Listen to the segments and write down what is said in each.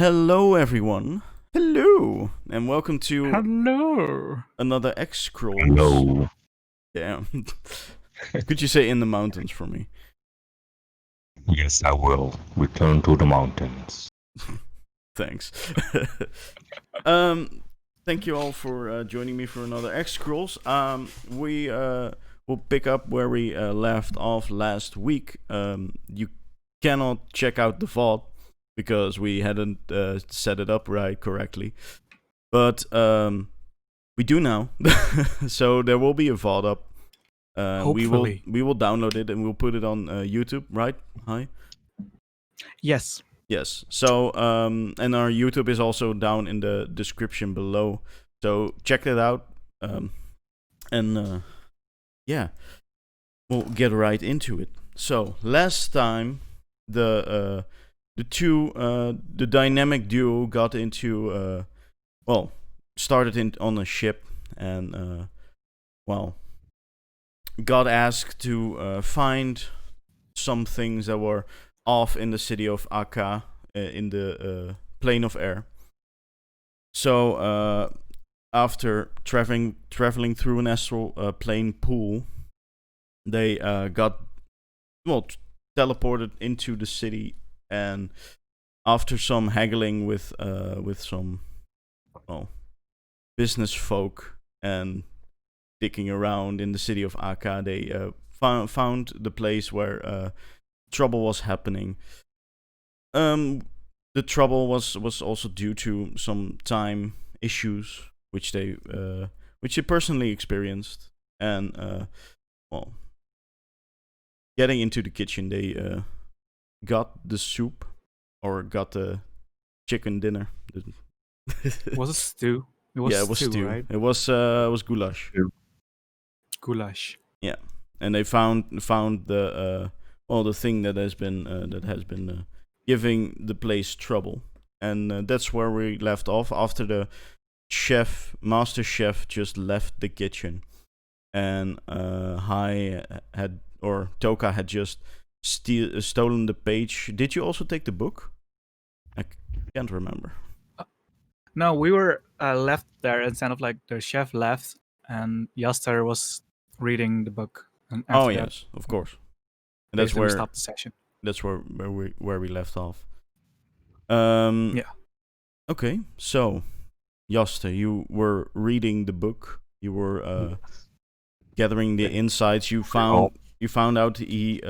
Hello, everyone. Hello, and welcome to Hello. another XScrolls. No. Damn. Could you say in the mountains for me? Yes, I will. Return to the mountains. Thanks. Thank you all for joining me for another XScrolls. We will pick up where we left off last week. You cannot check out the vault because we hadn't set it up correctly. But we do now. So there will be a vault up. Hopefully. We will download it and we'll put it on YouTube, right? Hi. Yes. Yes. So and our YouTube is also down in the description below. So check that out. Yeah, we'll get right into it. So last time the dynamic duo got into started on a ship and got asked to find some things that were off in the city of Akka in the plane of air. So after traveling through an astral plane pool, they got teleported into the city, and after some haggling with some business folk and digging around in the city of Akka, they found the place where trouble was happening. The trouble was also due to some time issues which they personally experienced, and getting into the kitchen, they got the soup, or got the chicken dinner. Was it stew? It was stew, right? It was goulash. Goulash. Yeah, and they found the the thing that has been giving the place trouble, and that's where we left off after the master chef just left the kitchen, and Toka had just stolen the page. Did you also take the book? I can't remember. No, we were left there, and kind of like the chef left, and Yaster was reading the book. And after yes, of course. And that's where we stopped the session. That's where we left off. Yeah. Okay, so Yaster, you were reading the book. You were gathering the insights. You found out he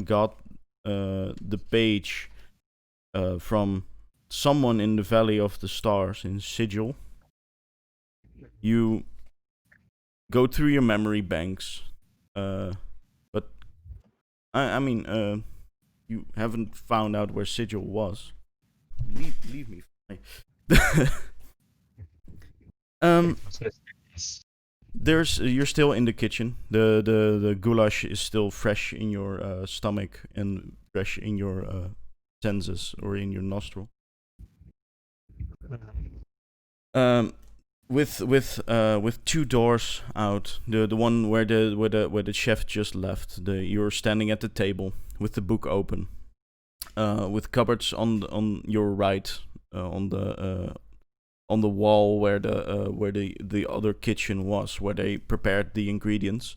got the page from someone in the Valley of the Stars in Sigil. You go through your memory banks, but I mean, you haven't found out where Sigil was. Leave me. You're still in the kitchen. The goulash is still fresh in your stomach and fresh in your senses, or in your nostril. With two doors out, the one where the chef just left. You're standing at the table with the book open, with cupboards on your right, on the wall where the other kitchen was, where they prepared the ingredients,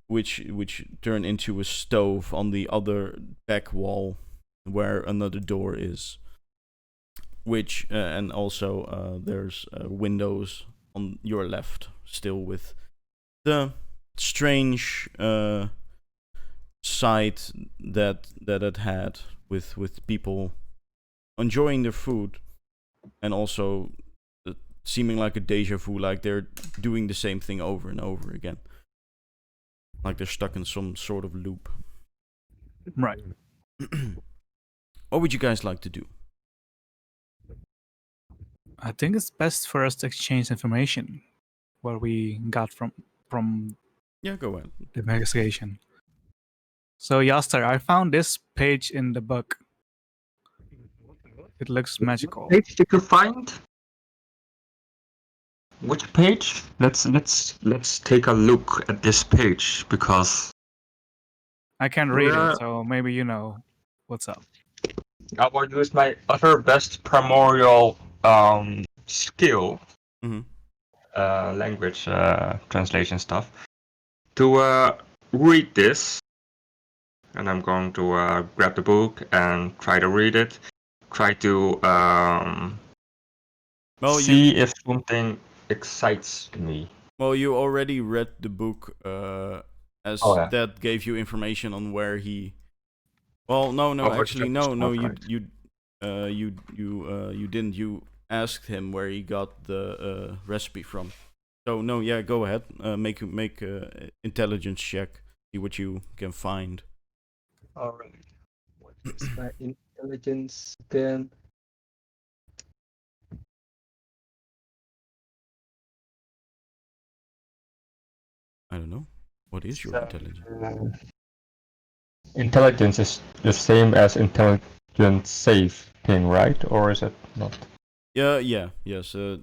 which turned into a stove on the other back wall where another door is. Which and also there's windows on your left, still with the strange sight that it had with people enjoying their food, and also seeming like a deja vu, like they're doing the same thing over and over again, like they're stuck in some sort of loop. Right. What would you guys like to do? I think it's best for us to exchange information what we got from Yeah, go ahead. the investigation. So Yaster, I found this page in the book. It looks magical. What page did you find? Which page? Let's take a look at this page, because I can't read it, so maybe you know what's up. I will use my other best primordial skill, Mm-hmm. language translation stuff, to read this. And I'm going to grab the book and try to read it. Try to Well, see if something excites me. you already read the book, Oh as yeah. that gave you information on where he. Well, no, Oh, actually, just no, you right. you didn't. You asked him where he got the recipe from. So no, yeah, go ahead. Make a intelligence check. See what you can find. Alright. What is my intelligence again? I don't know. What is your intelligence? Intelligence is the same as intelligence save thing, right? Or is it not? Yeah, yes. It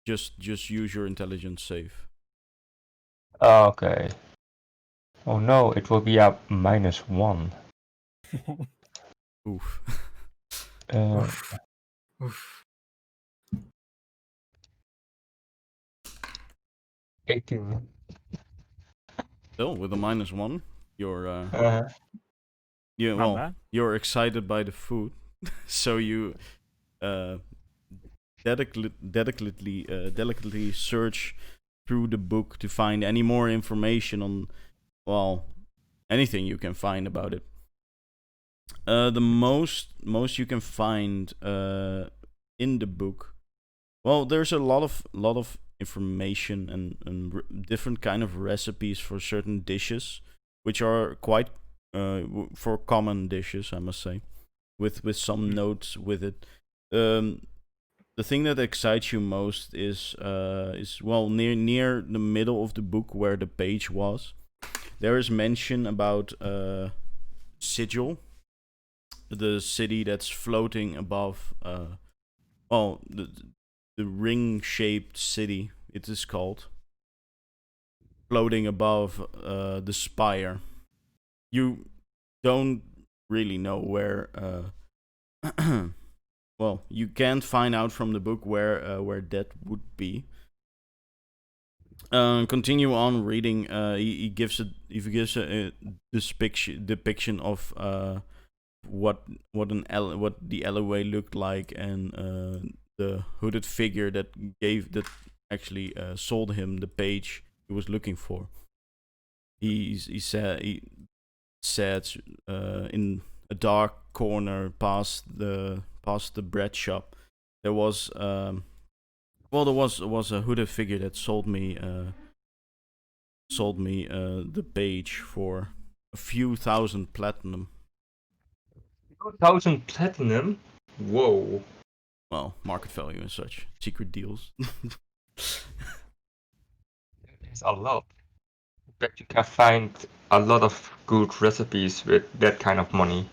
just use your intelligence save. Okay. Oh no, it will be a -1. Oof. Uh, Oof. Oof. 18. Still, with a -1, you're Uh, yeah. Not Well, bad. you're excited by the food, so you uh delicately search through the book to find any more information on, well, anything you can find about it. The most you can find in the book. Well, there's a lot of information and different kind of recipes for certain dishes, which are quite for common dishes, I must say, with some Mm. notes with it. Um, the thing that excites you most is well, near the middle of the book where the page was. There is mention about Sigil, the city that's floating above. Well, the ring shaped city it is called, floating above the spire. You don't really know where. Well, you can't find out from the book where that would be. Continue on reading. He gives a depiction of what the alleyway looked like, and the hooded figure that actually sold him the page he was looking for. He said in a dark corner past the bread shop there was there was a hooded figure that sold me the page for a few thousand platinum. 2000 platinum? Whoa. Well, market value and such, secret deals. That is a lot. Bet you can find a lot of good recipes with that kind of money.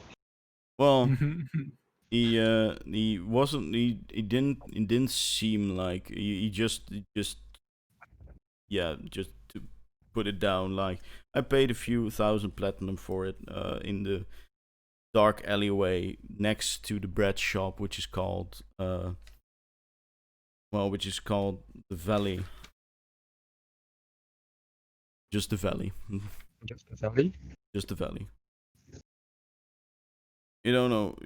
Well, he wasn't he didn't seem like he just yeah, just to put it down, like, I paid a few thousand platinum for it in the dark alleyway next to the bread shop, which is called the Valley. Just the Valley. Just a valley? Just the Valley. You don't know.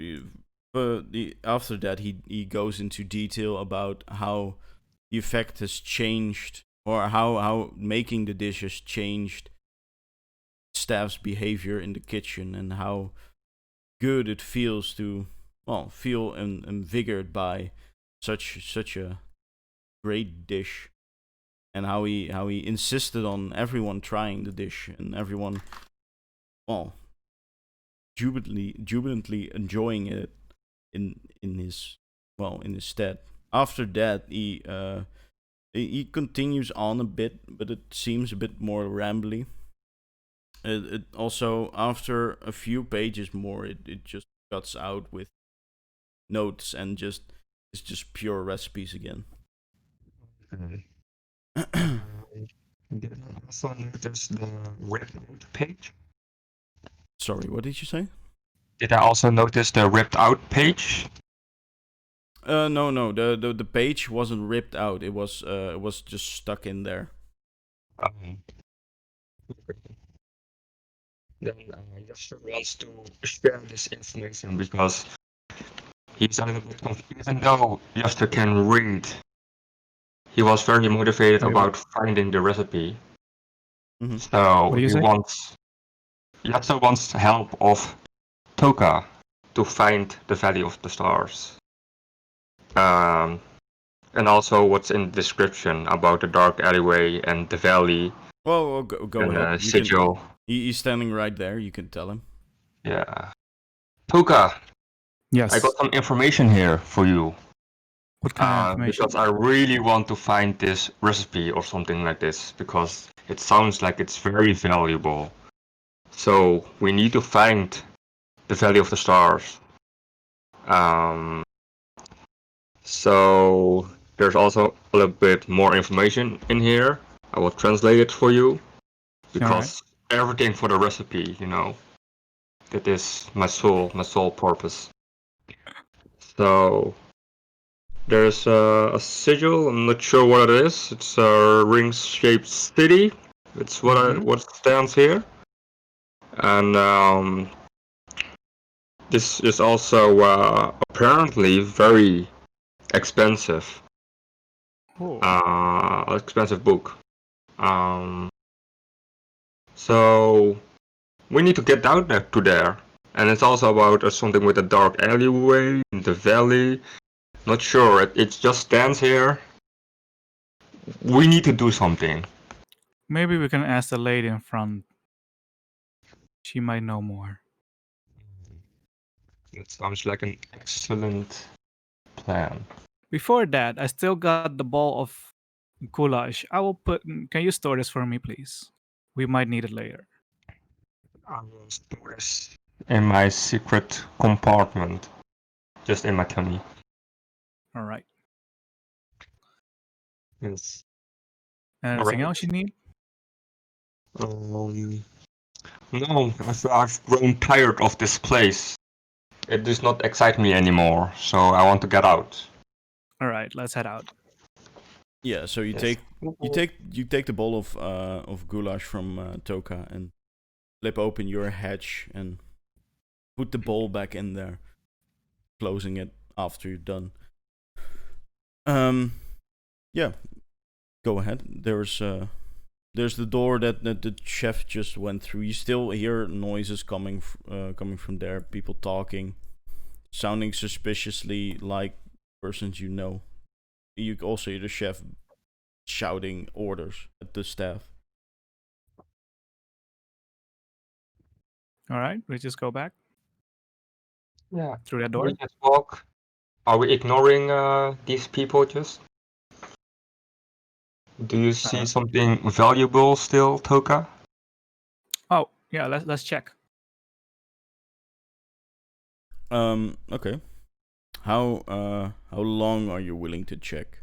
But after that, he goes into detail about how the effect has changed, or how making the dishes changed staff's behavior in the kitchen, and how good it feels to, well, feel invigorated by such a great dish, and how he insisted on everyone trying the dish, and everyone, well, jubilantly enjoying it in his, well, in his stead. After that, he continues on a bit, but it seems a bit more rambly. It also, after a few pages more, it just cuts out with notes, and it's just pure recipes again. Did I also notice the red note page? Sorry, what did you say? Did I also notice the ripped out page? No. The page wasn't ripped out. It was just stuck in there. Um, then Jasper wants to share this information because he's a little bit confused. Even though Jasper can read, he was very motivated Wait, what? about finding the recipe. Mhm. So What do you say? Jasper wants help of Toka to find the Valley of the Stars. And also what's in the description about the dark alleyway and the valley Well, go and ahead. the You can. sigil. He's standing right there. You can tell him. Yeah. Toka, I Yes. got some information here for you. What kind of information? Because I really want to find this recipe or something like this because it sounds like it's very valuable. So we need to find the Valley of the Stars. So there's also a little bit more information in here. I will translate it for you because everything for the recipe, that is my sole purpose. So there's a sigil. I'm not sure what it is. It's a ring-shaped city. It's what stands here, and this is also apparently very expensive. Oh. Expensive book. So we need to get down there to there, and it's also about something with a dark alleyway in the valley. Not sure. It just stands here. We need to do something. Maybe we can ask the lady in front. She might know more. That sounds like an excellent plan. Before that, I still got the ball of goulash. I will put. Can you store this for me, please? We might need it later. I will store this in my secret compartment, just in my tummy. All right. Yes. Anything else you need? No, I've grown tired of this place. It does not excite me anymore, so I want to get out. All right, let's head out. Yeah. So you Yes. take the bowl of goulash from Toka and flip open your hatch and put the bowl back in there, closing it after you're done. Yeah. Go ahead. There's the door that the chef just went through. You still hear noises coming from there. People talking, sounding suspiciously like persons you know. You also hear the chef shouting orders at the staff. All right, we just go back Yeah. through that We door. just walk. Are we ignoring these people just? Do you see something valuable still, Toka? Oh, yeah. Let's check. Okay. How long are you willing to check?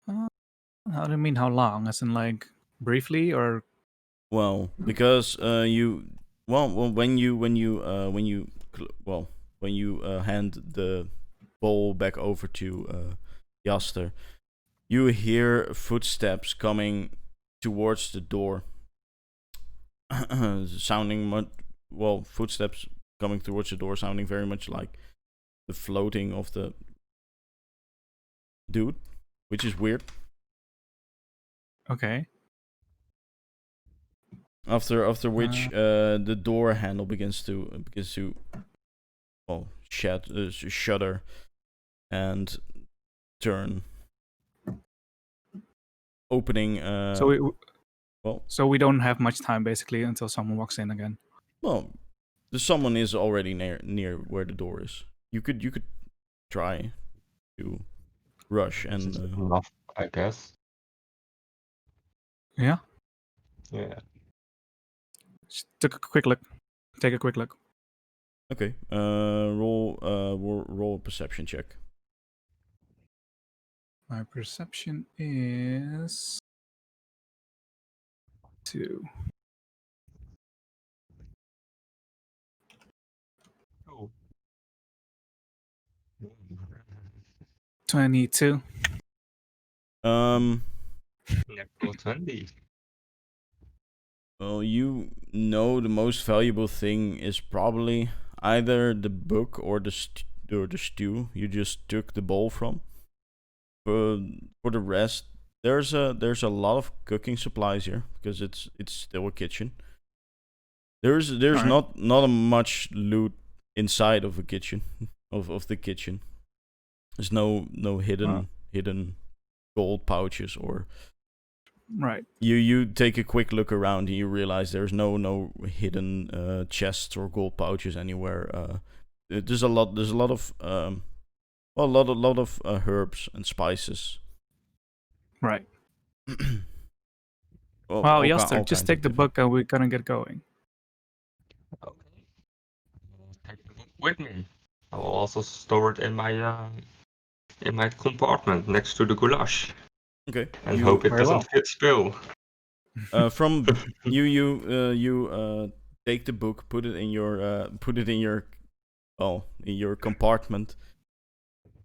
How do you mean? How long? As in, like, briefly or? Well, because when you hand the bowl back over to Yaster, you hear footsteps coming towards the door, footsteps coming towards the door, sounding very much like the floating of the dude, which is weird. Okay. After which the door handle begins to shudder and turn, opening. So we don't have much time basically until someone walks in again. Well, the someone is already near where the door is. You could try to rush and enough, I guess. Yeah. Yeah. Just take a quick look. okay. Roll a perception check. My perception is 2. 22. Natural 20. Well, you know the most valuable thing is probably either the book or the stew you just took the bowl from. For the rest, there's a lot of cooking supplies here because it's still a kitchen. There's Alright. not a much loot inside of a kitchen of the kitchen. There's no hidden gold pouches or Right. you take a quick look around and you realize there's no hidden chests or gold pouches anywhere. There's a lot of well, a lot of herbs and spices. Right. Well, Wow, all Yoster, just kinds take of the different. book and we're gonna get going. Okay. I'll take the book with me. I will also store it in my compartment next to the goulash Okay, and you hope it Very well. doesn't spill. from you take the book, put it in your in your compartment.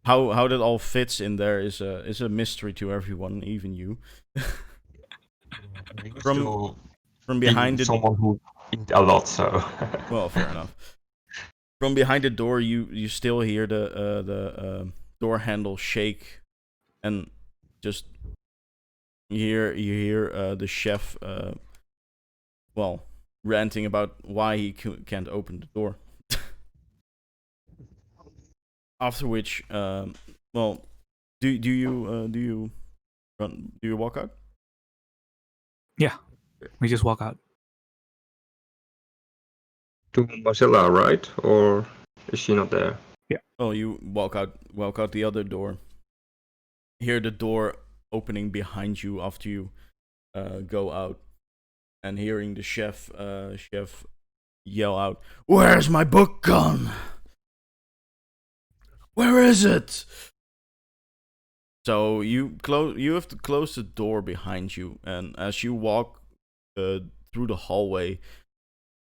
How that all fits in there is a mystery to everyone, even you. I used From to from be behind it. someone who eat a lot, so. Well, fair enough. From behind the door, you still hear the door handle shake, and just you hear the chef well ranting about why he can't open the door. After which, well, do you run? Do you walk out? Yeah, we just walk out. To Mozilla, right? Or is she not there? Oh, you walk out the other door. Hear the door opening behind you after you go out, and hearing the chef yell out, "Where's my book gone? Where is it?" So you have to close the door behind you, and as you walk through the hallway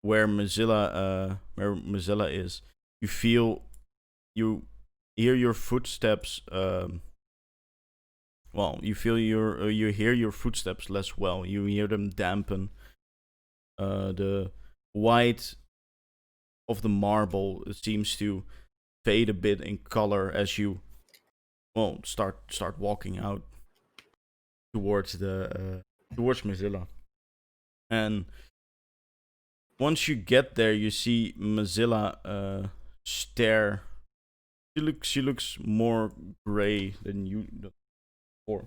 where Mozilla is, you hear your footsteps. Well, you hear your footsteps less well. You hear them dampen. The white of the marble seems to fade a bit in color as you start walking out towards towards Mozilla. And once you get there, you see Mozilla stare. She looks more gray than you before.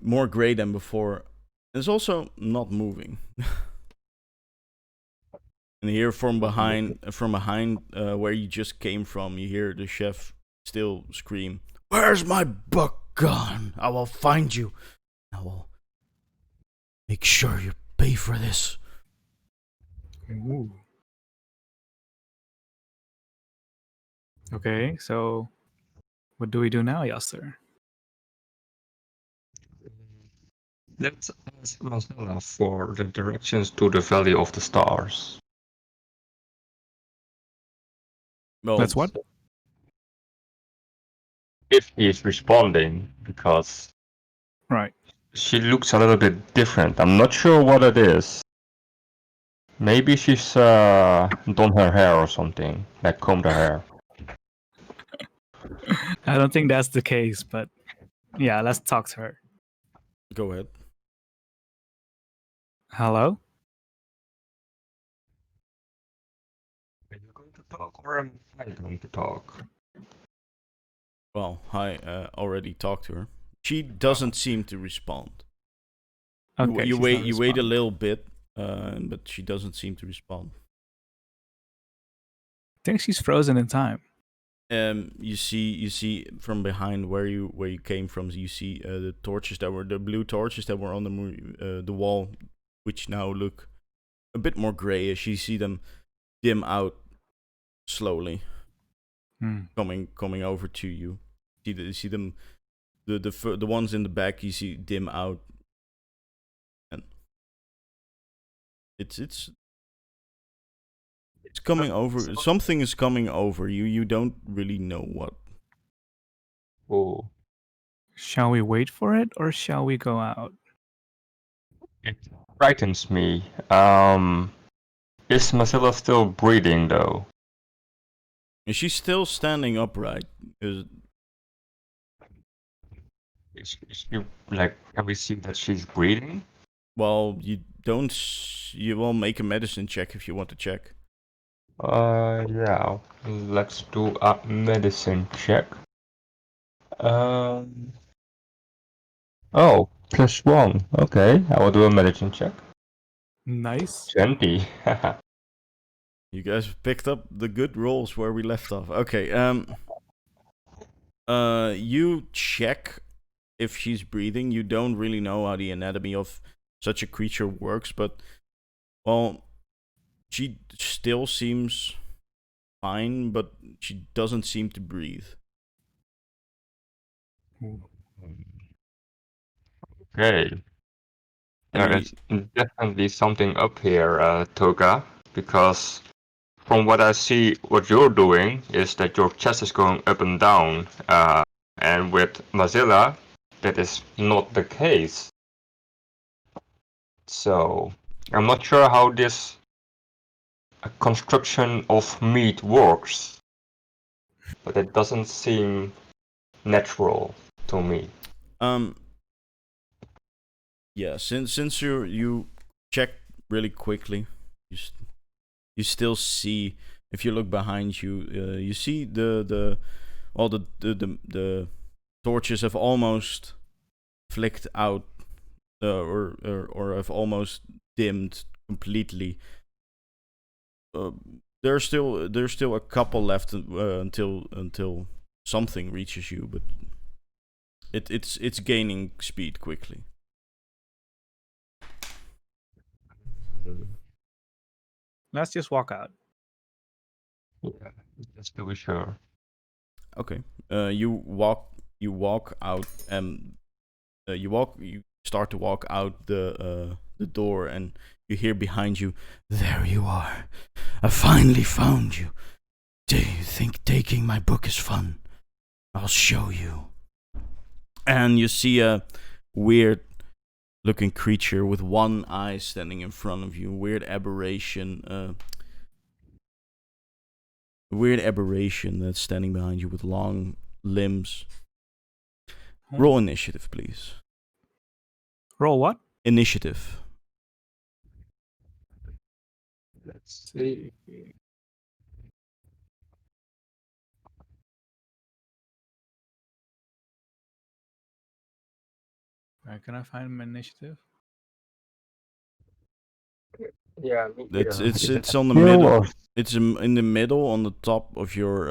More gray than before. It's also not moving. And here from behind where you just came from, you hear the chef still scream, "Where's my book gone? I will find you. I will make sure you pay for this." Ooh. Okay, so what do we do now, Yoster? Let's ask Mozilla for the directions to the Valley of the Stars. Well, That's what? If he's responding, because Right. she looks a little bit different. I'm not sure what it is. Maybe she's done her hair or something, like combed her hair. I don't think that's the case, but yeah, let's talk to her. Go ahead. Hello? Are you going to talk or am I going to talk? Well, I already talked to her. She doesn't seem to respond. Okay. You she's wait. not You wait a responding. little bit, but she doesn't seem to respond. I think she's frozen in time. You see from behind where you came from. You see the blue torches that were on the wall, which now look a bit more grayish. You see them dim out slowly, Hmm. coming over to you. You see them, the ones in the back. You see dim out, and it's It's coming over. Something is coming over you. You don't really know what. Oh, Shall we wait for it or shall we go out? it frightens me. Is Mozilla still breathing though? Is she still standing upright? Is she like? Can we see that she's breathing? Well, you don't. You will make a medicine check if you want to check. Yeah. Let's do a medicine check. Oh, +1. Okay, I will do a medicine check. Nice. 20. You guys picked up the good rolls where we left off. Okay. You check if she's breathing. You don't really know how the anatomy of such a creature works, but well, she still seems fine, but she doesn't seem to breathe. Okay. There's definitely something up here, Toga, because from what I see, what you're doing is that your chest is going up and down, and with Mozilla, that is not the case. So, I'm not sure how this construction of meat works, but it doesn't seem natural to me. Yeah, since you checked really quickly, you still see, if you look behind you, you see the torches have almost flicked out, or have almost dimmed completely. There's still a couple left until something reaches you, but it's gaining speed quickly. Let's just walk out. Yeah, just to be sure. Okay. You walk out, and you start to walk out the door, and you hear behind you, "There you are. I finally found you. Do you think taking my book is fun? I'll show you." And you see a weird looking creature with one eye standing in front of you. Weird aberration that's standing behind you with long limbs. Roll initiative, please. Roll what? Initiative. Let's see. Where can I find my initiative? Yeah, It's on the middle. It's in the middle on the top of your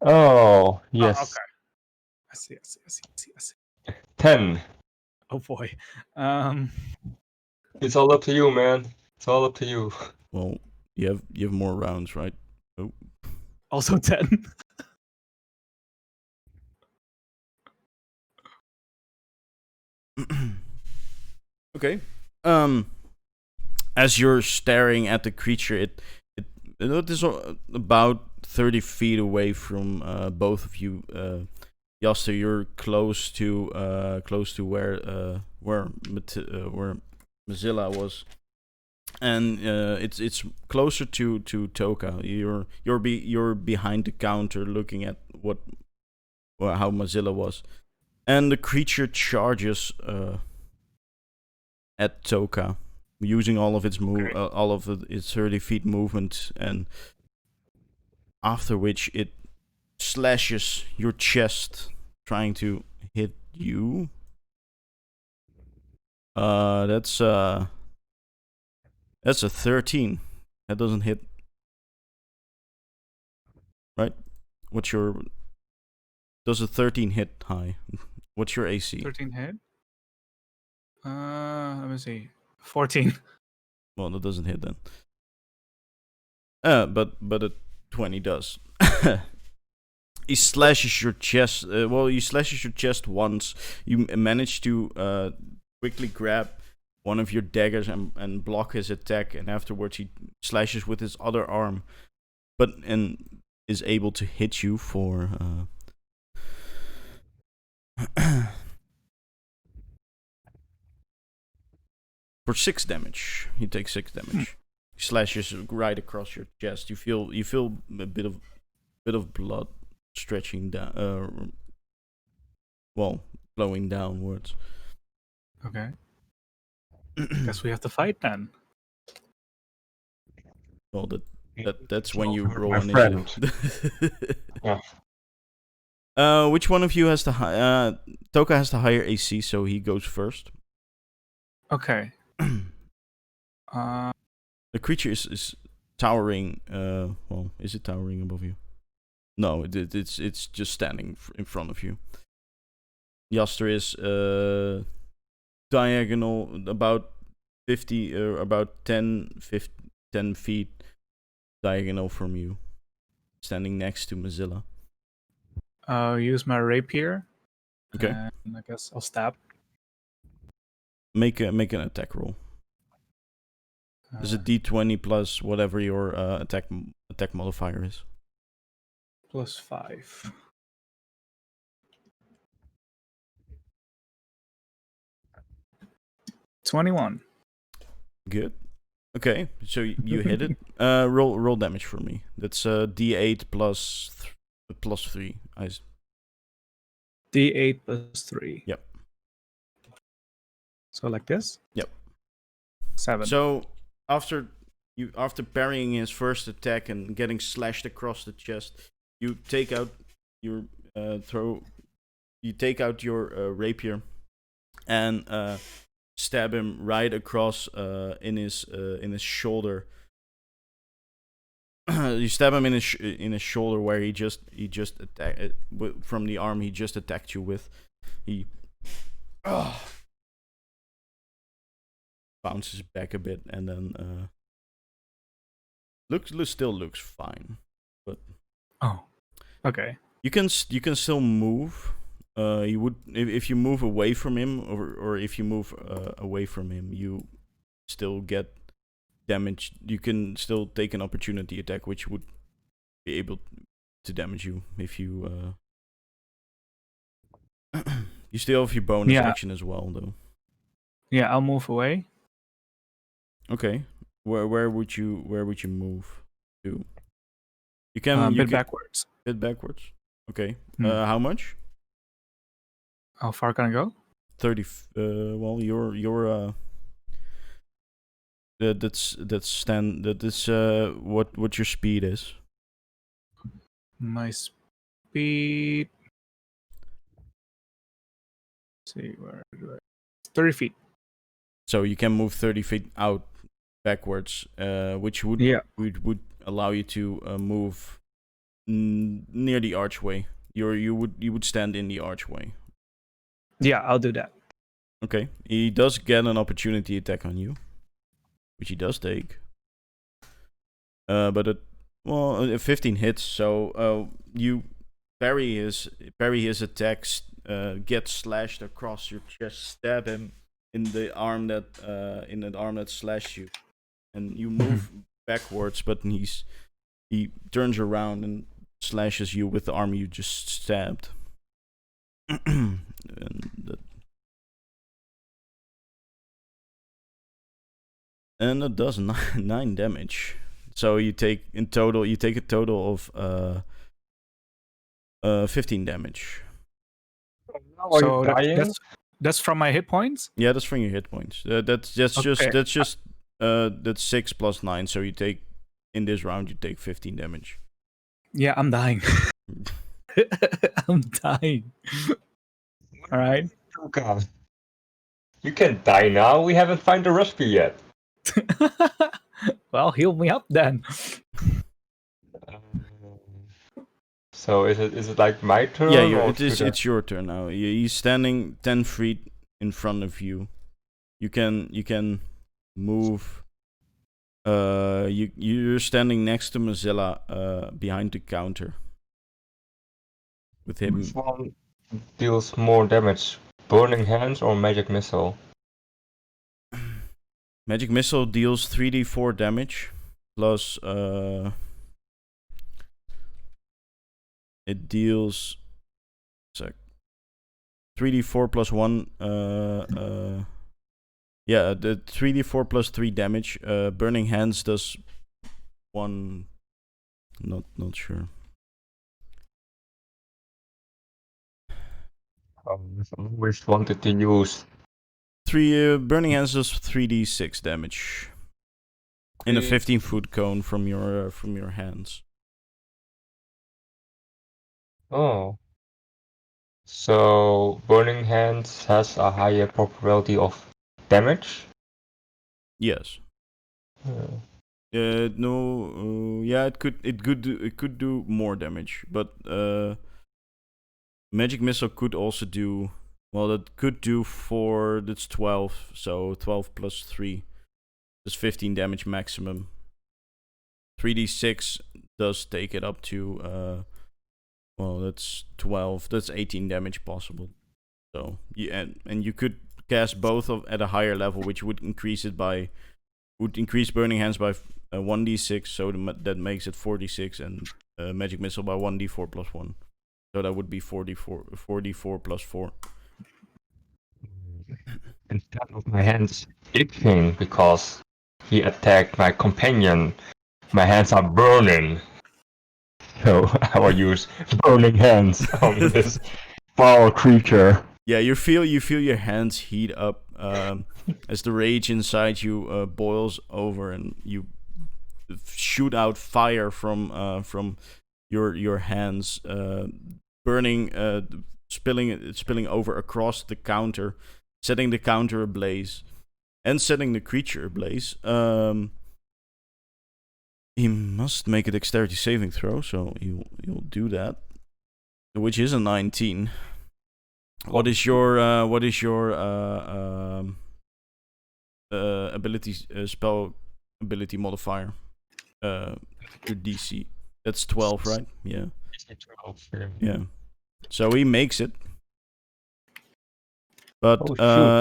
Oh, yes. Oh, okay. I see. 10. Oh boy. It's all up to you, man. It's all up to you. Well, you have more rounds, right? Oh. Also 10. Okay. As you're staring at the creature, it is about 30 feet away from both of you. Yaster, you're close to where Mozilla was, and it's closer to Toka. You're behind the counter looking at how Mozilla was, and the creature charges at Toka, using all of its its 30 feet movement, and after which it slashes your chest, trying to hit you. That's a 13. That doesn't hit. Right? Does a 13 hit high? What's your AC? 13 hit? Let me see. 14. Well, that doesn't hit then. But a 20 does. He slashes your chest. He slashes your chest once. You manage to quickly grab one of your daggers and block his attack, and afterwards he slashes with his other arm, and is able to hit you for for 6 damage. He takes 6 damage. He slashes right across your chest. You feel a bit of blood stretching down, flowing downwards. Okay. Guess we have to fight then. Well, that's when you roll my initiative. Yeah. Which one of you has the Toka has the higher AC, so he goes first. Okay. The creature is towering. Is it towering above you? No, it's just standing in front of you. Yaster is diagonal about 50 or about 10 feet diagonal from you, standing next to Mozilla. I'll use my rapier. Okay. And I guess I'll stab. Make an attack roll. There's a D20 plus whatever your attack modifier is. +5. +21. Good. Okay, so you hit it. Roll damage for me. That's D8 plus 3. D8 +3. Yep. So like this? Yep. 7. So after parrying his first attack and getting slashed across the chest, you take out your rapier and stab him right across in his shoulder. You stab him in his shoulder where he just attacked from the arm he just attacked you with. He bounces back a bit and then still looks fine, but okay. You can still move. You would if you move away from him, or if you move away from him, you still get damage. You can still take an opportunity attack, which would be able to damage you if you. You still have your bonus action as well, though. Yeah, I'll move away. Okay, where would you move to? You can backwards. Bit backwards. Okay. How much? How far can I go? 30. Well, you're that's what your speed is. My speed. Let's see, where do I? 30 feet. So you can move 30 feet out backwards, which would allow you to move near the archway. You would stand in the archway. Yeah, I'll do that. Okay. He does get an opportunity attack on you, which he does take. But 15 hits. So you parry his attacks, get slashed across your chest, stab him in the arm that slashed you, and you move backwards. But he turns around and slashes you with the arm you just stabbed. And that does 9 damage. So you take a total of 15 damage. So that's from my hit points? Yeah, that's from your hit points. That's 6 plus 9. So you take in this round 15 damage. Yeah, I'm dying. I'm dying. All right. Oh God. You can't die now. We haven't found the recipe yet. Well, heal me up then. So is it like my turn? Yeah, it's your turn now. He's standing 10 feet in front of you. You can move. You're standing next to Mozilla, behind the counter. With him. Which one deals more damage? Burning Hands or Magic Missile? Magic Missile deals 3d4 damage, plus it deals 3d4 plus 1. Yeah, the 3d4 plus 3 damage. Burning Hands does 1. Not sure. I've always wanted to use 3 Burning Hands does 3d6 damage in a 15-foot cone from your hands. Oh. So Burning Hands has a higher probability of damage? Yes. Uh, No. Yeah, it could do more damage, but Magic Missile could also do. Well, that could do 4. That's 12. So 12 plus 3 is 15 damage maximum. 3d6 does take it up to. Well, that's 12. That's 18 damage possible. So yeah, and you could cast both of at a higher level, which would increase Burning Hands by 1d6, so that makes it 4d6, and Magic Missile by 1d4 plus 1. So that would be 4d4 plus 4. Instead of my hands itching because he attacked my companion, my hands are burning. So I will use Burning Hands on this foul creature. Yeah, you feel your hands heat up as the rage inside you boils over, and you shoot out fire from your hands, burning, spilling over across the counter, setting the counter ablaze, and setting the creature ablaze. He must make a dexterity saving throw, so he'll do that, which is a 19. What is your ability spell ability modifier? Your DC. That's 12, right? Yeah. 12. Yeah. So he makes it. But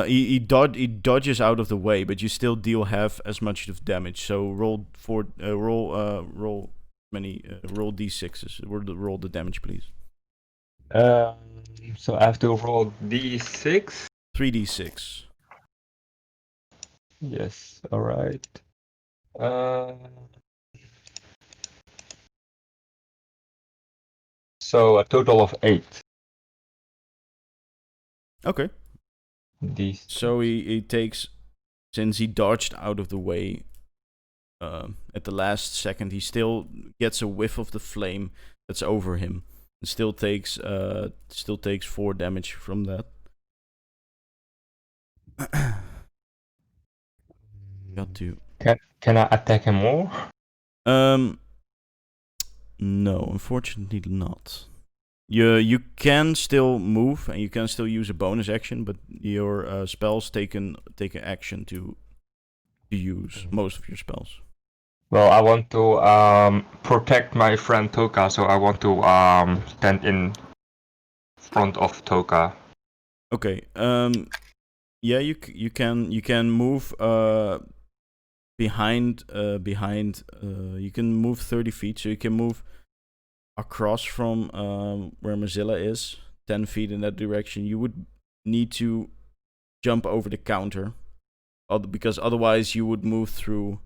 he dodges out of the way, but you still deal half as much of damage. So roll d6s. Roll the damage, please. So I have to roll d6. 3d6. Yes. All right. So a total of 8. Okay. So he takes, since he dodged out of the way at the last second, he still gets a whiff of the flame that's over him. It still takes 4 damage from that. Got to. Can I attack him more? No, unfortunately not. You can still move and you can still use a bonus action, but your spells take an action to use most of your spells. Well, I want to protect my friend Toka, so I want to stand in front of Toka. Okay. Yeah, you can move behind. You can move 30 feet, so you can move across from where Mozilla is, 10 feet in that direction. You would need to jump over the counter, because otherwise you would move through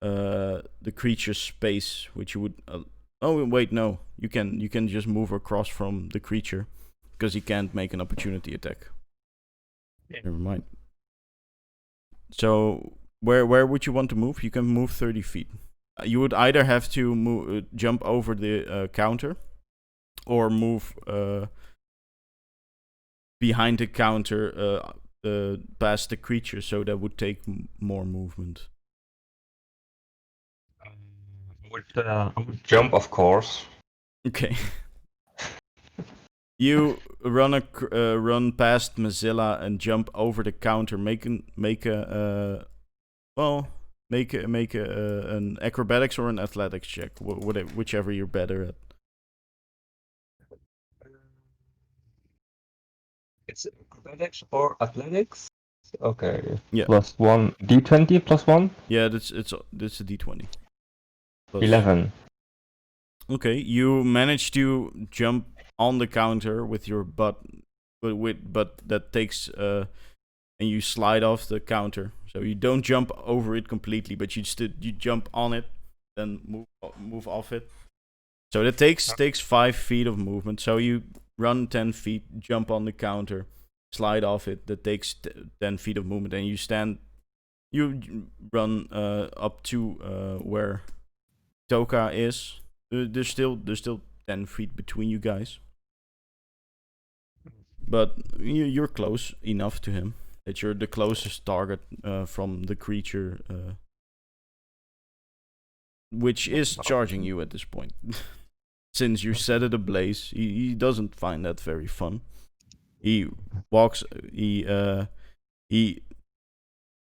the creature's space, which you would. Oh wait, no, you can just move across from the creature, because he can't make an opportunity attack. Yeah. Never mind. So where would you want to move? You can move 30 feet. You would either have to jump over the counter, or move behind the counter past the creature, so that would take more movement. I would jump, of course. Okay. You run past Mozilla and jump over the counter. Make an acrobatics or an athletics check, whichever you're better at. It's acrobatics or athletics? Okay. Yeah. Plus 1. D20 plus 1? Yeah, that's a D20. Plus. 11. Okay, you manage to jump on the counter with your butt, but that takes and you slide off the counter. So you don't jump over it completely, but you jump on it, then move off it. So that takes 5 feet of movement. So you run 10 feet, jump on the counter, slide off it. That takes 10 feet of movement, and you run up to where Toka is. There's still 10 feet between you guys, but you're close enough to him that you're the closest target from the creature, which is charging you at this point. Since you set it ablaze, he doesn't find that very fun. He walks, he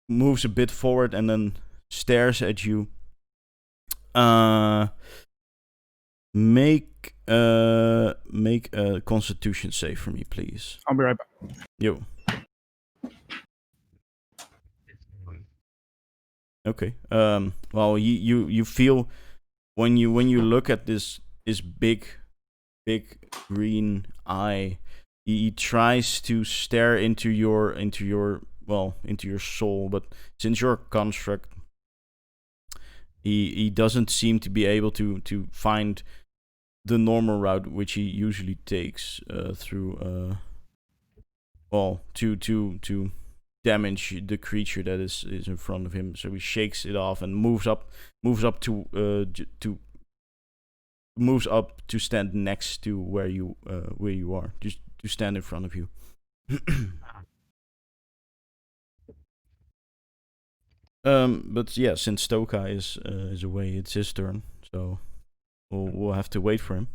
moves a bit forward and then stares at you. Make a Constitution save for me, please. I'll be right back. Yo. Okay. Well, you feel when you look at this big green eye, he tries to stare into your soul, but since you're a construct, he doesn't seem to be able to find the normal route which he usually takes through to damage the creature that is in front of him. So he shakes it off and moves up to stand next to where you are, just to stand in front of you. But yeah, since Toka is away, it's his turn. So we'll have to wait for him.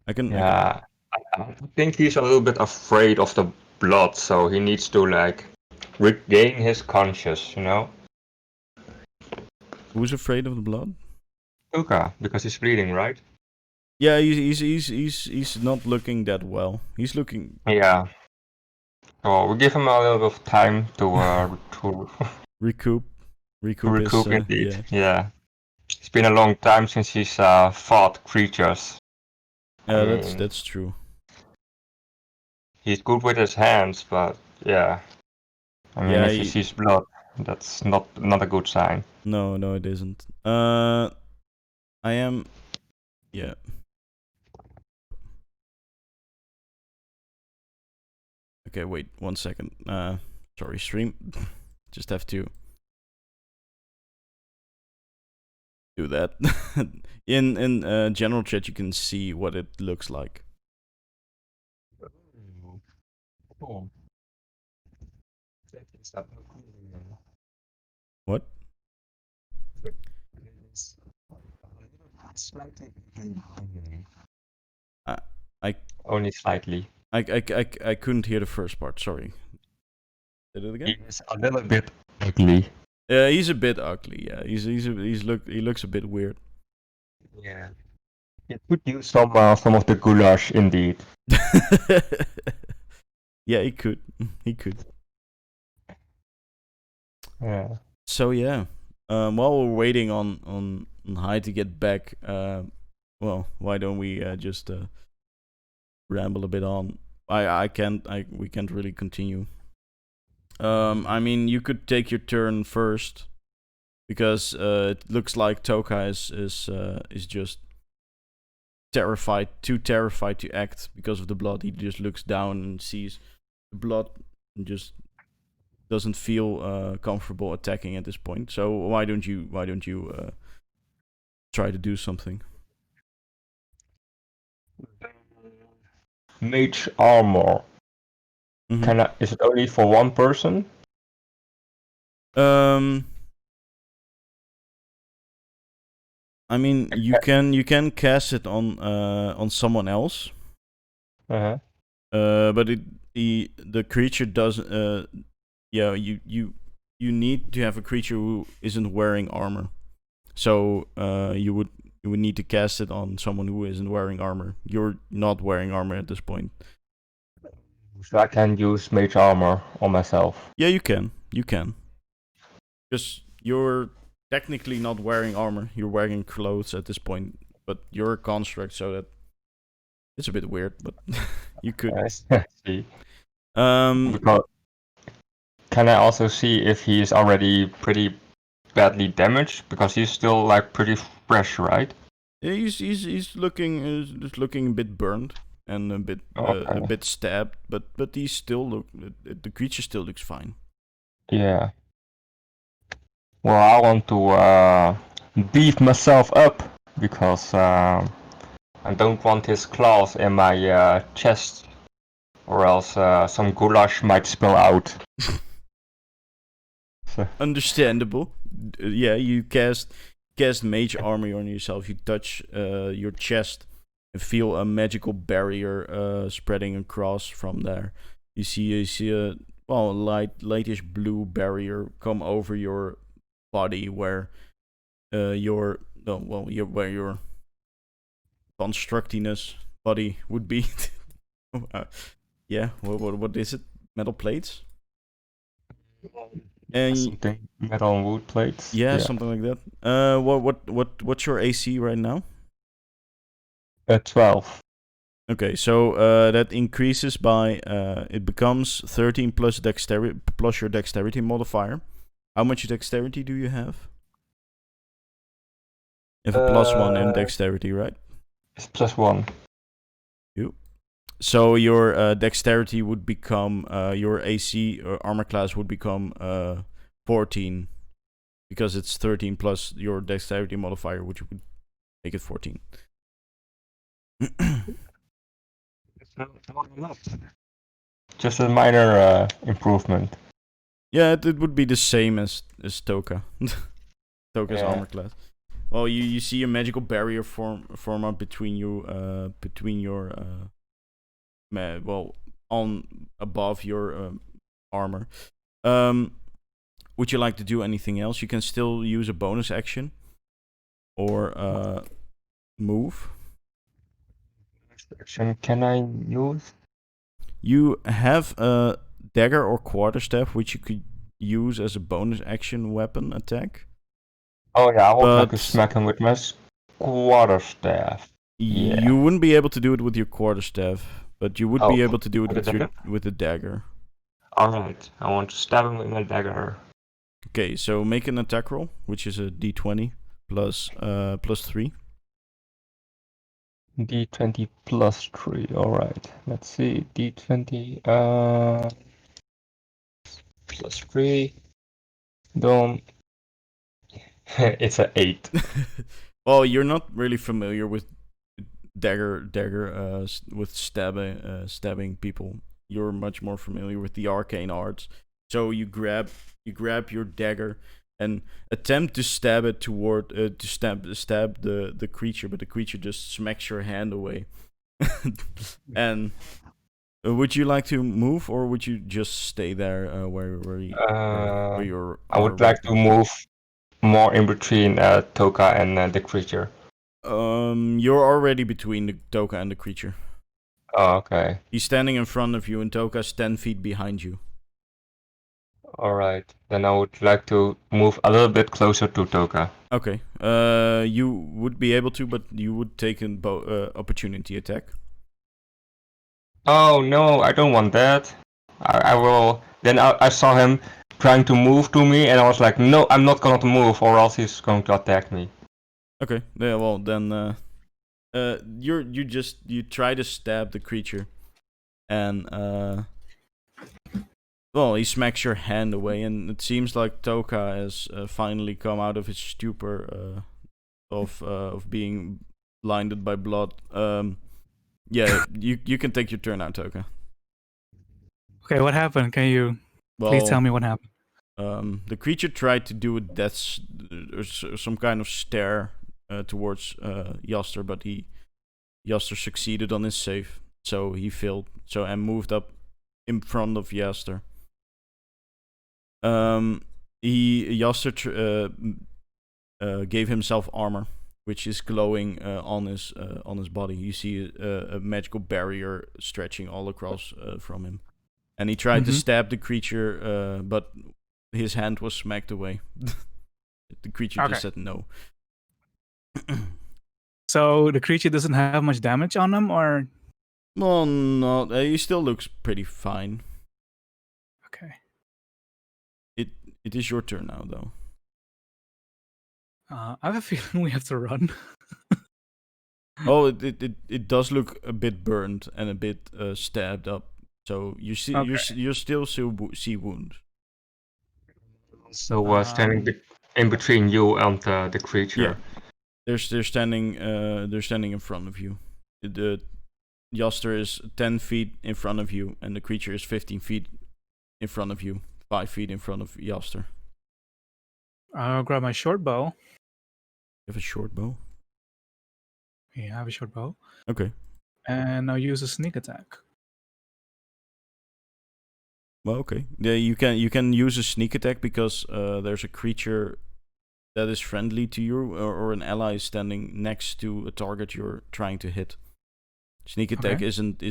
I think he's a little bit afraid of the blood, so he needs to regain his conscience, you know? Who's afraid of the blood? Tuka, because he's bleeding, right? Yeah, he's not looking that well. He's looking. Yeah. So we give him a little bit of time to recoup. Recoup indeed. Yeah. It's been a long time since he's fought creatures. Yeah, that's true. He's good with his hands, but yeah. I mean, if he sees blood, that's not a good sign. No, it isn't. I am. Yeah. Okay, wait 1 second. Sorry, stream. Just have to do that. in general chat, you can see what it looks like. Cool. What? Slightly. I only slightly. I couldn't hear the first part. Sorry. Say it again. He's a little bit ugly. Yeah, he's a bit ugly. Yeah, he looks a bit weird. Yeah. It could use some of the goulash, indeed. Yeah, he could. Yeah. So yeah, while we're waiting on Hai to get back, well, why don't we just ramble a bit on? We can't really continue. I mean, you could take your turn first, because it looks like Toka is just too terrified to act because of the blood. He just looks down and sees the blood and just doesn't feel comfortable attacking at this point. So why don't you try to do something? Mage armor. Mm-hmm. Is it only for one person? I mean, you can cast it on someone else. Uh-huh. But the creature doesn't. Yeah, you need to have a creature who isn't wearing armor. So you would need to cast it on someone who isn't wearing armor. You're not wearing armor at this point. So I can use mage armor on myself. Yeah, you can. You can. Because you're technically not wearing armor. You're wearing clothes at this point, but you're a construct, so that it's a bit weird. But you could. I see. Um. Because can I also see if he's already pretty badly damaged? Because he's still like pretty fresh, right? Yeah, he's looking a bit burned and a Okay. bit stabbed, but he still the creature still looks fine. Yeah. Well, I want to beef myself up because I don't want his claws in my chest, or else some goulash might spill out. Understandable. Yeah, you cast mage armor on yourself. You touch your chest and feel a magical barrier spreading across from there. You see a lightish blue barrier come over your body where your constructiness body would be. Yeah, what is it? Metal plates? And something metal and wood plates. yeah, something like that. What's your AC right now? 12. Okay, so that increases by it becomes 13 plus dexterity plus your dexterity modifier. How much dexterity do you have? You have a +1 in dexterity, right? It's +1. So your dexterity would become your AC or armor class would become 14 because it's 13 plus your dexterity modifier, which would make it 14. It's not a lot. Just a minor improvement. Yeah, it would be the same as Toka. Toka's armor class. Well, you see a magical barrier form up between you between your on above your armor. Would you like to do anything else? You can still use a bonus action or move. Action can I use? You have a dagger or quarterstaff, which you could use as a bonus action weapon attack. Oh yeah, I would like to smack him with my quarterstaff. Yeah. You wouldn't be able to do it with your quarterstaff, but you would be able to do it with the dagger. Alright, I want to stab him with my dagger. Okay, so make an attack roll, which is a d20 plus 3. D20 plus 3, alright. Let's see, D20 plus 3. Don't. It's an 8. Well, you're not really familiar with dagger with stabbing people. You're much more familiar with the arcane arts. So you grab your dagger and attempt to stab it toward to stab the creature, but the creature just smacks your hand away. And would you like to move, or would you just stay there where you're? I would like to move more in between Toka and the creature. You're already between the Toka and the creature. Oh, okay. He's standing in front of you, and Toka's 10 feet behind you. Alright, then I would like to move a little bit closer to Toka. Okay. You would be able to, but you would take an opportunity attack. Oh no, I don't want that. I will. Then I saw him trying to move to me, and I was like, no, I'm not going to move, or else he's going to attack me. Okay. Yeah. Well, then you try to stab the creature, and well, he smacks your hand away, and it seems like Toka has finally come out of his stupor of being blinded by blood. Yeah, you can take your turn now, Toka. Okay, what happened? Can you please tell me what happened? The creature tried to do a death or some kind of stare towards Yaster, but Yaster succeeded on his save, so he failed. And moved up in front of Yaster. Yaster gave himself armor, which is glowing on his body. You see a magical barrier stretching all across from him. and he tried to stab the creature, but his hand was smacked away. The creature just said no. So the creature doesn't have much damage on him, or? Well, no, he still looks pretty fine. Okay. It is your turn now, though. I have a feeling we have to run. Oh, it does look a bit burned and a bit stabbed up. So you see, you still see wounds. So standing in between you and the creature. Yeah. They're standing in front of you. The Yaster is 10 feet in front of you, and the creature is 15 feet in front of you, 5 feet in front of Yaster. I'll grab my short bow. You have a short bow? Yeah, I have a short bow. Okay. And I'll use a sneak attack. Well, okay. Yeah, you can use a sneak attack because there's a creature that is friendly to you, or an ally standing next to a target you're trying to hit. Sneak attack isn't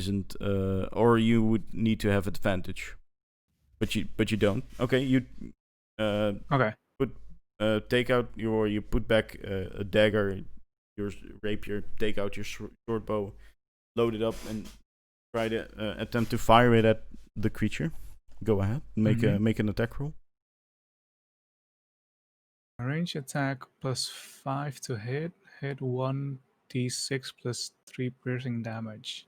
or you would need to have advantage, but you don't. Okay, you take out you put back a dagger, your rapier, take out your short bow, load it up, and try to attempt to fire it at the creature. Go ahead, make an attack roll. Range attack +5 to hit 1d6 +3 piercing damage.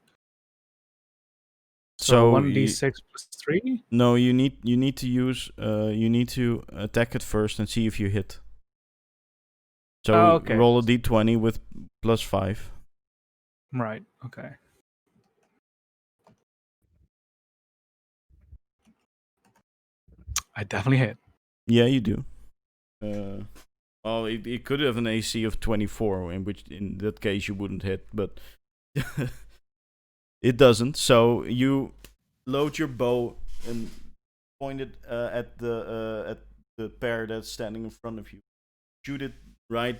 So 1d6 +3? No, you need to use you need to attack it first and see if you hit. So roll a d20 with +5. Right. Okay. I definitely hit. Yeah, you do. Well, it could have an AC of 24, in that case you wouldn't hit, but it doesn't. So you load your bow and point it at the pair that's standing in front of you. Shoot it right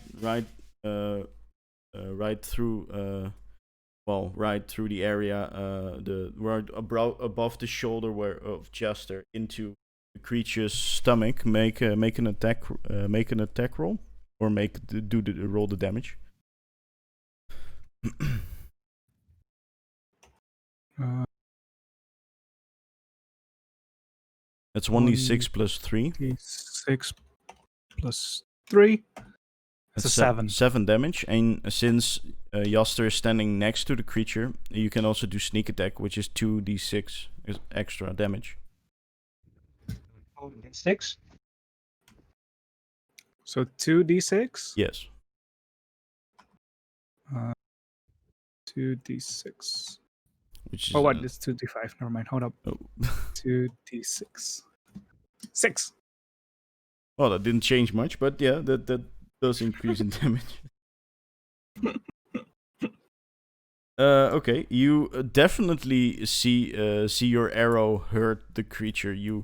through right through the area right above the shoulder of Chester into the creature's stomach. Make an attack roll, or roll the damage. That's 1d6 +3. D6 +3. That's a 7. 7 damage, and since Yaster is standing next to the creature, you can also do sneak attack, which is 2d6 extra damage. 6. So 2d6? Yes. 2d6. Which is, It's 2d5. Never mind. Hold up. 2d6. 6. Well, that didn't change much, but yeah, that does increase in damage. Okay, you definitely see your arrow hurt the creature. You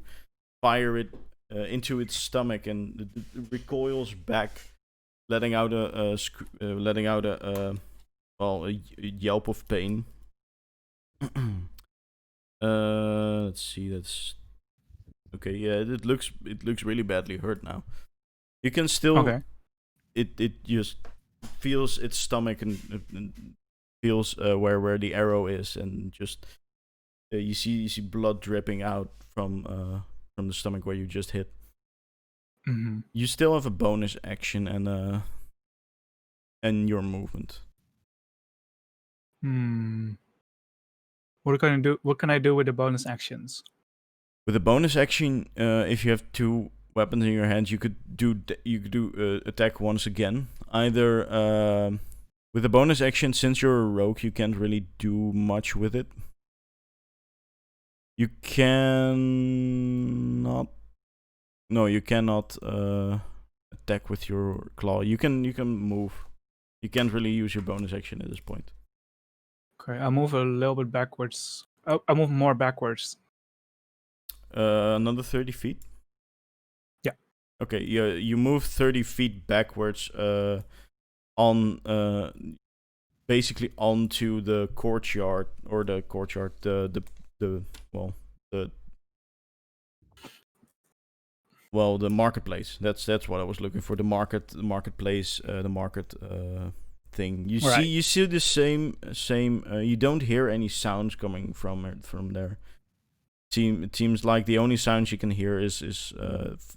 fire it into its stomach, and it recoils back, letting out a yelp of pain. Let's see. That's okay. Yeah, it looks really badly hurt now. You can still. Okay. It just feels its stomach and feels where the arrow is, and just you see blood dripping out from the stomach where you just hit. Mm-hmm. You still have a bonus action and your movement. What can I do? What can I do with the bonus actions? With the bonus action, if you have 2 weapons in your hand, you could do attack once again. Either with the bonus action, since you're a rogue, you can't really do much with it. You cannot. No, you cannot attack with your claw. You can move. You can't really use your bonus action at this point. Okay, I'll move a little bit backwards. I'll move more backwards. Another 30 feet? Yeah. Okay, you move 30 feet backwards basically onto the courtyard, or the well, the marketplace. That's what I was looking for. The marketplace, the market thing. You see the same. You don't hear any sounds coming from there. It seems like the only sounds you can hear is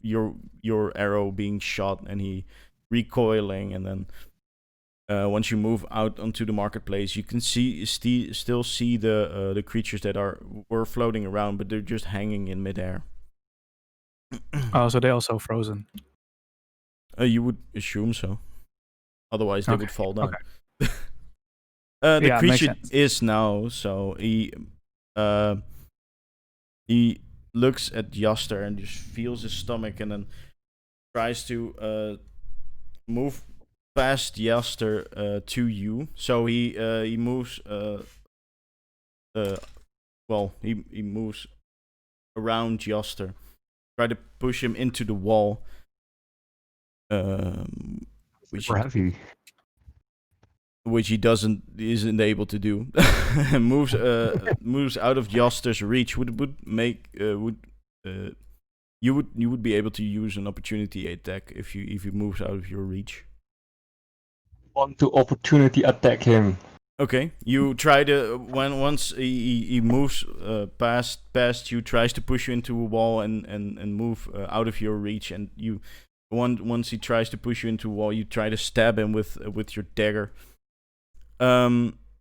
your arrow being shot and he recoiling, and then once you move out onto the marketplace, you can still see the creatures that were floating around, but they're just hanging in midair. Oh, so they're also frozen. You would assume so. Otherwise, they would fall down. Okay. The creature is now, so he looks at Yaster and just feels his stomach, and then tries to move past Yaster to you. So he moves. He moves around Yaster. Try to push him into the wall. Which he isn't able to do. moves out of Yaster's reach. You would be able to use an opportunity attack if he moves out of your reach. Want to opportunity attack him. Okay, you try to once he moves past you, tries to push you into a wall and move out of your reach, and you once he tries to push you into a wall, you try to stab him with your dagger.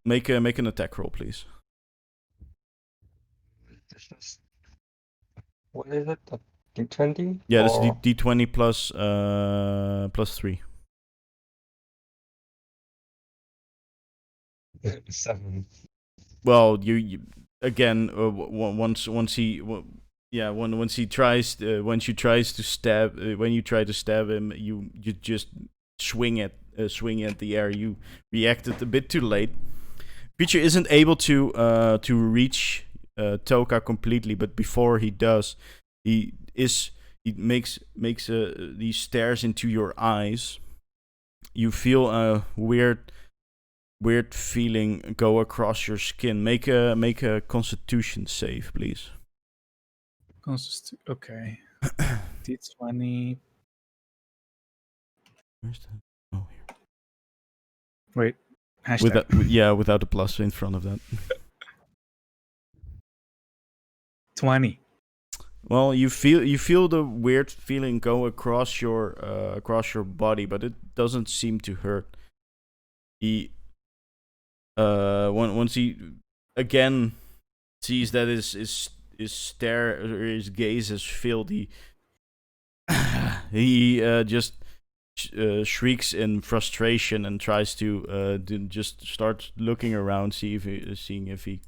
Make an attack roll, please. What is it? A D20? Yeah, that's D20 plus 3. 7. Well, you again once you try to stab him, you just swing at the air. You reacted a bit too late. Creature isn't able to reach Toka completely, but before he does, he stares into your eyes. You feel a weird feeling go across your skin. Make a Constitution save, please. Okay. D20. Where's that? Oh, here. Wait. Hashtag. Without a plus in front of that. 20. Well, you feel the weird feeling go across your body, but it doesn't seem to hurt. Once he again sees that his gaze is filled, he just shrieks in frustration and tries to just start looking around, seeing if he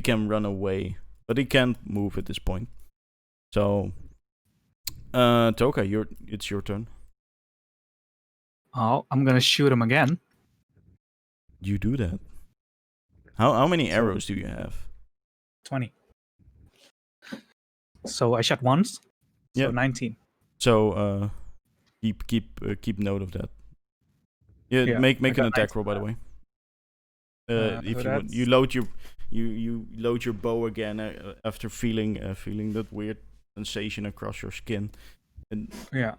can run away, but he can't move at this point. So, Toka, it's your turn. Oh, I'm gonna shoot him again. You do that. How many arrows do you have? 20. So I shot once. So 19. So keep note of that. Yeah, make an attack roll, by the way. If you load your bow again after feeling that weird sensation across your skin. And yeah.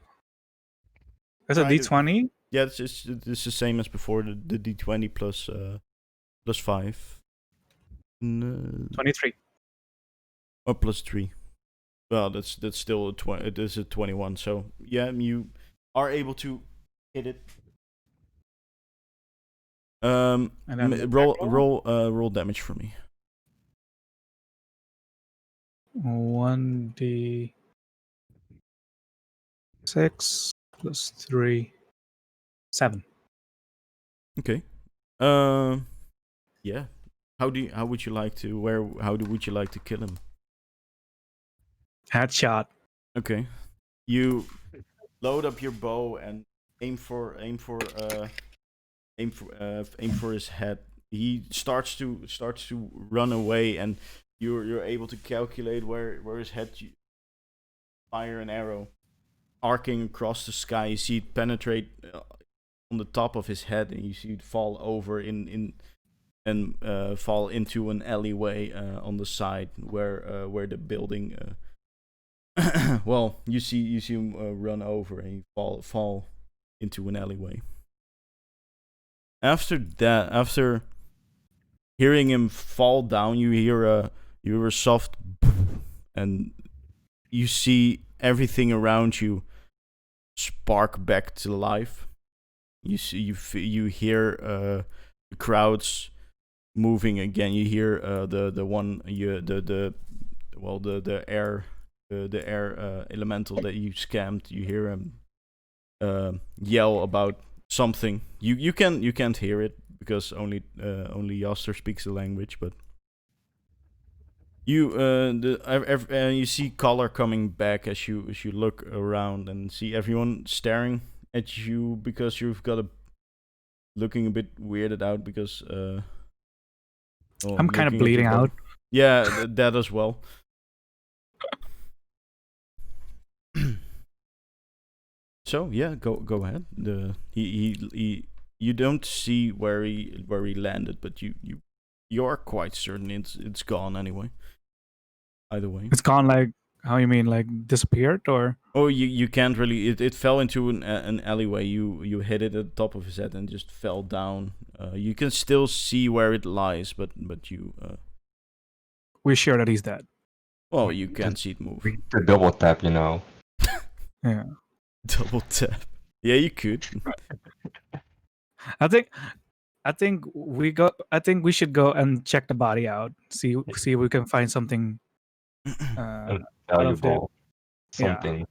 That's a D20. Yeah, it's the same as before. The D20 plus 5. 23. Or plus 3. Well, that's still it is a 21. So yeah, you are able to hit it. And then roll damage for me. 1d6 plus 3, 7. Okay. Yeah. How would you like to would you like to kill him? Headshot. Okay. You load up your bow and aim for his head. He starts to run away, and you're able to calculate where his head. Fire an arrow, arcing across the sky. You see it penetrate on the top of his head, and you see it fall over fall into an alleyway on the side where the building well, you see him run over and fall into an alleyway. After that, after hearing him fall down, you hear a soft and you see everything around you spark back to life. You see you hear the crowds moving again. You hear the one the air elemental that you scammed. You hear him yell about something. You can't hear it because only Yaster speaks the language, but you see color coming back as you look around and see everyone staring at you because you've got looking a bit weirded out because I'm kind of bleeding out. Yeah, that as well. So yeah, go ahead. He you don't see where he landed, but you're quite certain it's gone anyway. Either way, it's gone. Like, how you mean? Like disappeared or? Oh, you can't really. It fell into an alleyway. You hit it at the top of his head and just fell down. You can still see where it lies, but you. We're sure that he's dead. Well, you can't see it move. The double tap, you know. Yeah. Double tap. Yeah, you could. I think we should go and check the body out. See if we can find something Valuable. Something. Yeah.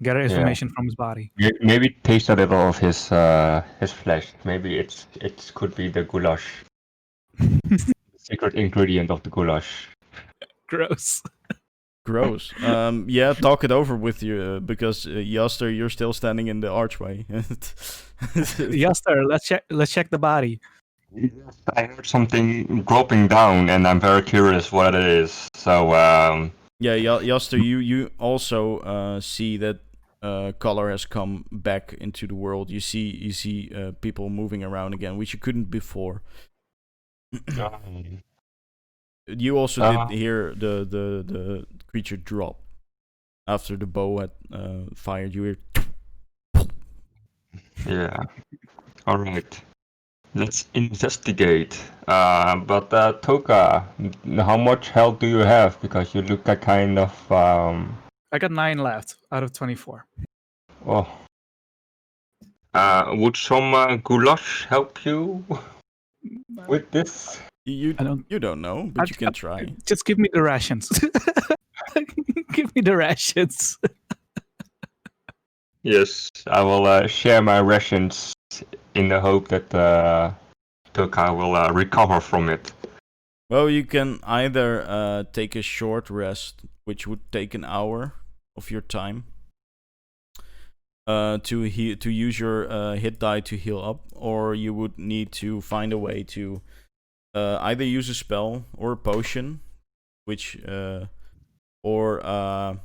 Get information from his body. Maybe taste a little of his flesh. Maybe it could be the goulash. Secret ingredient of the goulash. Gross. Gross. Yeah, talk it over with you because Yaster, you're still standing in the archway. Yaster, let's check the body. Yes, I heard something dropping down, and I'm very curious what it is. So yeah, Yaster, you also see that color has come back into the world. You see people moving around again, which you couldn't before. You also did hear the creature drop after the bow had fired. You hear. Yeah. All right. Let's investigate. But Toka, how much health do you have? Because you look like kind of. I got 9 left out of 24. Oh. Would some goulash help you with this? You don't know, but you can try. Just give me the rations. Give me the rations. Yes, I will share my rations in the hope that Toka will recover from it. Well, you can either take a short rest, which would take an hour of your time, to use your hit die to heal up, or you would need to find a way to either use a spell or a potion, which or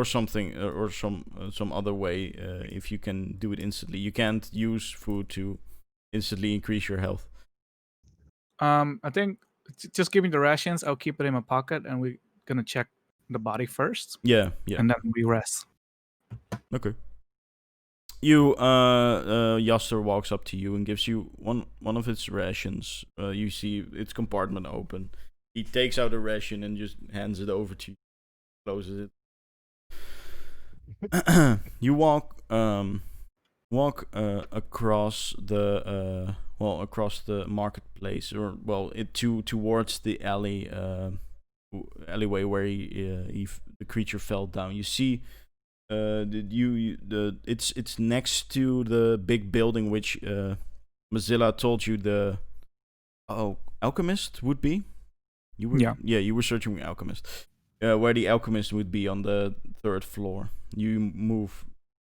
something or some other way. If you can do it instantly, you can't use food to instantly increase your health. I think just give me the rations. I'll keep it in my pocket, and we're gonna check the body first. Yeah. And then we rest. Okay. You Yaster walks up to you and gives you one of its rations. You see its compartment open. He takes out a ration and just hands it over to you. Closes it. You walk across the across the marketplace, or towards the alleyway where the creature fell down. You see it's next to the big building which Mozilla told you the alchemist would be. You were searching for alchemist. Where the alchemist would be on the 3rd floor. You move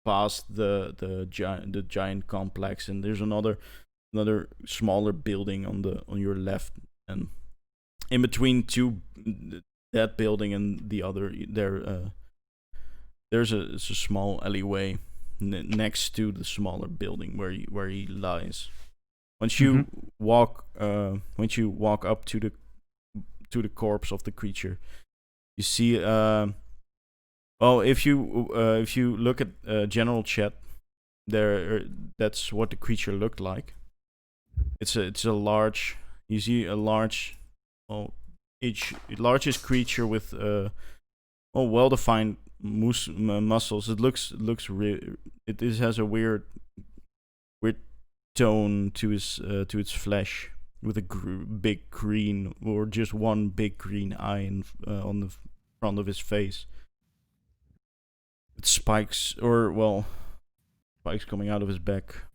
past the giant complex, and there's another smaller building on your left, and in between that building and the other there's a small alleyway next to the smaller building where he lies. Once you walk up to the corpse of the creature, you see Well, if you look at general chat, that's what the creature looked like. It's a large. You see a large, well, largest creature with well-defined muscles. It has a weird tone to its flesh, with a big green, or just one big green eye on the front of his face. With spikes, spikes coming out of his back.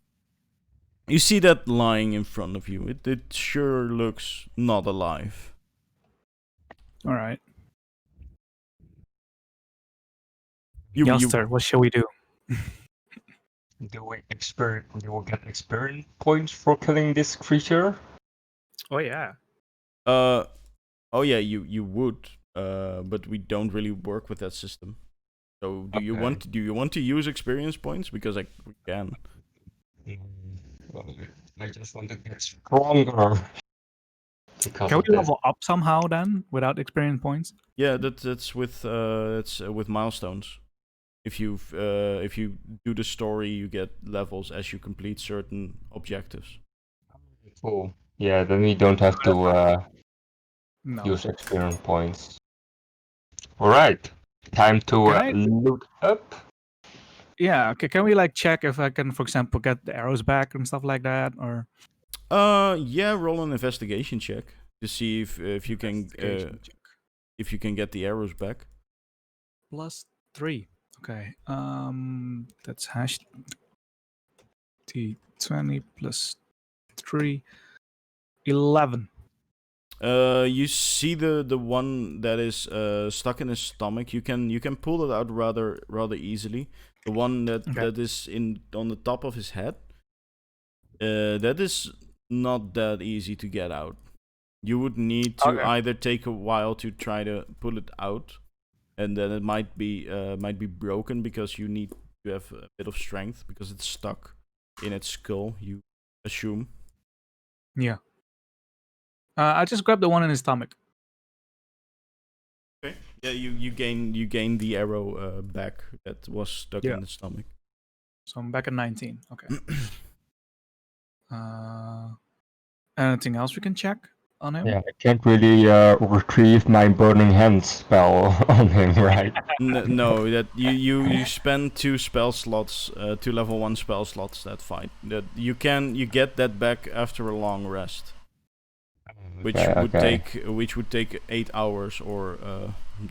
You see that lying in front of you. It sure looks not alive. All right. Yoster, what shall we do? Do we get experience points for killing this creature? Oh yeah. Oh yeah, you would. But we don't really work with that system. So do you want to use experience points? Because we can. Well, I just want to get stronger. Can we level up somehow then without experience points? Yeah, that's with milestones. If you do the story, you get levels as you complete certain objectives. Cool. Yeah, then we don't have to use experience points. All right, time to loot up. Yeah. Okay. Can we check if I can, for example, get the arrows back and stuff like that, or? Yeah. Roll an investigation check to see if you can get the arrows back. +3. Okay. That's hash T20 +3. 11. You see the one that is stuck in his stomach. You can pull it out rather easily. The one that is on the top of his head. That is not that easy to get out. You would need to either take a while to try to pull it out, and then it might be broken because you need to have a bit of strength because it's stuck in its skull. You assume. Yeah. I just grabbed the one in his stomach. Okay. Yeah, you gain the arrow back that was stuck in the stomach. So I'm back at 19. Okay. Anything else we can check on him? Yeah, I can't really retrieve my burning hands spell on him, right? No, that you spend 2 spell slots, 2 level 1 spell slots that fight. That you get that back after a long rest. Which would take 8 hours, or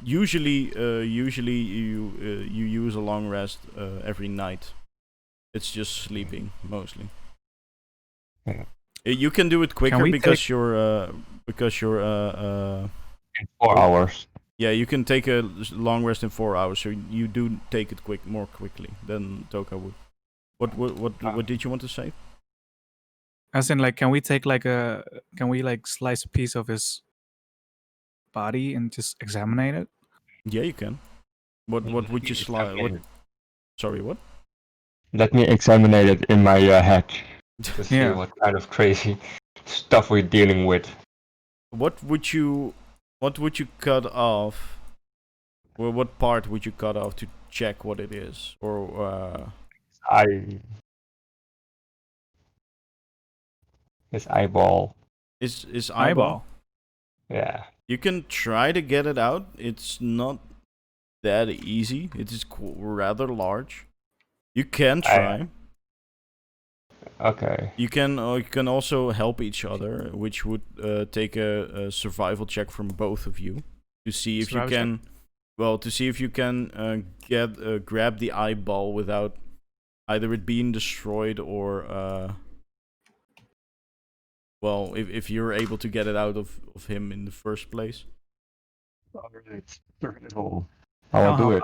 usually you use a long rest every night. It's just sleeping mostly. Yeah. You can do it quicker because you're in 4 hours. Yeah, you can take a long rest in 4 hours, so you do take it more quickly than Toka would. What did you want to say? As in, can we take slice a piece of his body and just examine it? Yeah, you can. What would you slice? Sorry, what? Let me examine it in my head to see what kind of crazy stuff we're dealing with. What would you cut off? Well, what part would you cut off to check what it is? Or his eyeball. His eyeball? Yeah. You can try to get it out. It's not that easy. It is rather large. You can try. Okay. You can also help each other, which would take a survival check from both of you to see if you can. Well, to see if you can grab the eyeball without either it being destroyed or well, if you're able to get it out of him in the first place. I'll do it.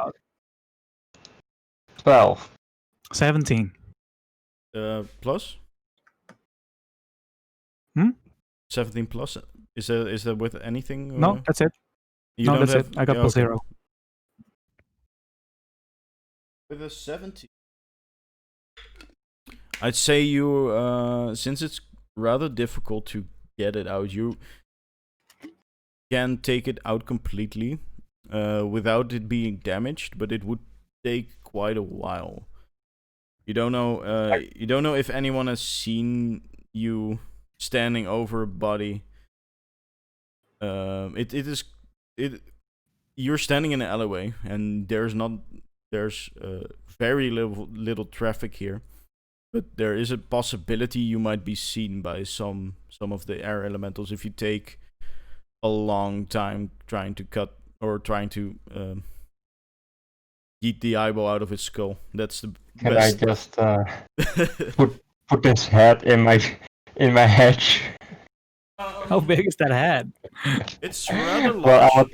12. 17. Plus? 17 plus? Is that with anything? No, that's it. That's it. I got +0. With a 17. I'd say you, since it's rather difficult to get it out, you can take it out completely. without it being damaged, but it would take quite a while. You don't know. You don't know if anyone has seen you standing over a body. You're standing in an alleyway, and there's very little traffic here, but there is a possibility you might be seen by some of the air elementals if you take a long time trying to eat the eyeball out of his skull. That's the Can best. I just put this head in my hedge? How big is that head? It's rather large. Well, I will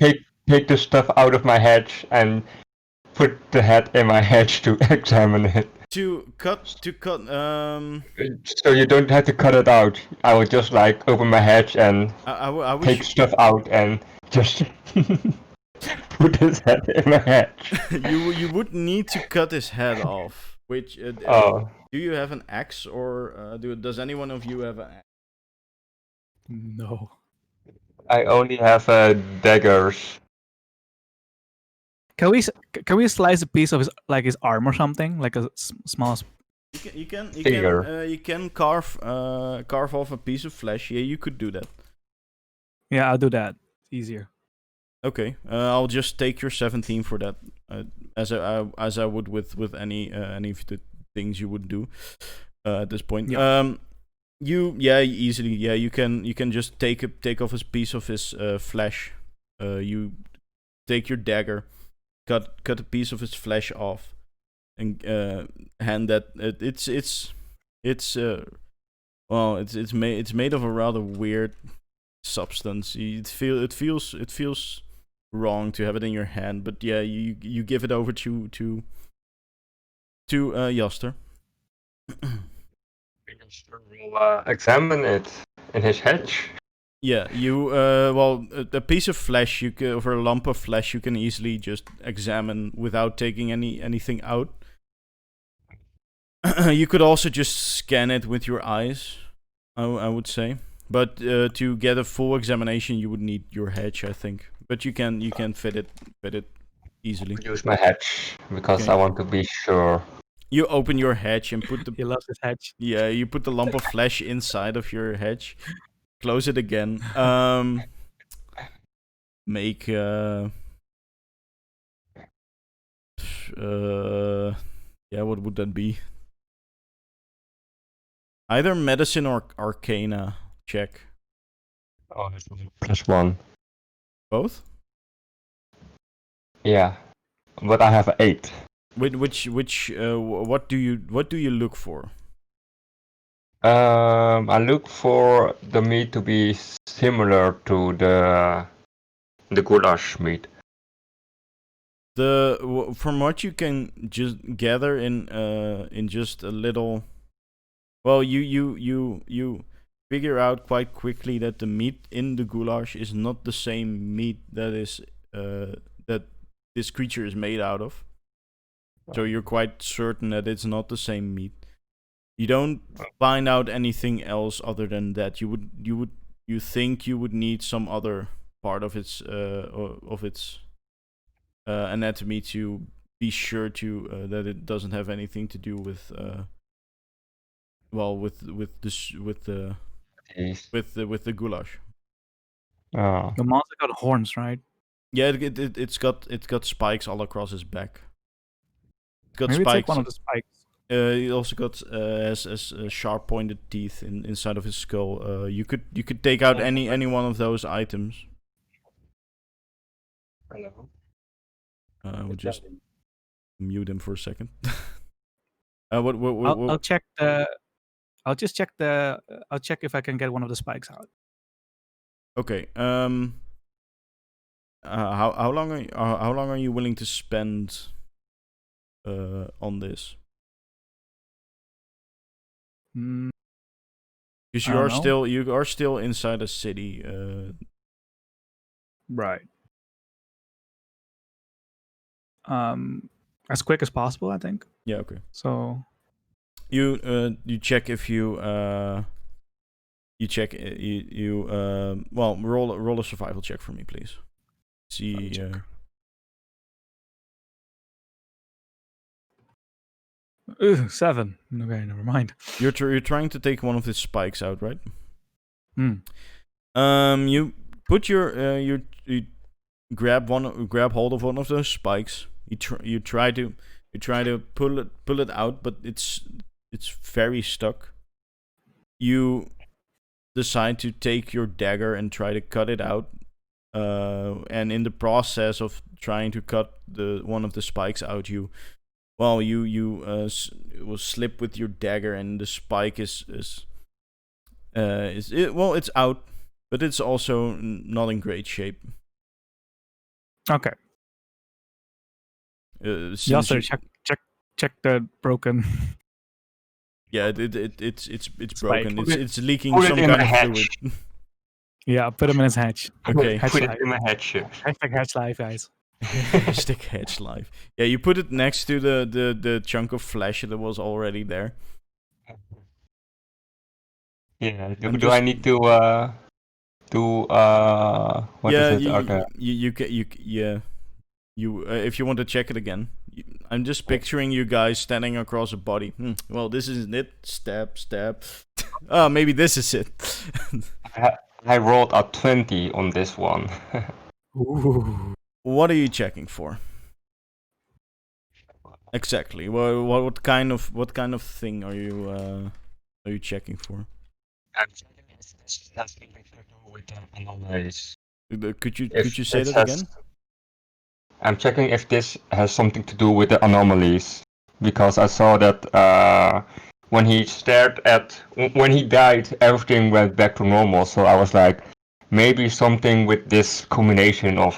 take the stuff out of my hedge and put the head in my hedge to examine it. To cut. So you don't have to cut it out. I would just like open my hedge and I take stuff out and just put his head in my hedge. you would need to cut his head off. Which Oh. do you have an axe, or does any one of you have an axe? No. I only have daggers. Can we slice a piece of his arm or something, like a small? You can carve off a piece of flesh. Yeah, you could do that. Yeah, I'll do that. Easier. Okay, I'll just take your 17 for that, as I would with any of the things you would do at this point. Yeah. Easily. Yeah, you can just take off a piece of his flesh. You take your dagger, cut a piece of his flesh off, and hand that. It's made of a rather weird substance. It feels wrong to have it in your hand, but yeah, you give it over to Jaster. We'll examine it in his hedge. Yeah, a piece of flesh or a lump of flesh you can easily just examine without taking anything out. You could also just scan it with your eyes, I would say. But to get a full examination, you would need your hedge, I think. But you can fit it easily. Use my hedge because Okay. I want to be sure. You open your hedge and put the He loves his hedge. yeah, you put the lump of flesh inside of your hedge. Close it again. Make what would that be? Either medicine or arcana check. Oh, it's +1. Both? Yeah, but I have 8. What do you look for? I look for the meat to be similar to the goulash meat. From what you can just gather in just a little, well, you figure out quite quickly that the meat in the goulash is not the same meat that this creature is made out of. So you're quite certain that it's not the same meat. You don't find out anything else other than that. You think you would need some other part of its anatomy to be sure to that it doesn't have anything to do with the goulash. Oh. The monster got horns, right? Yeah, it's got spikes all across his back. It's got Maybe spikes. it's like one of the spikes. He also got has sharp pointed teeth inside of his skull. You could take out any one of those items. Hello. I would just mute him for a second. I'll check the. I'll just check the. I'll check if I can get one of the spikes out. Okay. How long are you willing to spend on this? Because you are still inside a city. Right. As quick as possible, I think. Yeah. Okay. So. You check if you roll a survival check for me, please. See 7. Okay, never mind. You're trying to take one of his spikes out, right? Hmm. You put your you grab hold of one of those spikes. You try to pull it out, but it's very stuck. You decide to take your dagger and try to cut it out. And in the process of trying to cut one of the spikes out, you will slip with your dagger, and the spike is it's out, but it's also not in great shape. Okay. Since check the broken. Yeah, it's broken. It's leaking Put some it in kind a of hatch. fluid. Yeah, put him in his hatch. Okay. Hatch Put it life. in my hatch. Hashtag hatch life, guys. Stick hedge life. Yeah, you put it next to the chunk of flesh that was already there. Yeah. I'm Do I just- need to what yeah, is it? Okay. If you want to check it again, I'm just picturing you guys standing across a body. Well, this isn't it. Stab. Oh, maybe this is it. I rolled a 20 on this one. Ooh. What are you checking for? Exactly. What kind of thing are you checking for? I'm checking if this has something to do with the anomalies. Could you If say it that has- again? I'm checking if this has something to do with the anomalies, because I saw that when he when he died, everything went back to normal. So I was like, maybe something with this combination of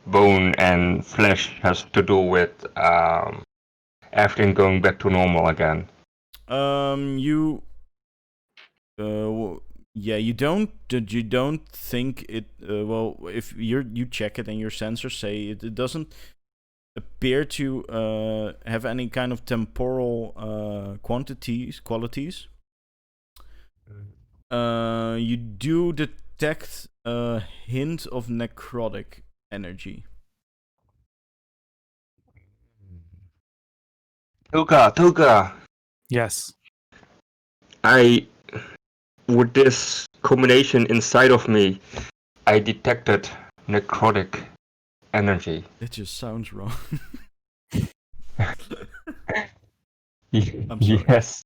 bone and flesh has to do with everything going back to normal again. You don't think it. Well, if you check it and your sensors say it doesn't appear to have any kind of temporal qualities. You do detect a hint of necrotic energy. Toga, Yes. with this combination inside of me, I detected necrotic energy. That just sounds wrong. I'm sorry. Yes.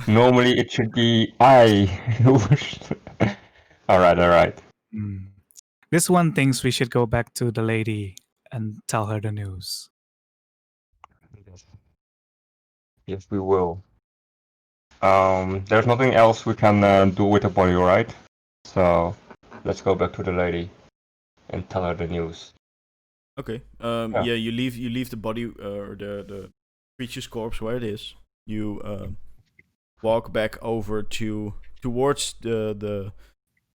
Normally it should be I. Alright. Hmm. This one thinks we should go back to the lady and tell her the news. Yes, we will. There's nothing else we can do with the body, right? So let's go back to the lady and tell her the news. Okay. Yeah. Yeah. You leave the body or the creature's corpse where it is. You walk back over towards the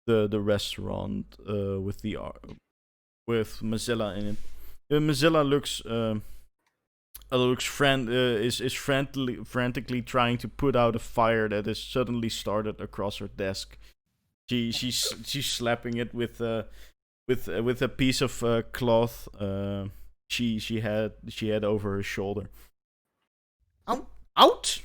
restaurant with Mozilla in it. Mozilla is frantically trying to put out a fire that has suddenly started across her desk. She's slapping it with a piece of cloth she had over her shoulder. Out!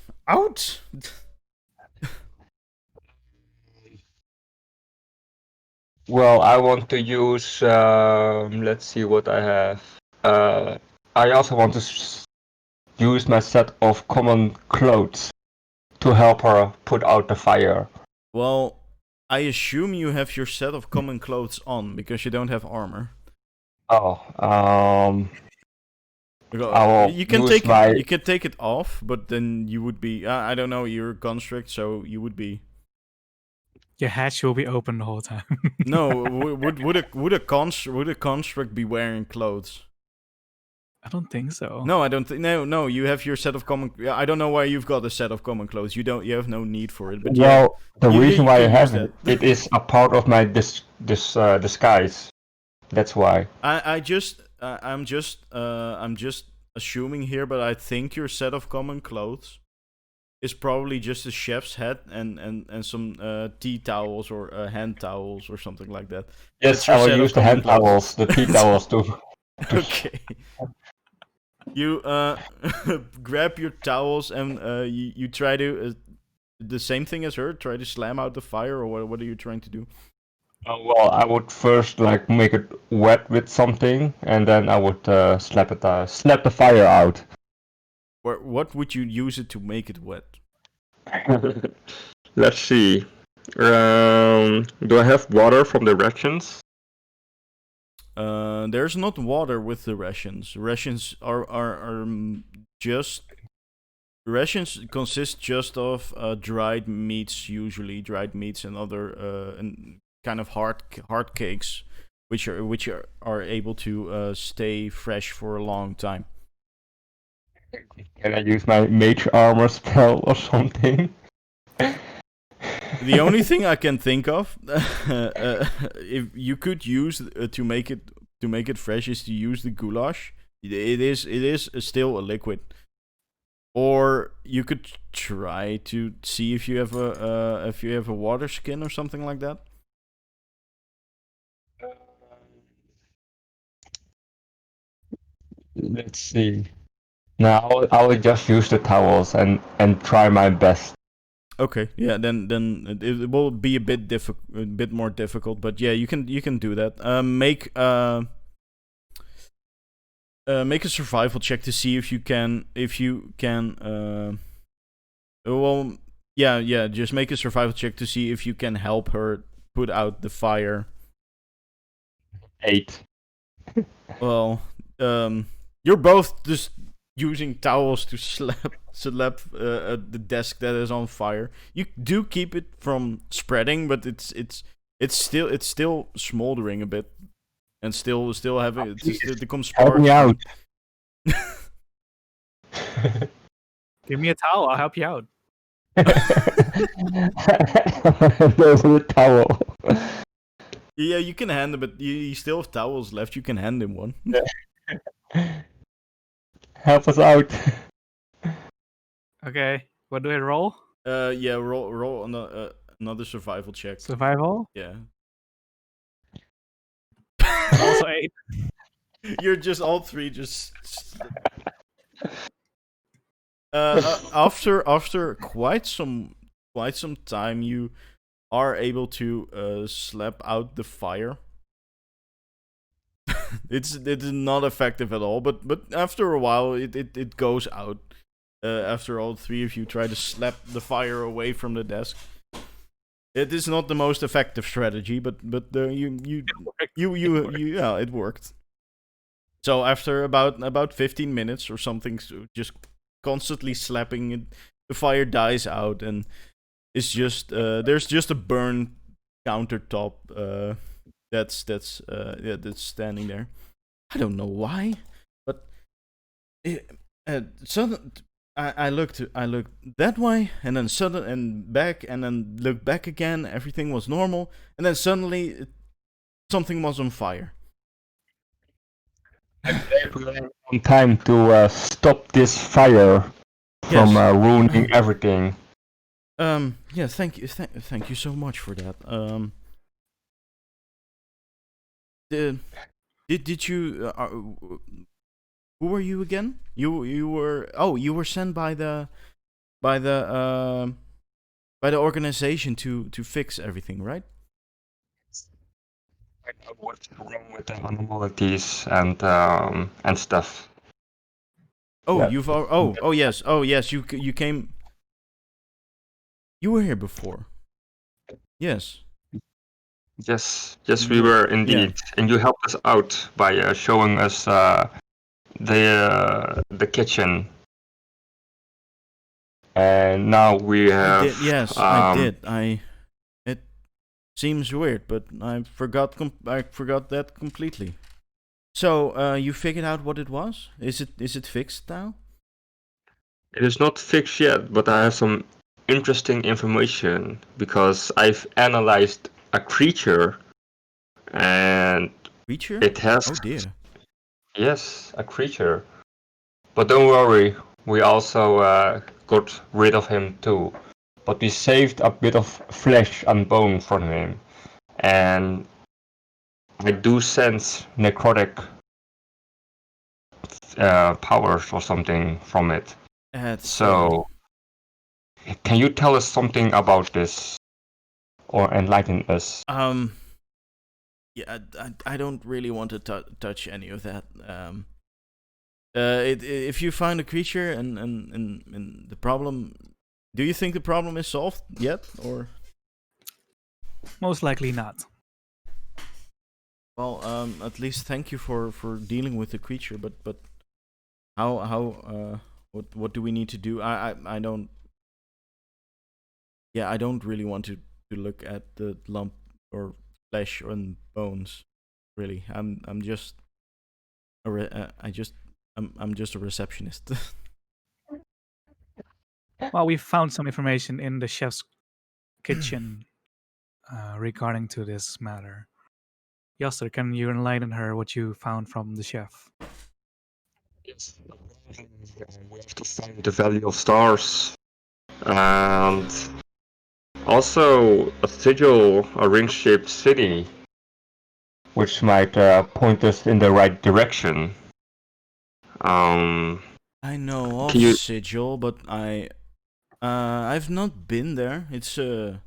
Well, I want to use. Let's see what I have. I also want to use my set of common clothes to help her put out the fire. Well, I assume you have your set of common clothes on because you don't have armor. Oh, You can take it off, but then you would be. I don't know. You're a construct, so you would be. Your hatch will be open the whole time. No, would a construct be wearing clothes? I don't think so. No, I don't think. No. You have your set of common. I don't know why you've got a set of common clothes. You don't. You have no need for it. But well, the you reason why I can have use it is a part of my disguise. That's why. I'm just assuming here, but I think your set of common clothes is probably just a chef's hat and some tea towels or hand towels or something like that. Yes, That's your I set will of use the common hand clothes. towels, the tea towels too. Okay. You grab your towels and you try to the same thing as her. Try to slam out the fire, or what are you trying to do? Well, I would first like make it wet with something, and then I would slap the fire out. Or what would you use it to make it wet? Let's see. Do I have water from the rations? There's not water with the rations. Rations are just rations consist just of dried meats, usually dried meats and other and kind of hard cakes, which are able to stay fresh for a long time. Can I use my mage armor spell or something? The only thing I can think of, if you could use to make it fresh, is to use the goulash. It is still a liquid, or you could try to see if you have a water skin or something like that. Let's see. Now I will just use the towels and try my best. Okay, yeah, then it will be a bit more difficult, but yeah, you can do that. Make a survival check to see if you can well, yeah, just make a survival check to see if you can help her put out the fire. 8. Well, you're both just using towels to slap the desk that is on fire. You do keep it from spreading, but it's still smoldering a bit, and still having it becomes Help me out. Give me a towel. I'll help you out. There's the towel. Yeah, you can hand him, but you still have towels left. You can hand him one. Help us out. Okay, what do I roll? Yeah, roll on another survival check. Survival? Yeah. Also 8. You're just all three just. After quite some time, you are able to slap out the fire. It's not effective at all, but after a while it goes out. After all three of you try to slap the fire away from the desk. It is not the most effective strategy, but you yeah, it worked. So after about 15 minutes or something, just constantly slapping it, the fire dies out, and it's just there's just a burned countertop that's standing there. I don't know why, but I looked that way, and then suddenly and back, and then looked back again. Everything was normal, and then suddenly something was on fire. On time to stop this fire from ruining everything. Yeah, thank you so much for that. Did you who were you again? You were sent by the organization to fix everything, right? I know what's wrong with the anomalies and stuff. Oh, yeah. yes. You came. You were here before. Yes. Yes, we were indeed, Yeah. and you helped us out by showing us the kitchen. And now we have. I did. It seems weird, but I forgot that completely. So, you figured out what it was? Is it fixed now? It is not fixed yet, but I have some interesting information because I've analyzed a creature, and it has. Oh dear. Yes, a creature. But don't worry, we also got rid of him too. But we saved a bit of flesh and bone from him, and I do sense necrotic powers or something from it. It's, So, can you tell us something about this or enlighten us? yeah, I don't really want to touch any of that. If you find a creature and the problem, do you think the problem is solved yet, or? Most likely not. Well, at least thank you for dealing with the creature, but how what do we need to do? I don't. Yeah, I don't really want to look at the lump or flesh and bones. Really, I'm just I'm just a receptionist. Well, we found some information in the chef's kitchen regarding to this matter. Yoster, can you enlighten her what you found from the chef? Yes. We have to find the value of stars. And also a sigil, a ring-shaped city, which might point us in the right direction. I know of Can you? Sigil, but I've not been there. It's a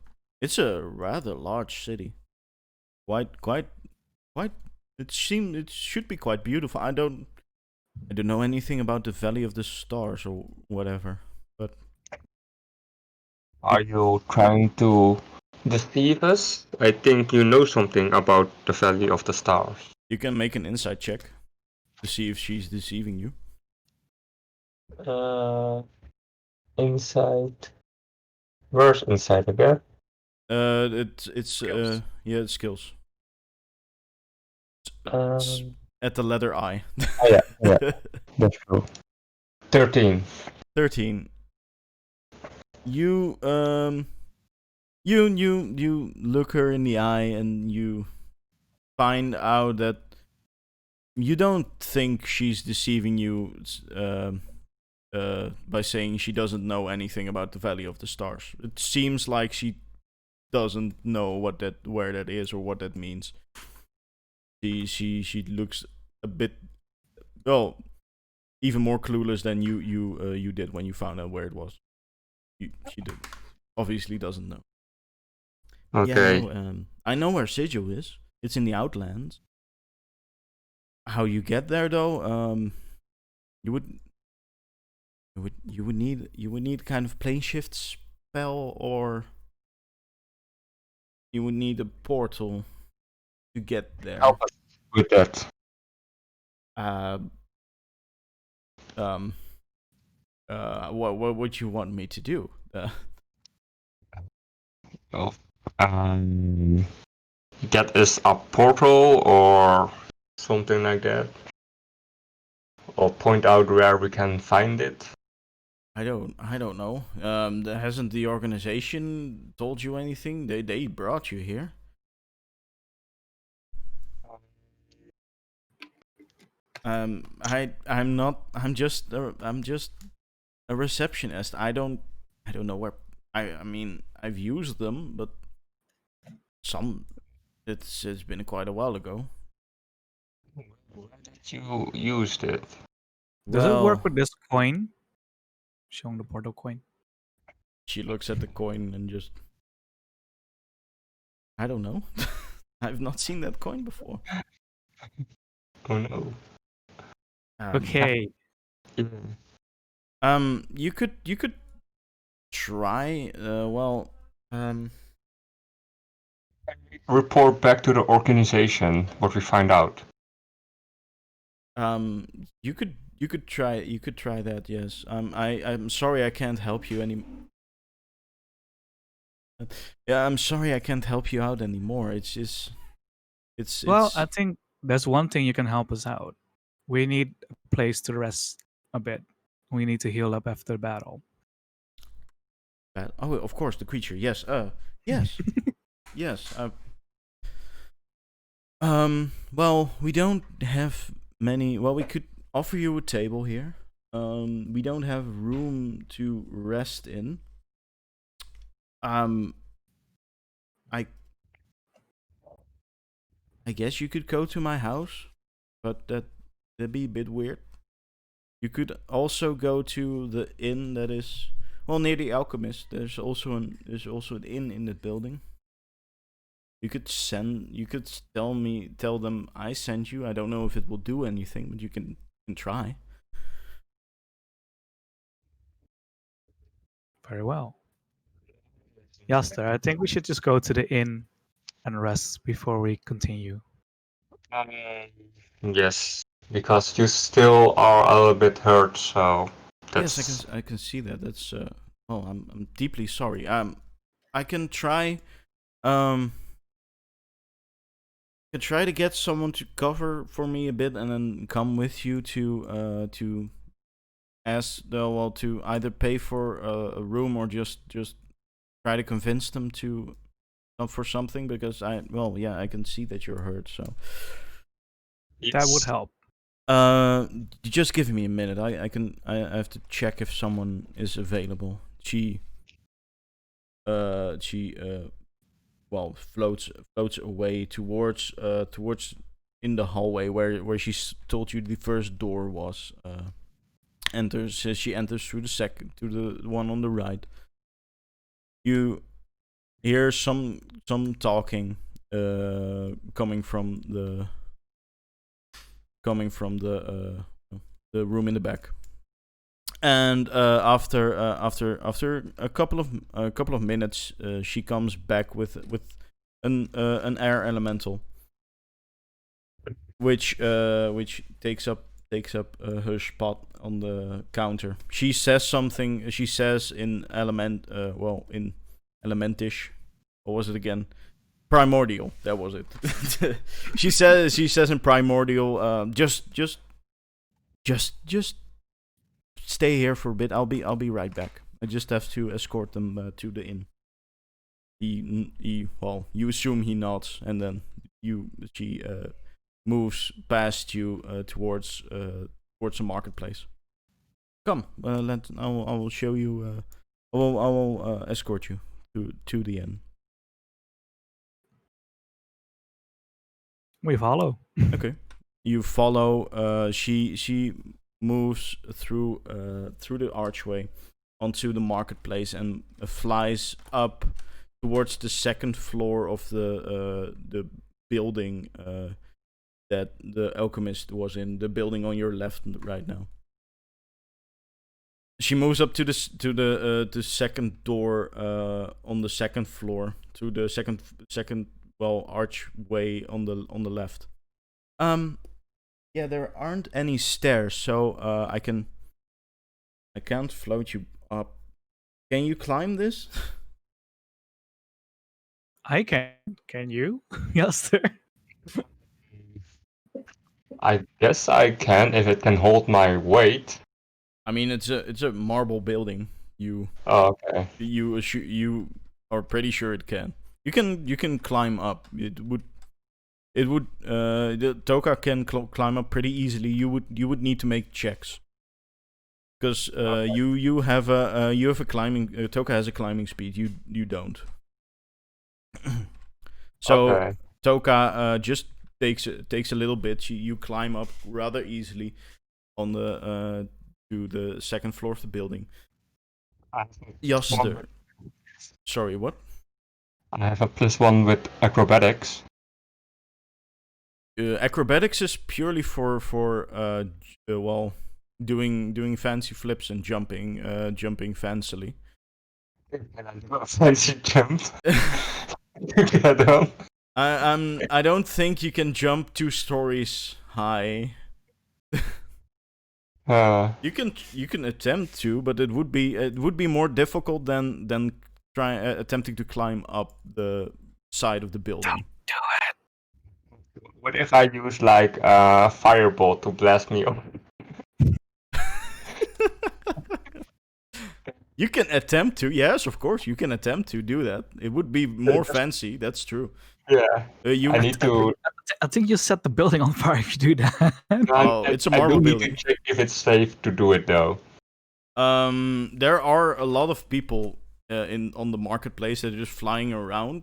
rather large city. Quite. It should be quite beautiful. I don't know anything about the Valley of the Stars or whatever. But Are you trying to deceive us? I think you know something about the value of the stars. you can make an insight check to see if she's deceiving you. Insight. Where's insight again? It's Skills. yeah, it's skills. It's at the letter I. Oh yeah, that's true. 13. 13. You you look her in the eye and you find out that you don't think she's deceiving you by saying she doesn't know anything about the Valley of the Stars. It seems like she doesn't know where that is or what that means. She looks a bit, well, even more clueless than you did when you found out where it was. She obviously doesn't know. Okay. Yeah, no, I know where Sigil is. It's in the Outlands. How you get there though? You would need kind of plane shift spell, or you would need a portal to get there. Help us with that. What would you want me to do? Oh, get us a portal or something like that, or point out where we can find it. I don't know. Hasn't the organization told you anything? They brought you here. I'm not. I'm just a receptionist. I don't know where. I mean, I've used them, but some. It's been quite a while ago. Where did you used it? Does it work Well, with this coin? Showing the portal coin. she looks at the coin and just. I don't know. I've not seen that coin before. Oh no. Okay. Yeah. You could try. Report back to the organization what we find out. You could try that. Yes. I'm sorry I can't help you any. Yeah, I'm sorry I can't help you out anymore. It's just Well, I think there's one thing you can help us out. We need a place to rest a bit. We need to heal up after battle. Oh, of course, the creature. Yes. Yes. Yes. Well, we don't have many. Well, we could offer you a table here. We don't have room to rest in. I guess you could go to my house, but that'd be a bit weird. You could also go to the inn that is near the alchemist. There's also an inn in the building. You could tell them I sent you. I don't know if it will do anything, but you can try. Very well. Yaster, I think we should just go to the inn and rest before we continue. Yes, because you still are a little bit hurt, so that's... Yes, I can see that. That's I'm deeply sorry. I can try to get someone to cover for me a bit and then come with you to either pay for a room or just try to convince them to for something, because I can see that you're hurt, so that would help. Just give me a minute. I have to check if someone is available. She floats away towards in the hallway where she told you the first door was. She enters through the one on the right. You hear some talking coming from the room in the back, and after a couple of minutes, she comes back with an air elemental, which takes up her spot on the counter. She says something. She says in in Elementish. What was it again? Primordial. That was it. She says in Primordial. Just stay here for a bit. I'll be right back. I just have to escort them to the inn. You assume he nods, and then she moves past you towards the marketplace. Come, I will show you. I will escort you to the inn. We follow. Okay, you follow. She moves through the archway onto the marketplace and flies up towards the second floor of the building that the alchemist was in. The building on your left right now. She moves up to the second door on the second floor, to the second archway on the left. Yeah, there aren't any stairs, so I can't float you up. Can you climb this? I can. Can you? Yes, sir. I guess I can if it can hold my weight. I mean, it's a marble building. Okay. You are pretty sure it can. You can climb up. The Toka can climb up pretty easily. You would need to make checks, because Okay. you have a climbing. Toka has a climbing speed. You don't. So Okay. Toka just takes a little bit. You climb up rather easily on the to the second floor of the building. Yaster. Sorry, what? I have a +1 with acrobatics. Acrobatics is purely for doing fancy flips and jumping fancily. Can I do a fancy jump? Together? I don't think you can jump 2 stories high. You can attempt to, but it would be more difficult than attempting to climb up the side of the building. Do it. What if I use like a firebolt to blast me up? You can attempt to, yes, of course, you can attempt to do that. It would be more fancy. That's true. Yeah. I need to. I think you set the building on fire if you do that. It's a marble I do building. need to check if it's safe to do it though. There are a lot of people on the marketplace that are just flying around,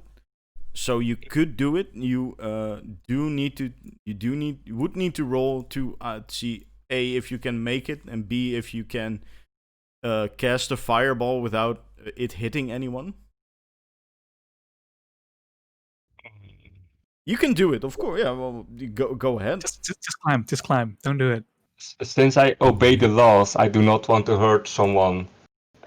so you could do it. You would need to roll to see A, if you can make it, and B, if you can cast a fireball without it hitting anyone. You can do it, of course. Yeah, well, go ahead. Just climb. Don't do it. Since I obey the laws, I do not want to hurt someone.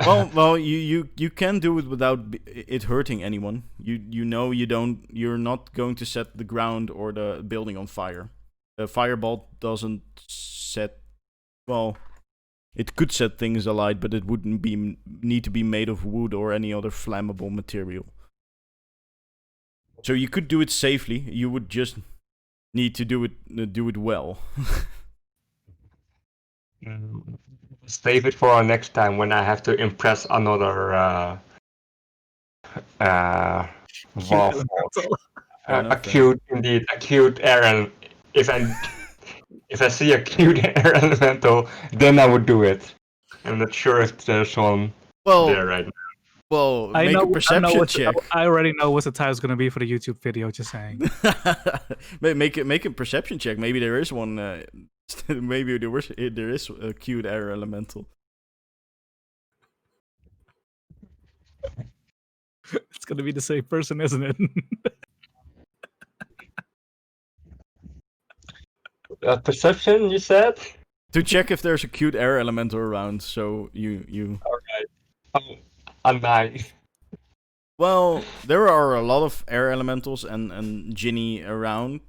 Well, you can do it without it hurting anyone. You're not going to set the ground or the building on fire. A fireball doesn't set. Well, it could set things alight, but it wouldn't need to be made of wood or any other flammable material. So you could do it safely. You would just need to do it well. Save it for our next time when I have to impress another Valve. A cute Aaron. If I see a cute air elemental, then I would do it. I'm not sure if there's one there right now. Well, make a perception check. I already know what the title's gonna be for the YouTube video. Just saying. make a perception check. Maybe there is one. Maybe there is a cute air elemental. It's gonna be the same person, isn't it? Perception, you said? To check if there's a cute air elemental around, so you. Alright. A 9. Well, there are a lot of air elementals and Ginny around.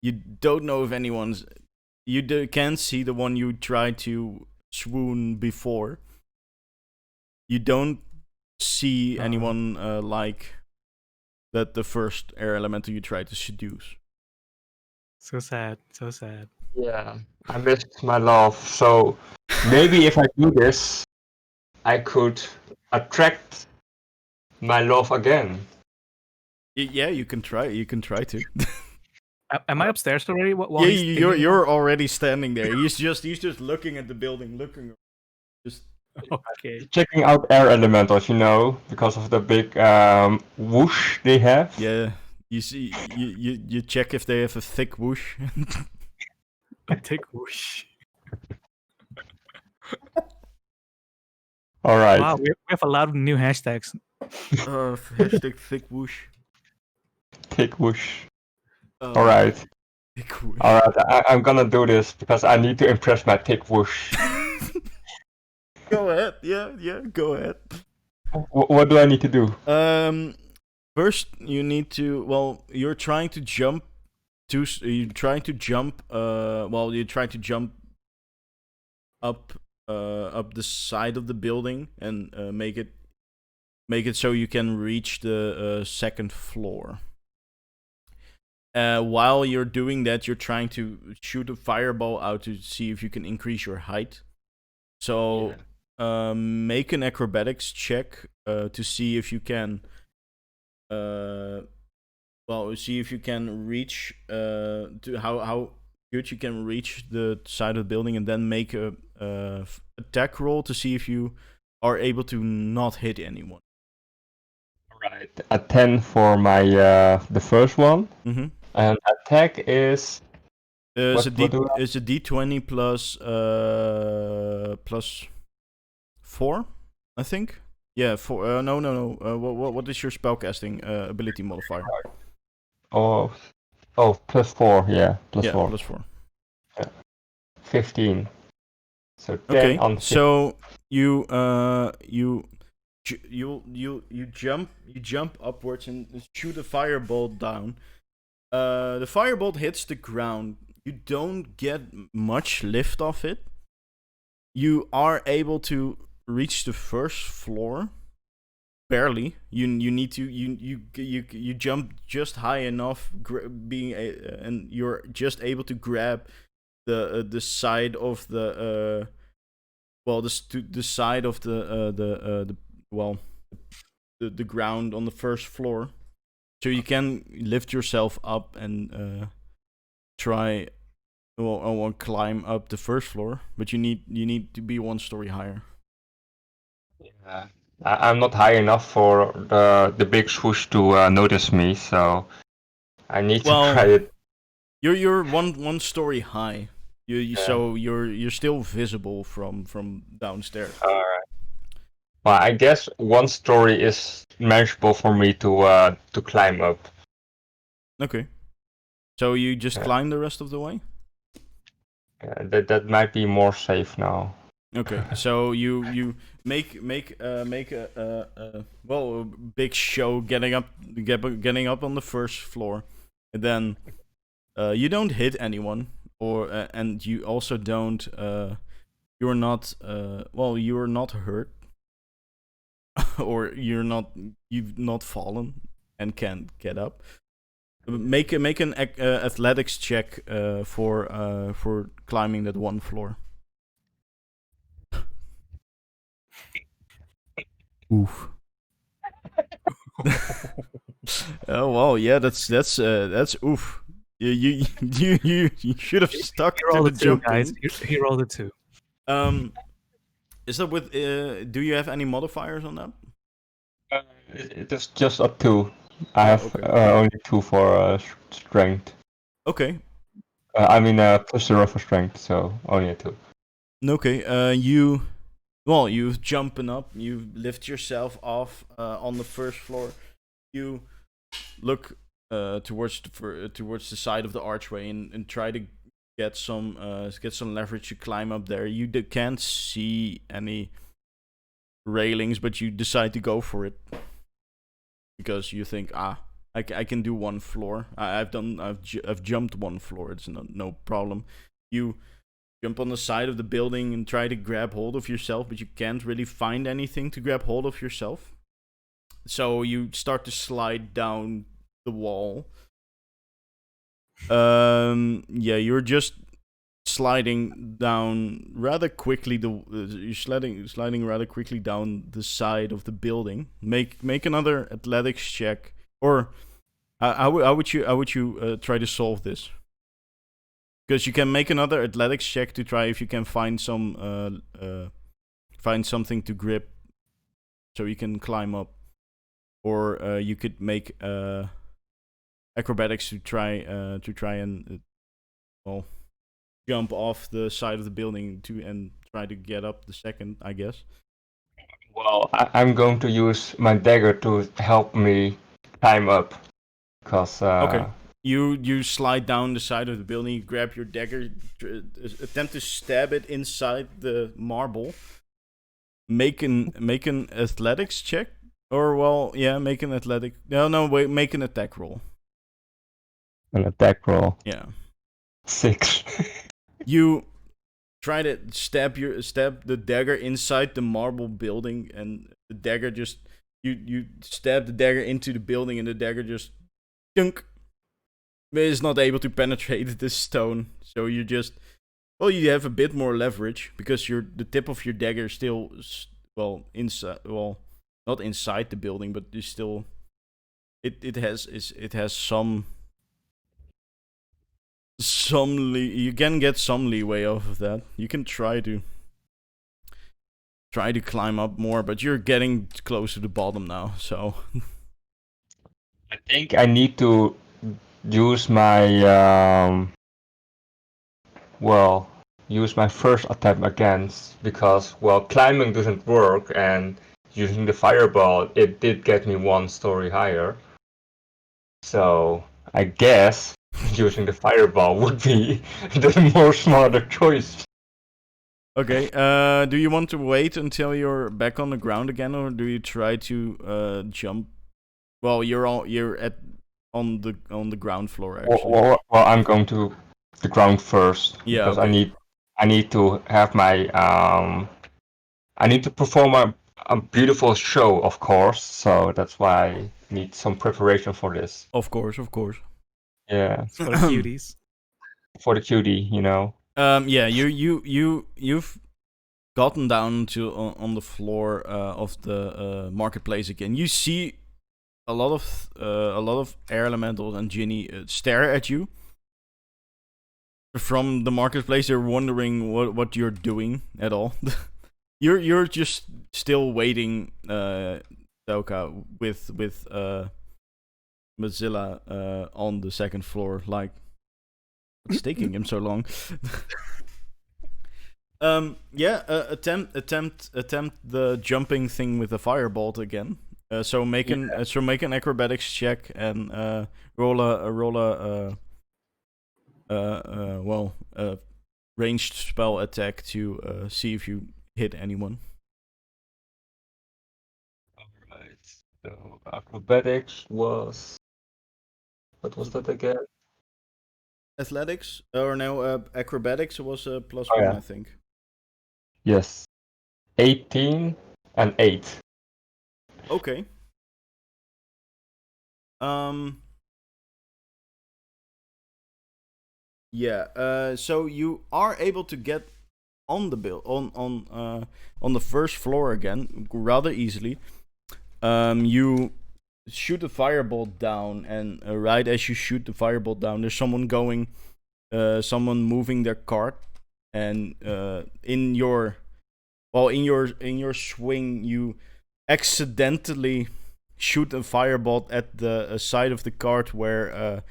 You don't know if anyone's. You can see the one you tried to swoon before. You don't see anyone like that. The first air elemental you tried to seduce. So sad. Yeah, I missed my love. So maybe if I do this, I could attract my love again. Yeah, you can try. You can try to. Am I upstairs already? Yeah, you're already standing there. He's just looking at the building, just. Okay. Checking out air elementals, because of the big whoosh they have. Yeah, you see, you check if they have a thick whoosh. A thick whoosh. All right. Wow, we have a lot of new hashtags. Hashtag thick whoosh. Thick whoosh. All right. Thick whoosh. All right. I'm gonna do this because I need to impress my thick whoosh. Go ahead. Yeah. Go ahead. What do I need to do? First you need to. Well, you're trying to jump. You're trying to jump up the side of the building and make it so you can reach the second floor. While you're doing that, you're trying to shoot a fireball out to see if you can increase your height. So make an acrobatics check to see if you can. See if you can reach to how good you can reach the side of the building, and then make a attack roll to see if you are able to not hit anyone. Right, a 10 for my the first one, and attack is. It's a D20 plus 4, I think. Yeah, 4. No. What is your spellcasting ability modifier? Oh, plus 4. Yeah, plus 4. Plus 4. Yeah. 15. So 10 okay. on 15. So you jump upwards and shoot a fireball down. The firebolt hits the ground. You don't get much lift off it. You are able to reach the first floor, barely. You need to you jump just high enough, and you're just able to grab the side of the the side of the ground on the first floor, so you can lift yourself up and try climb up the first floor, but you need to be 1 story higher. Yeah, I'm not high enough for the big swoosh to notice me, so I need to try it. You're one story high, So you're still visible from downstairs. Alright. Well, I guess one story is manageable for me to climb up. Okay. So you just Yeah. climb the rest of the way? That might be more safe now. Okay. So you make a big show getting up on the first floor, and then you don't hit anyone, or and you also don't you're not you're not hurt, or you've not fallen and can't get up. Make an athletics check for climbing that one floor. Oof. Oh well, yeah, that's oof. You should have stuck He to rolled the a 2, jumping. guys. He rolled a 2. Is that with? Do you have any modifiers on that? It is just a 2. I have okay. only 2 for strength. Okay. I mean, +0 for strength, so only a 2. Okay. You jumping up. You lift yourself off on the first floor. You look towards the side of the archway and try to get some leverage to climb up there. You can't see any railings, but you decide to go for it because you think, I can do one floor. I've jumped one floor. It's no problem. You jump on the side of the building and try to grab hold of yourself, but you can't really find anything to grab hold of yourself. So you start to slide down the wall. You're just sliding down rather quickly. You're sliding rather quickly down the side of the building. Make another athletics check, or how would you try to solve this? Because you can make another athletics check to try if you can find something to grip, so you can climb up, or you could make acrobatics to try and jump off the side of the building and try to get up the second, I guess. Well, I'm going to use my dagger to help me climb up, because Okay. You slide down the side of the building, you grab your dagger, attempt to stab it inside the marble. Make an athletics check, or make an athletic. No, wait, make an attack roll. An attack roll. Yeah. 6. You try to stab the dagger inside the marble building, and the dagger just you stab the dagger into the building, and the dagger just dunk. Is not able to penetrate the stone, so you have a bit more leverage because the tip of your dagger is still inside, not inside the building, but it's still it has some you can get some leeway off of that. You can try to climb up more, but you're getting close to the bottom now, so I think I need to use my use my first attempt again, because climbing doesn't work, and using the fireball, it did get me one story higher. So I guess using the fireball would be the more smarter choice. Okay. Do you want to wait until you're back on the ground again, or do you try to jump? Well, you're on the ground floor actually. Well, I'm going to the ground first, because okay. I need to have my I need to perform a beautiful show, of course. So that's why I need some preparation for this. Of course. Yeah, For the cuties. for the cutie, you know. Yeah. You've gotten down to on the floor of the marketplace again. You see a lot of air elementals and Ginny stare at you from the marketplace. They're wondering what you're doing at all. You're just still waiting, Doka, with Mozilla on the second floor. Like, What's taking him so long? Attempt the jumping thing with the firebolt again. So make an acrobatics check and roll a ranged spell attack to see if you hit anyone. Alright, so acrobatics was... What was that again? Athletics or no? Acrobatics was +1, yeah. I think. Yes. 18 and 8. Okay. Yeah. So you are able to get on the on the first floor again rather easily. You shoot the firebolt down, and right as you shoot the firebolt down, there's someone moving their cart, and in your swing, you accidentally shoot a firebolt at the side of the cart where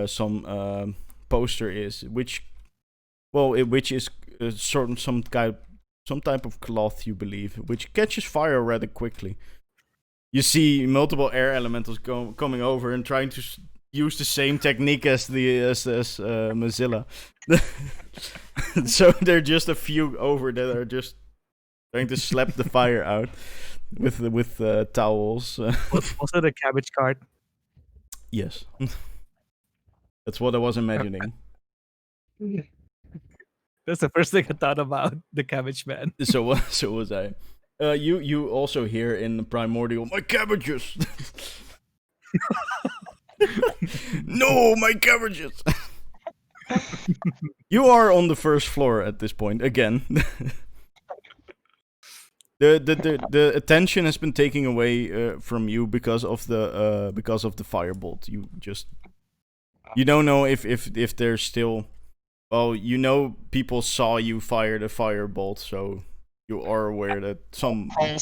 some poster is, which is some type of cloth, you believe, which catches fire rather quickly. You see multiple air elementals coming over and trying to use the same technique as Mozilla. So there are just a few over that are just trying to slap the fire out with towels. Was it a cabbage cart? Yes, that's what I was imagining. That's the first thing I thought about, the cabbage man. So was I. You also hear in the primordial, my cabbages. No, my cabbages. You are on the first floor at this point again. The attention has been taken away from you because of the firebolt. You don't know if there's still. Well, you know people saw you fire the firebolt, so you are aware that some. I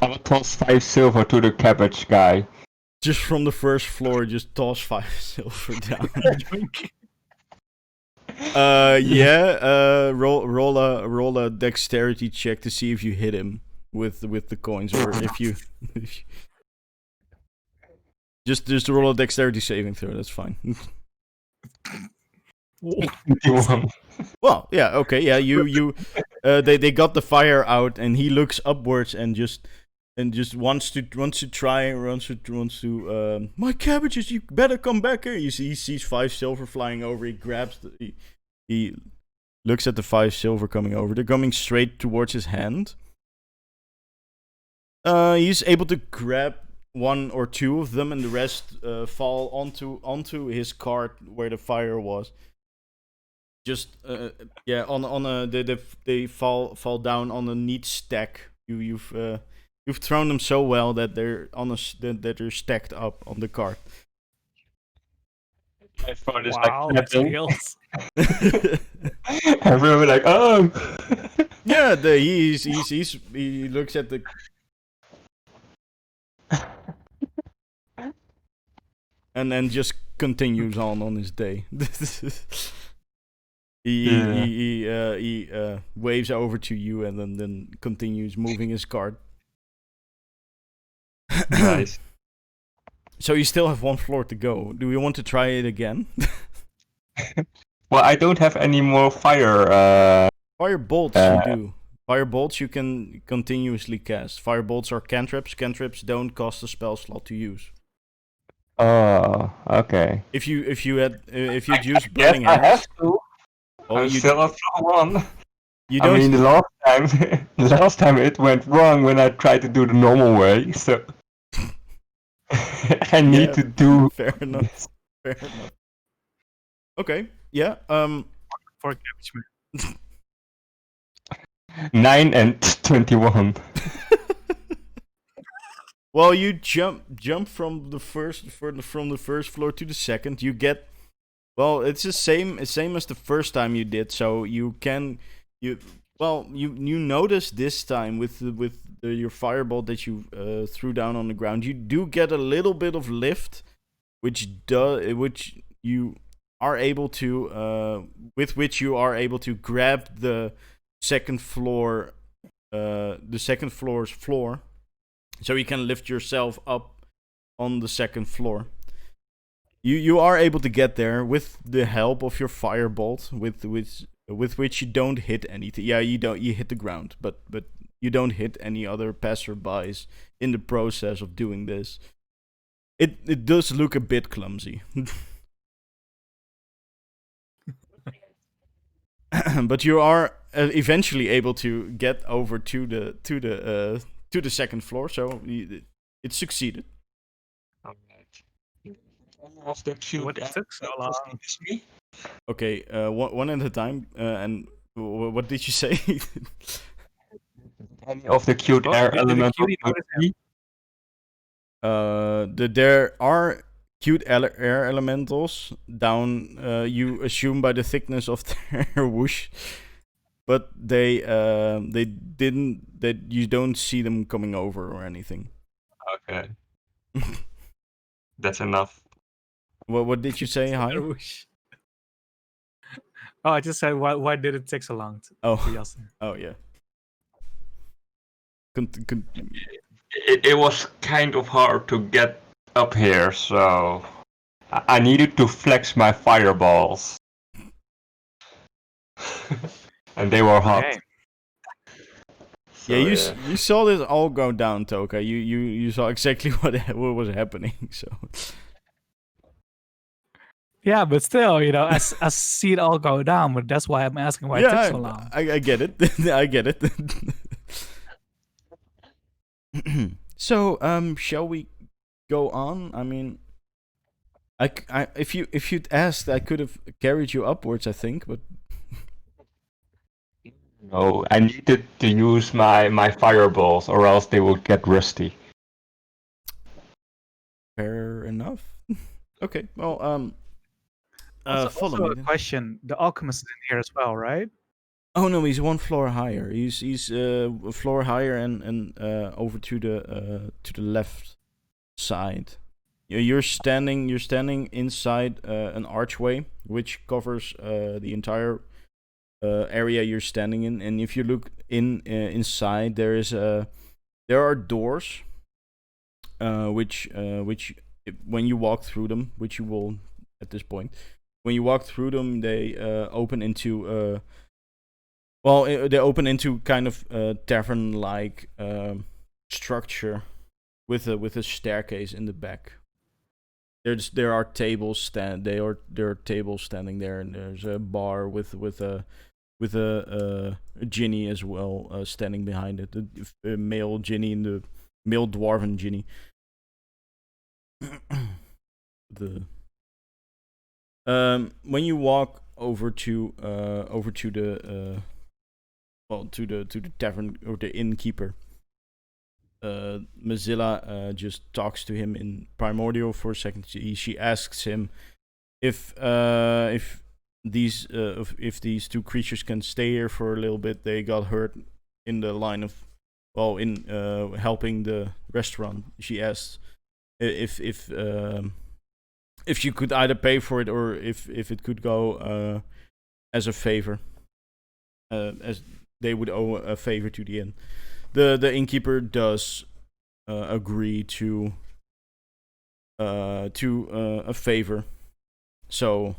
will toss 5 silver to the cabbage guy. Just from the first floor, just toss 5 silver down. Roll a dexterity check to see if you hit him with the coins, or if you just roll a dexterity saving throw. That's fine. Well, yeah, okay, yeah. They got the fire out, and he looks upwards and just wants to try. My cabbages, you better come back here. You see, he sees 5 silver flying over. He grabs he looks at the 5 silver coming over. They're coming straight towards his hand. He's able to grab 1 or 2 of them, and the rest fall onto his cart where the fire was. Just they fall down on a neat stack. You've thrown them so well that they're that they're stacked up on the cart. I thought it's wow, like skills. Everyone like, oh. Yeah, he looks at the. And then just continues on his day. He waves over to you and then continues moving his cart. Nice. So you still have 1 floor to go. Do you want to try it again? Well, I don't have any more fire. Fire bolts you do. Fire bolts you can continuously cast. Fire bolts are cantrips. Cantrips don't cost a spell slot to use. Oh, okay. If you'd use burning I hands. have to. Oh, I'm still at floor 1. You don't. I mean, the last time it went wrong when I tried to do the normal way, so I need to do. Fair enough. Fair enough. Okay. Yeah. For cabbage man. 9 and 21. Well, you jump from the first floor to the second. You get. Well, it's the same as the first time you did. So you notice this time with your firebolt that you threw down on the ground, you do get a little bit of lift, which you are able to, with which you are able to grab the second floor, the second floor's floor, so you can lift yourself up on the second floor. You are able to get there with the help of your firebolt, with which you don't hit anything. Yeah, you hit the ground, but you don't hit any other passerbys in the process of doing this. It does look a bit clumsy. But you are eventually able to get over to the second floor, so it succeeded. Alright. Of the cute What took so long? me? Okay, one at a time. And what did you say? Any of the cute Oh, air did the elements cutie notice him? There are cute air elementals down. You assume by the thickness of their whoosh, but they didn't. That you don't see them coming over or anything. Okay. That's enough. What did you say? Hi. Whoosh. Oh, I just said, why did it take so long? Oh. Yasser? Oh yeah. It was kind of hard to get up here, so I needed to flex my fireballs. And they were hot. Okay. So, Yeah, you saw this all go down, Toka. You saw exactly what was happening. So Yeah, but still, I see it all go down. But that's why I'm asking why it took so long. I get it. I get it. So shall we go on? I mean, if you'd asked, I could have carried you upwards, I think, but no, I needed to use my fireballs, or else they would get rusty. fair enough. Okay, well, follow Also me a then. question: the alchemist is in here as well, right? Oh no, he's one floor higher. He's a floor higher and over to the left side. You're standing inside an archway which covers the entire area you're standing in, and if you look inside, there are doors, which when you walk through them, which you will at this point, when you walk through them, they open into they open into kind of tavern-like structure with a staircase in the back. There are tables there are tables standing there, and there's a bar with a Ginny as well standing behind it. A male Ginny and the male dwarven Ginny. When you walk over to the to the tavern or the innkeeper, Mozilla just talks to him in Primordial for a second. She asks him if these two creatures can stay here for a little bit. They got hurt in the line of in helping the restaurant. She asked if she could either pay for it or if it could go as a favor, as they would owe a favor to the inn. The innkeeper does agree to a favor. So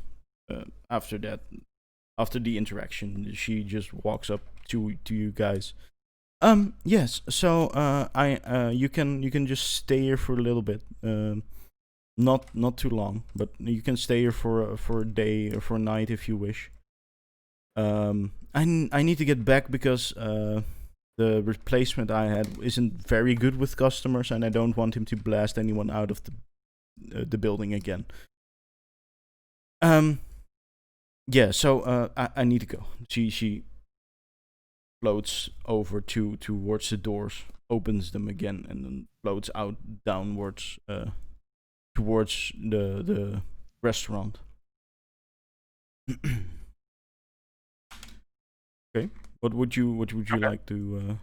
after the interaction, she just walks up to you guys. Yes. So you can just stay here for a little bit. Not too long, but you can stay here for a day or for a night if you wish. I need to get back because the replacement I had isn't very good with customers, and I don't want him to blast anyone out of the building again. Yeah. So I need to go. She floats over towards the doors, opens them again, and then floats out downwards towards the restaurant. Okay. What would you like to?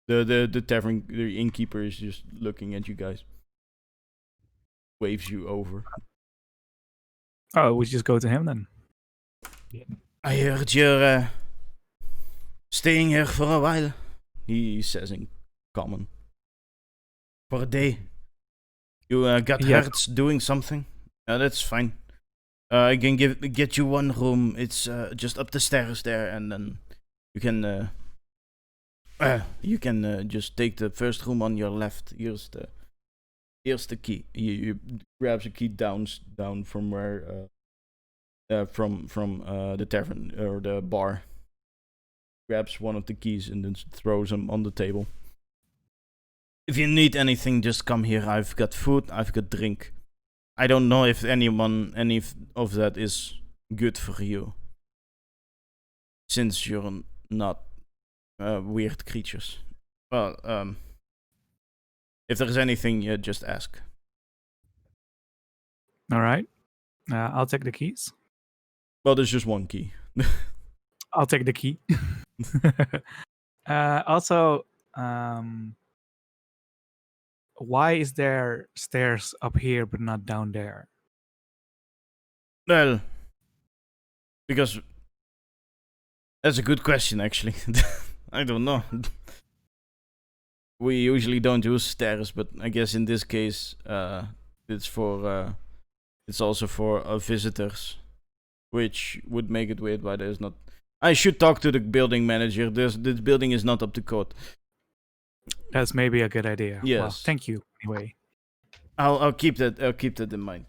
The tavern, the innkeeper is just looking at you guys. Waves you over. Oh, we just go to him then. I heard you're staying here for a while, he says in common. For a day. You got hurt doing something? That's fine. I can get you one room. It's just up the stairs there, and then you can just take the first room on your left. Here's the key. You grabs a key down from where from the tavern or the bar. Grabs one of the keys and then throws them on the table. If you need anything, just come here. I've got food. I've got drink. I don't know if any of that is good for you, since you're not weird creatures. Well, if there's anything, you just ask. All right. I'll take the keys. Well, there's just one key. I'll take the key. Also, why is there stairs up here but not down there? Well, because that's a good question, actually. I don't know. We usually don't use stairs, but I guess in this case, it's also for visitors, which would make it weird why there's not. I should talk to the building manager. This building is not up to code. That's maybe a good idea. Yes. Well, thank you. Anyway, I'll keep that. I'll keep that in mind.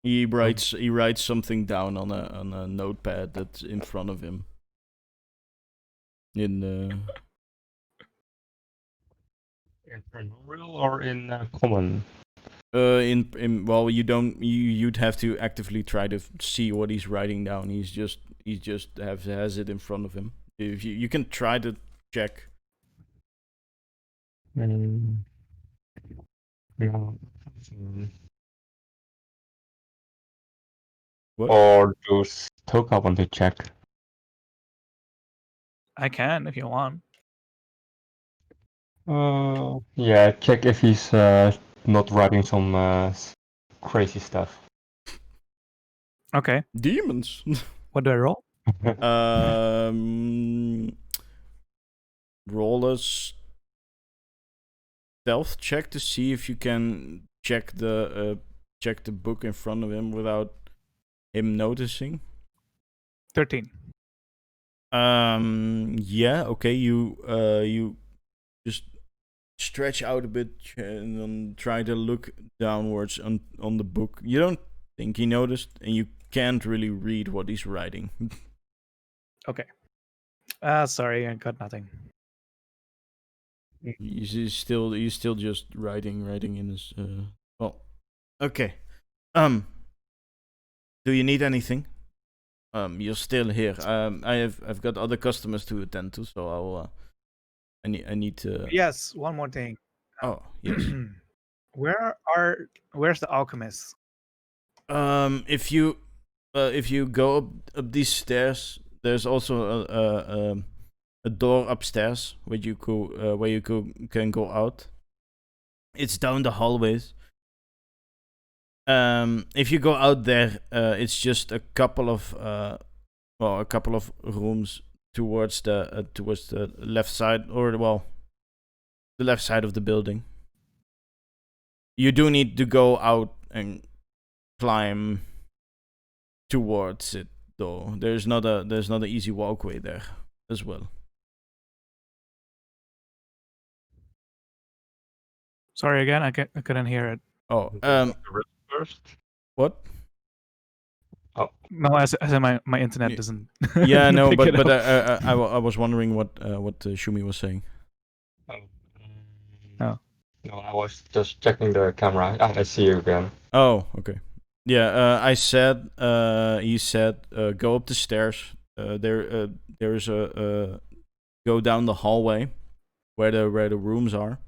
He writes something down on a notepad that's in front of him. In primordial or in common? Well, you'd have to actively try to see what he's writing down. He just has it in front of him. If you can try to check. No. What? Or does Toka want to check? I can if you want. Yeah, check if he's not writing some crazy stuff. Okay. Demons. What do I roll? Roll a stealth check to see if you can check the book in front of him without him noticing. 13. Yeah. Okay. You just stretch out a bit and then try to look downwards on the book. You don't think he noticed, and you can't really read what he's writing. Okay. Sorry, I got nothing. He's still just writing in his. Well, okay. Do you need anything? You're still here. I've got other customers to attend to, so I need to. Yes, one more thing. Oh, yes. Where's the alchemist? If you go up these stairs, there's also a door upstairs where you can go out. It's down the hallways. If you go out there, it's just a couple of rooms towards the left side, or the left side of the building. You do need to go out and climb towards it, though. There's not an easy walkway there as well. Sorry again, I couldn't hear it. Oh, First. what? Oh no, I said my internet doesn't. Yeah, no, pick but it I was wondering what Shumi was saying. Oh. No, I was just checking the camera. I see you again. Oh, okay. Yeah, he said, go up the stairs. There's go down the hallway, where the rooms are.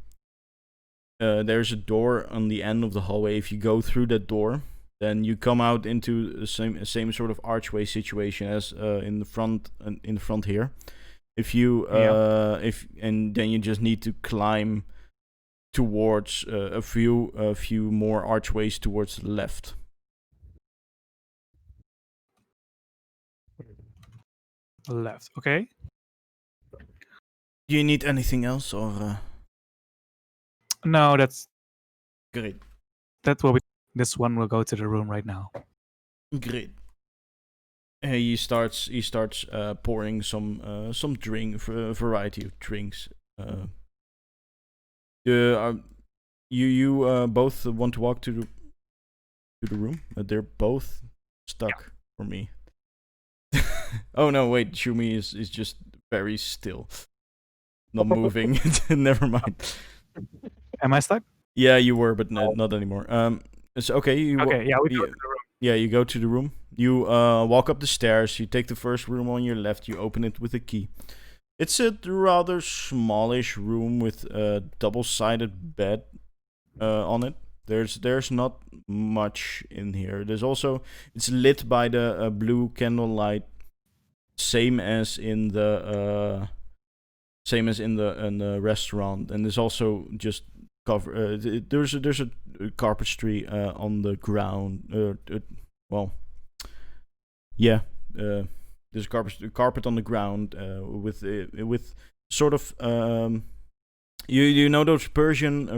There's a door on the end of the hallway. If you go through that door, then you come out into the same sort of archway situation as in the front here. If you and then you just need to climb towards a few more archways towards the left. Left. Okay. Do you need anything else, or No, that's great? what we. This one will go to the room right now. Great. He starts pouring some drink, variety of drinks. You both want to walk to the room? They're both stuck for me. Oh no, wait, Shumi is just very still. Not moving. Never mind. Am I stuck? Yeah, you were, but not anymore. It's okay. Okay, yeah, we go to the room. Yeah, you go to the room. You walk up the stairs. You take the first room on your left. You open it with a key. It's a rather smallish room with a double-sided bed on it. There's not much in here. It's lit by the blue candlelight, same as in the restaurant, and there's also just cover. There's a carpentry on the ground. There's a carpet on the ground with sort of you know those Persian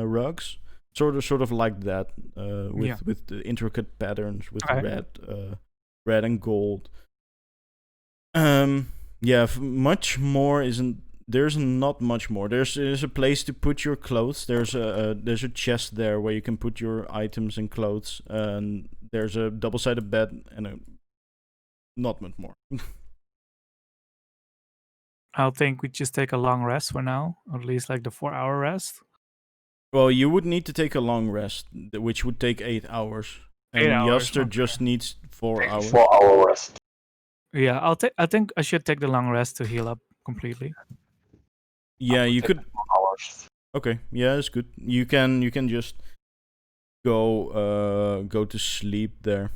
rugs, sort of like that, with the intricate patterns with red and gold. Much more isn't. There's not much more. There's a place to put your clothes. There's a chest there where you can put your items and clothes. And there's a double-sided bed and not much more. I think we just take a long rest for now, or at least like the 4-hour rest. Well, you would need to take a long rest, which would take 8 hours. And 8 hours, Yaster just needs 4 hours. 4-hour rest. Yeah, I think I should take the long rest to heal up completely. Yeah, you could. 4 hours. Okay, yeah, it's good. You can just go to sleep there.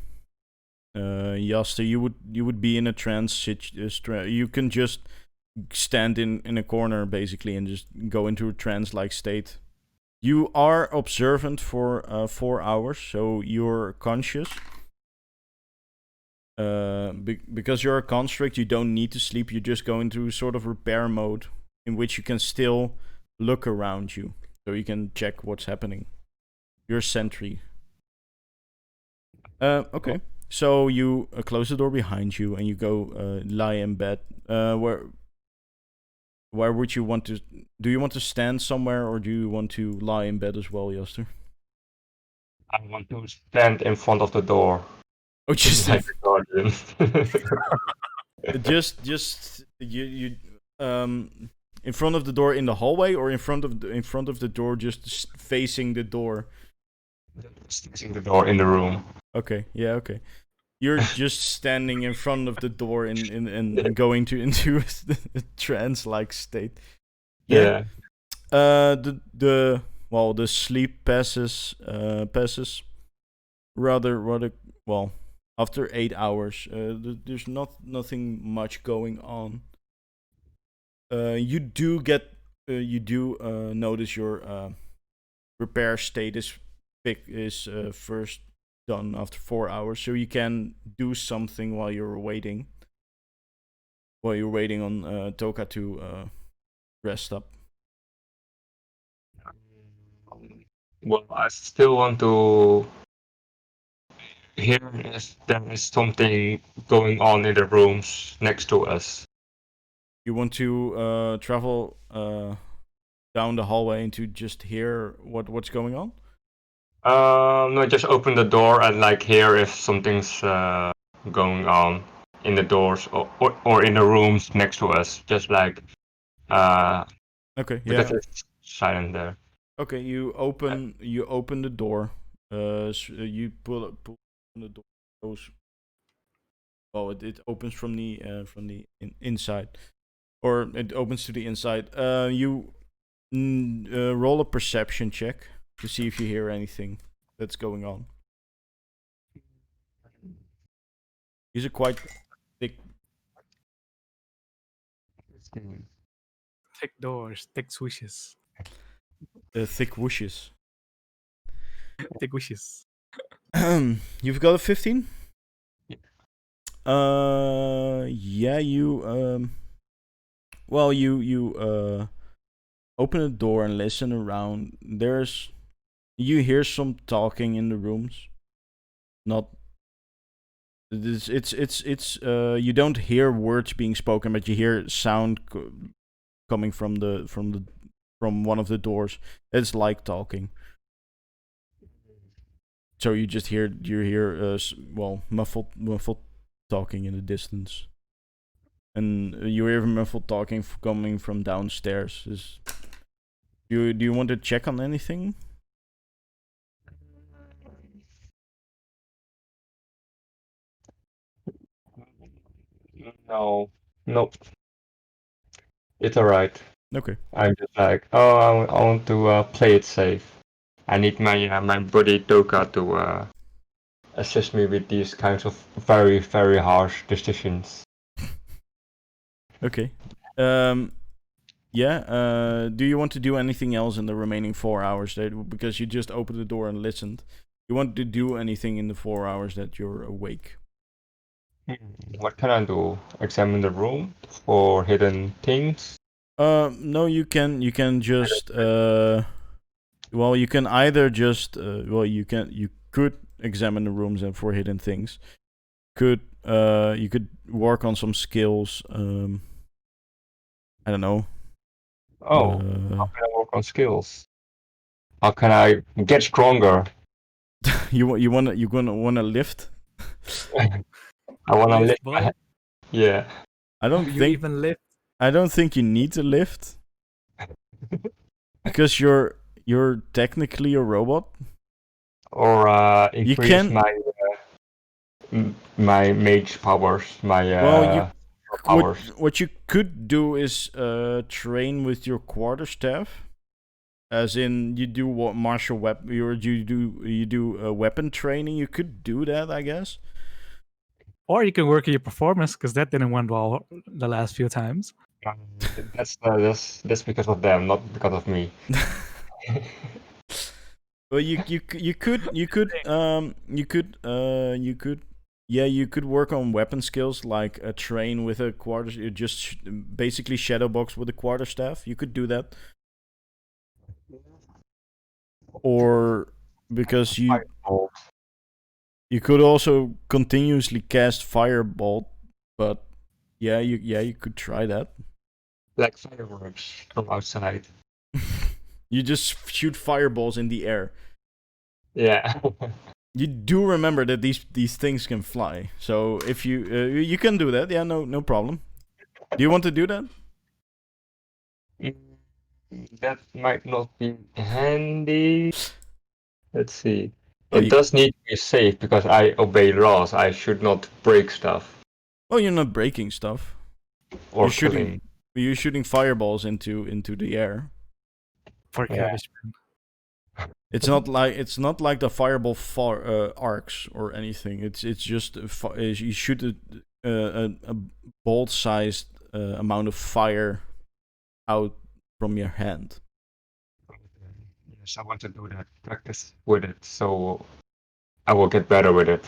Yaster, you would be in a trance. You can just stand in a corner basically and just go into a trance-like state. You are observant for 4 hours, so you're conscious. Because you're a construct, you don't need to sleep. You just go into sort of repair mode, in which you can still look around you, so you can check what's happening. You're a sentry. Okay. So you close the door behind you and you go lie in bed. Where would you want to? Do you want to stand somewhere, or do you want to lie in bed as well, Yaster? I want to stand in front of the door. Oh, just like the guardian. just you in front of the door in the hallway, or in front of the door, just facing the door. Facing the door in the room. Okay, yeah, okay. You're just standing in front of the door and going into a trance-like state. Yeah. The sleep passes rather well after 8 hours. There's nothing much going on. You do notice your repair state is first done after 4 hours, so you can do something while you're waiting on Toka to rest up. Well, I still want to hear if there is something going on in the rooms next to us. You want to travel down the hallway and to just hear what's going on? No, just open the door and hear if something's going on in the doors or in the rooms next to us. Just okay, yeah. Because it's silent there. Okay, you open the door. You pull open the door. It opens from the inside, or it opens to the inside. You roll a perception check to see if you hear anything that's going on. These are quite thick. Thick doors, thick swishes. thick whooshes. Thick wishes. You've got a 15? Yeah. Yeah, you well, you open the door and listen around. You hear some talking in the rooms. Not it's you don't hear words being spoken, but you hear sound coming from one of the doors. It's like talking. So you just hear muffled talking in the distance, and you hear muffled talking coming from downstairs. Do you want to check on anything? No, nope. It's alright. Okay. I'm just like, oh, I want to play it safe. I need my buddy Toka to assist me with these kinds of very, very harsh decisions. Okay. Yeah. Do you want to do anything else in the remaining 4 hours? Because you just opened the door and listened. You want to do anything in the 4 hours that you're awake? What can I do? Examine the room for hidden things? No, you can just well, you can either just you could examine the rooms and for hidden things. You could work on some skills. I don't know. Oh, how can I work on skills? How can I get stronger? you wanna lift? I wanna Lift, lift boy. my head. Yeah. I don't Do you think even lift? I don't think you need to lift because you're technically a robot. Or You increase can my mage powers, my well powers. what you could do is train with your quarterstaff. As in, you do what martial weapon, you do weapon training. You could do that, I guess. Or you can work on your performance, because that didn't went well the last few times. That's because of them, not because of me. Well, you could work on weapon skills like a train with a quarter. You just basically shadow box with a quarterstaff. You could do that, or because Firebolt. you could also continuously cast firebolt, but you could try that. Like fireworks from outside. You just shoot fireballs in the air. Yeah. You do remember that these things can fly, so if you can do that, yeah, no problem. Do you want to do that? That might not be handy. Let's see. Oh, It does need to be safe because I obey laws. I should not break stuff you're not breaking stuff. or You're shooting. killing. You're shooting fireballs into the air. For Yeah. cabbage man. It's not like the fireball arcs or anything. It's just you shoot a bolt-sized amount of fire out from your hand. Yes, I want to do that. Practice with it, so I will get better with it.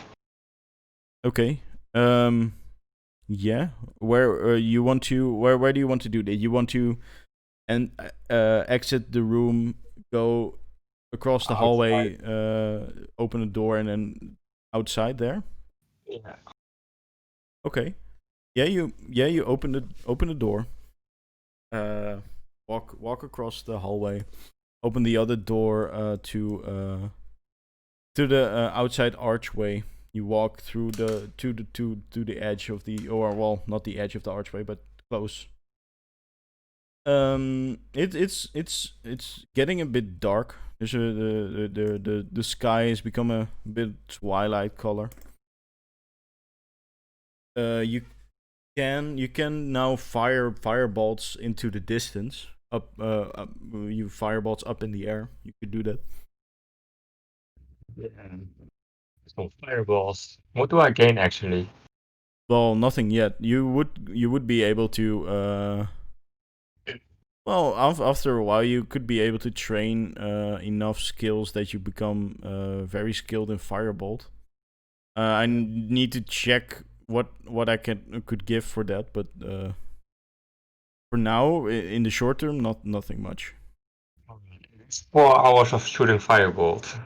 Okay. Yeah. Where you want to? Where do you want to do that? You want to, exit the room, go across the hallway, open the door, and then outside there. Yeah. Okay. Yeah, you open the door. Walk across the hallway. Open the other door to the outside archway. You walk through to the edge of the, or well, not the edge of the archway, but close. It's getting a bit dark. There's the sky has become a bit twilight color. You can now fire firebolts into the distance. You firebolts up in the air. You could do that. Yeah. So fireballs. What do I gain actually? Well, nothing yet. You would be able to Well, after a while, you could be able to train enough skills that you become very skilled in Firebolt. I need to check what I could give for that, but for now, in the short term, nothing much. It's 4 hours of shooting firebolt.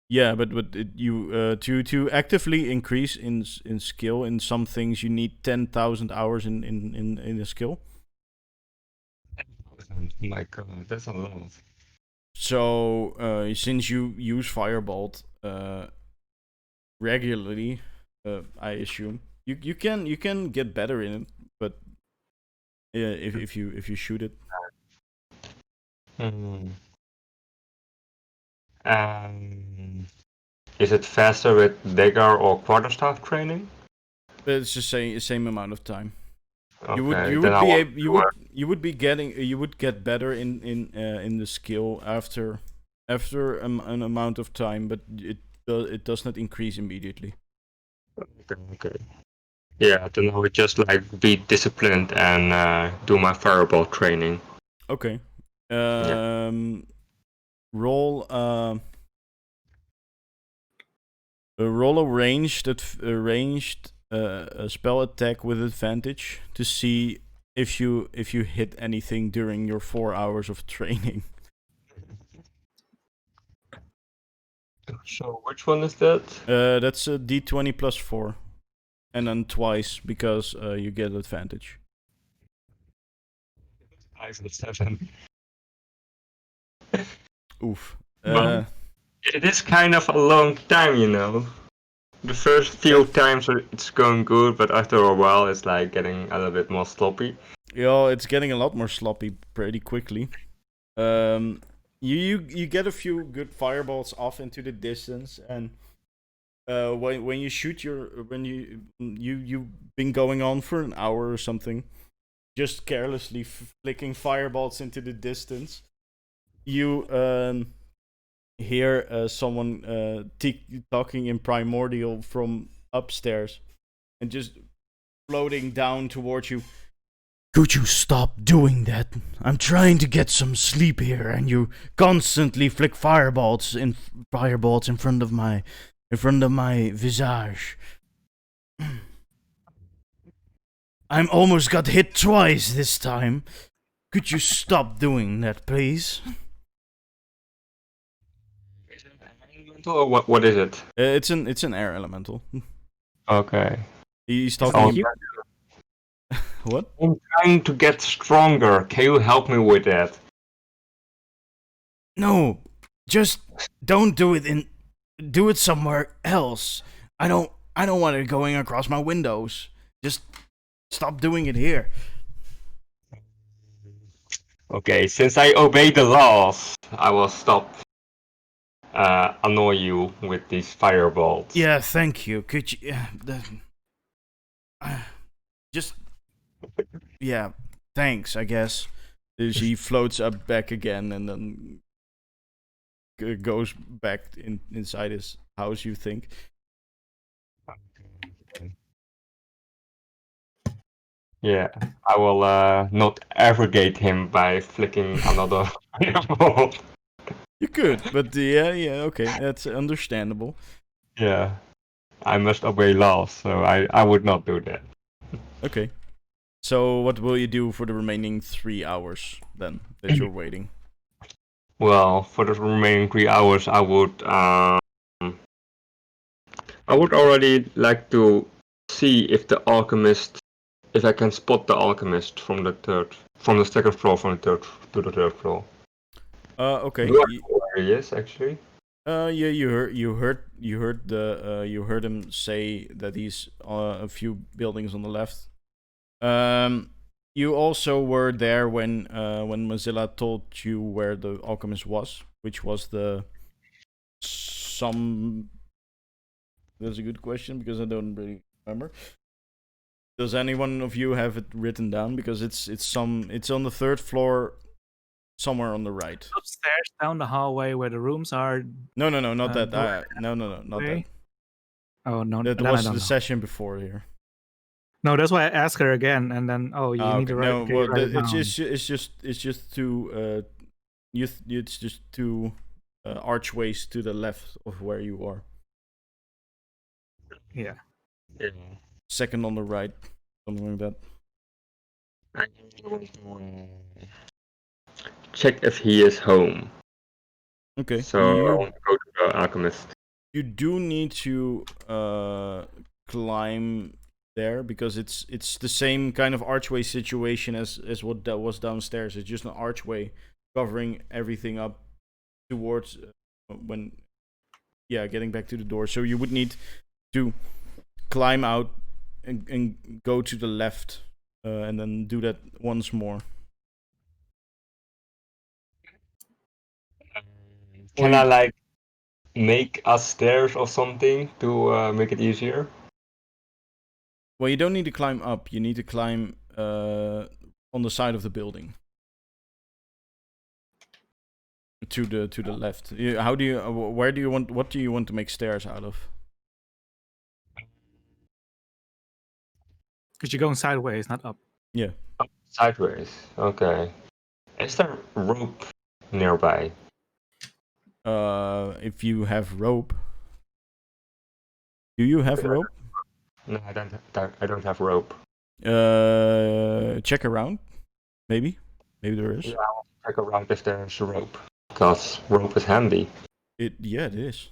Yeah, but you to actively increase in skill in some things, you need 10,000 hours in a skill. Oh my god, that's a lot. So since you use Firebolt regularly, I assume you can get better in it, but yeah, if you shoot it. Is it faster with dagger or quarterstaff training? But it's the same amount of time. Okay, You would then I be want you would be getting you would get better in the skill after an amount of time, but it does not increase immediately. Okay. Yeah, then I would just like be disciplined and do my fireball training. Okay. Roll roll a ranged a spell attack with advantage to see if you hit anything during your 4 hours of training. So which one is that? That's a d20 plus 4, and then twice because you get advantage. 5 and 7. Oof. Well, it is kind of a long time, you know. The first few times it's going good, but after a while it's like getting a little bit more sloppy. Yeah, it's getting a lot more sloppy pretty quickly. You get a few good fireballs off into the distance, and when you shoot you've been going on for an hour or something, just carelessly flicking fireballs into the distance. You hear someone talking in primordial from upstairs, and just floating down towards you. Could you stop doing that? I'm trying to get some sleep here, and you constantly flick fireballs in front of my visage. I'm almost got hit twice this time. Could you stop doing that, please? Is it an elemental or what is it? It's an air elemental. Okay. He's Is that talking. you? What? I'm trying to get stronger. Can you help me with that? No, just don't do it do it somewhere else. I don't want it going across my windows. Just stop doing it here. Okay, since I obey the laws, I will stop annoy you with these fireballs. Yeah, thank you. Could you just yeah, thanks, I guess. She floats up back again and then goes back inside his house, you think. Yeah, I will not aggregate him by flicking another fireball. You could, but yeah, okay, that's understandable. Yeah, I must obey laws, so I would not do that. Okay. So what will you do for the remaining 3 hours then that you're waiting? Well, for the remaining 3 hours, I would already like to see if if I can spot the alchemist from the second floor from the third to the third floor. Okay. Do I know where he is actually? Yeah, you heard him say that he's a few buildings on the left. You also were there when Mozilla told you where the alchemist was, which was some. That's a good question because I don't really remember. Does anyone of you have it written down? Because it's on the third floor, somewhere on the right. Upstairs, down the hallway where the rooms are. No, not that. door No, not that. Oh no, That then I was don't the know. session before here. No, that's why I asked her again, and then you need to write. No, well, write it down. it's just two archways to the left of where you are. Yeah. Second on the right, something like that. I want to check if he is home. Okay. So I want to go to the alchemist. You do need to climb there because it's the same kind of archway situation as what that was downstairs. It's just an archway covering everything up towards getting back to the door. So you would need to climb out and go to the left and then do that once more. Can I make us stairs or something to make it easier? Well, you don't need to climb up. You need to climb on the side of the building. To the left. What do you want to make stairs out of? Because you're going sideways, not up. Yeah. Sideways. Okay. Is there rope nearby? If you have rope. Do you have rope? No, I don't have rope. Check around. Maybe there is. Yeah, I want to check around if there's rope. Because rope is handy. It is.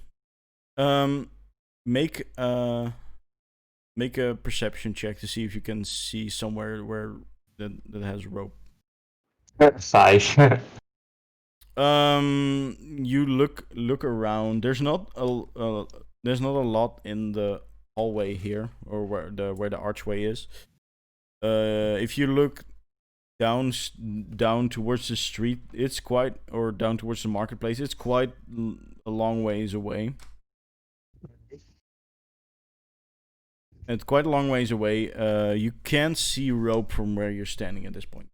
Make a perception check to see if you can see somewhere where that has rope. 5. You look around. There's not a lot in the hallway here, or where the archway is. If you look down towards the street, or down towards the marketplace, it's quite a long ways away. It's quite a long ways away. You can't see rope from where you're standing at this point.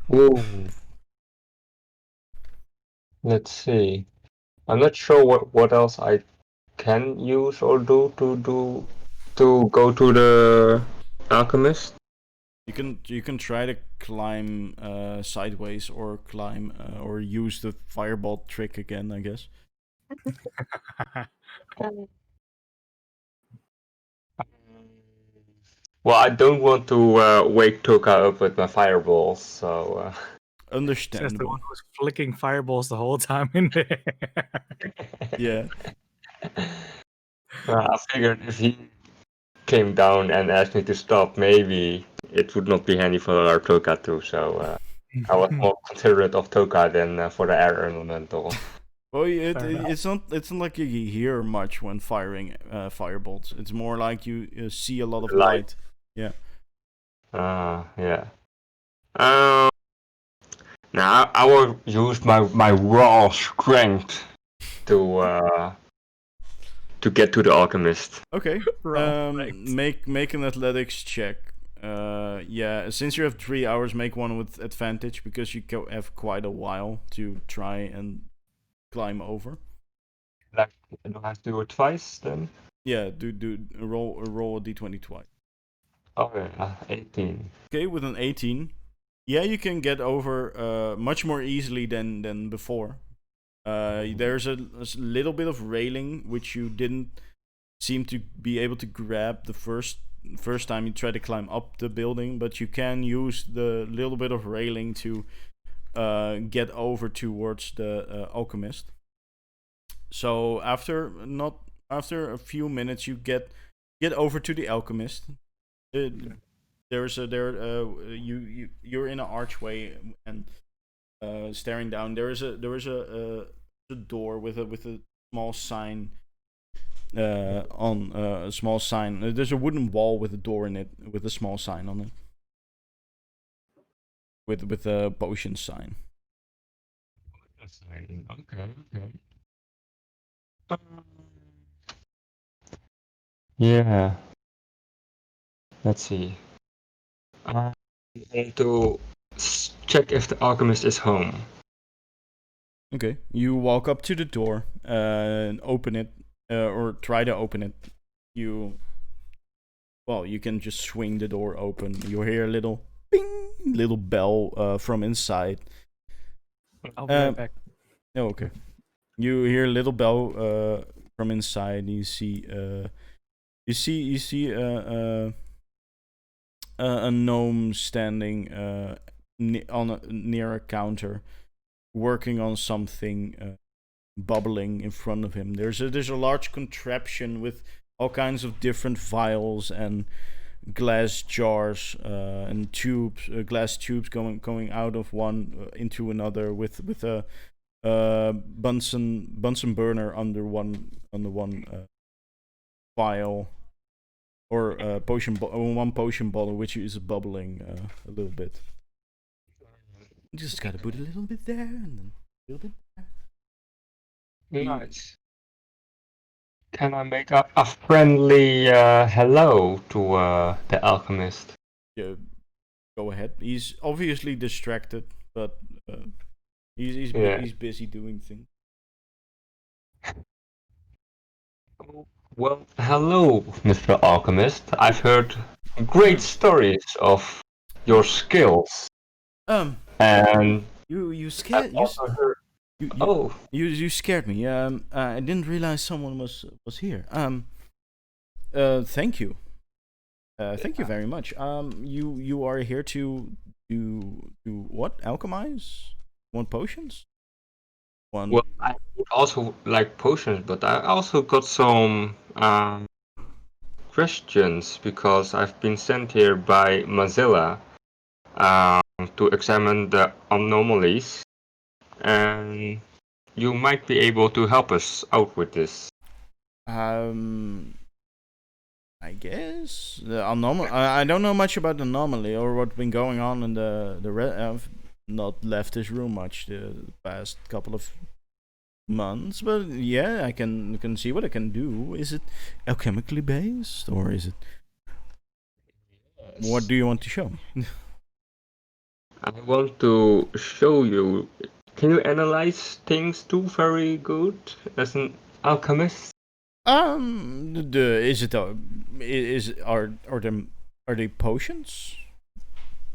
Whoa. Let's see. I'm not sure what else I can use or do to go to the alchemist. You can try to climb sideways, or climb or use the fireball trick again, I guess. Well, I don't want to wake Toka up with my fireballs, so. Says the Understandable. one who's flicking fireballs the whole time in there. Yeah. I figured if he came down and asked me to stop, maybe it would not be handy for our Toka too. So I was more considerate of Toka than for the air elemental. Well, Fair enough. it's not like you hear much when firing firebolts. It's more like you see a lot of Light. light. Yeah. Yeah. Now I will use my raw strength to get to the alchemist. Okay. Right. Make an athletics check. Since you have 3 hours, make one with advantage because you have quite a while to try and climb over. Like, do I have to do it twice then? Yeah, roll a d20 twice. Oh yeah, 18. Okay, with an 18, yeah, you can get over much more easily than before. There's a little bit of railing which you didn't seem to be able to grab the first time you try to climb up the building, but you can use the little bit of railing to get over towards the alchemist. So after a few minutes, you get over to the alchemist. You're in an archway and staring down. There is a door with a small sign on a small sign. There's a wooden wall with a door in it with a small sign on it. With a potion sign. Okay. Yeah. Let's see. I want to check if the alchemist is home. Okay, you walk up to the door and open it, or try to open it, you can just swing the door open. You hear a little ping, little bell from inside. I'll be right back. Oh, okay. You hear a little bell from inside. You see a gnome standing near a counter, working on something, bubbling in front of him. There's a large contraption with all kinds of different vials and glass jars and tubes, glass tubes going out of one into another with a Bunsen burner under one vial, or one potion bottle which is bubbling a little bit. You just gotta put a little bit there and then a little bit there. Nice. Can I make a friendly hello to the alchemist? Yeah, go ahead. He's obviously distracted, but he's busy doing things. Well, hello, Mr. Alchemist. I've heard great stories of your skills, and you scared I've also heard. you scared me. I didn't realize someone was here. Thank you. Thank you very much. You are here to what? Alchemize? Want potions? Well, I would also like potions, but I also got some questions because I've been sent here by Mozilla to examine the anomalies, and you might be able to help us out with this. I guess the anomaly. I don't know much about the anomaly or what's been going on in I've not left this room much the past couple of months, but yeah, I can see what I can do. Is it alchemically based, or is it? Yes. What do you want to show me? I want to show you. Can you analyze things too very good as an alchemist? Is it are they potions?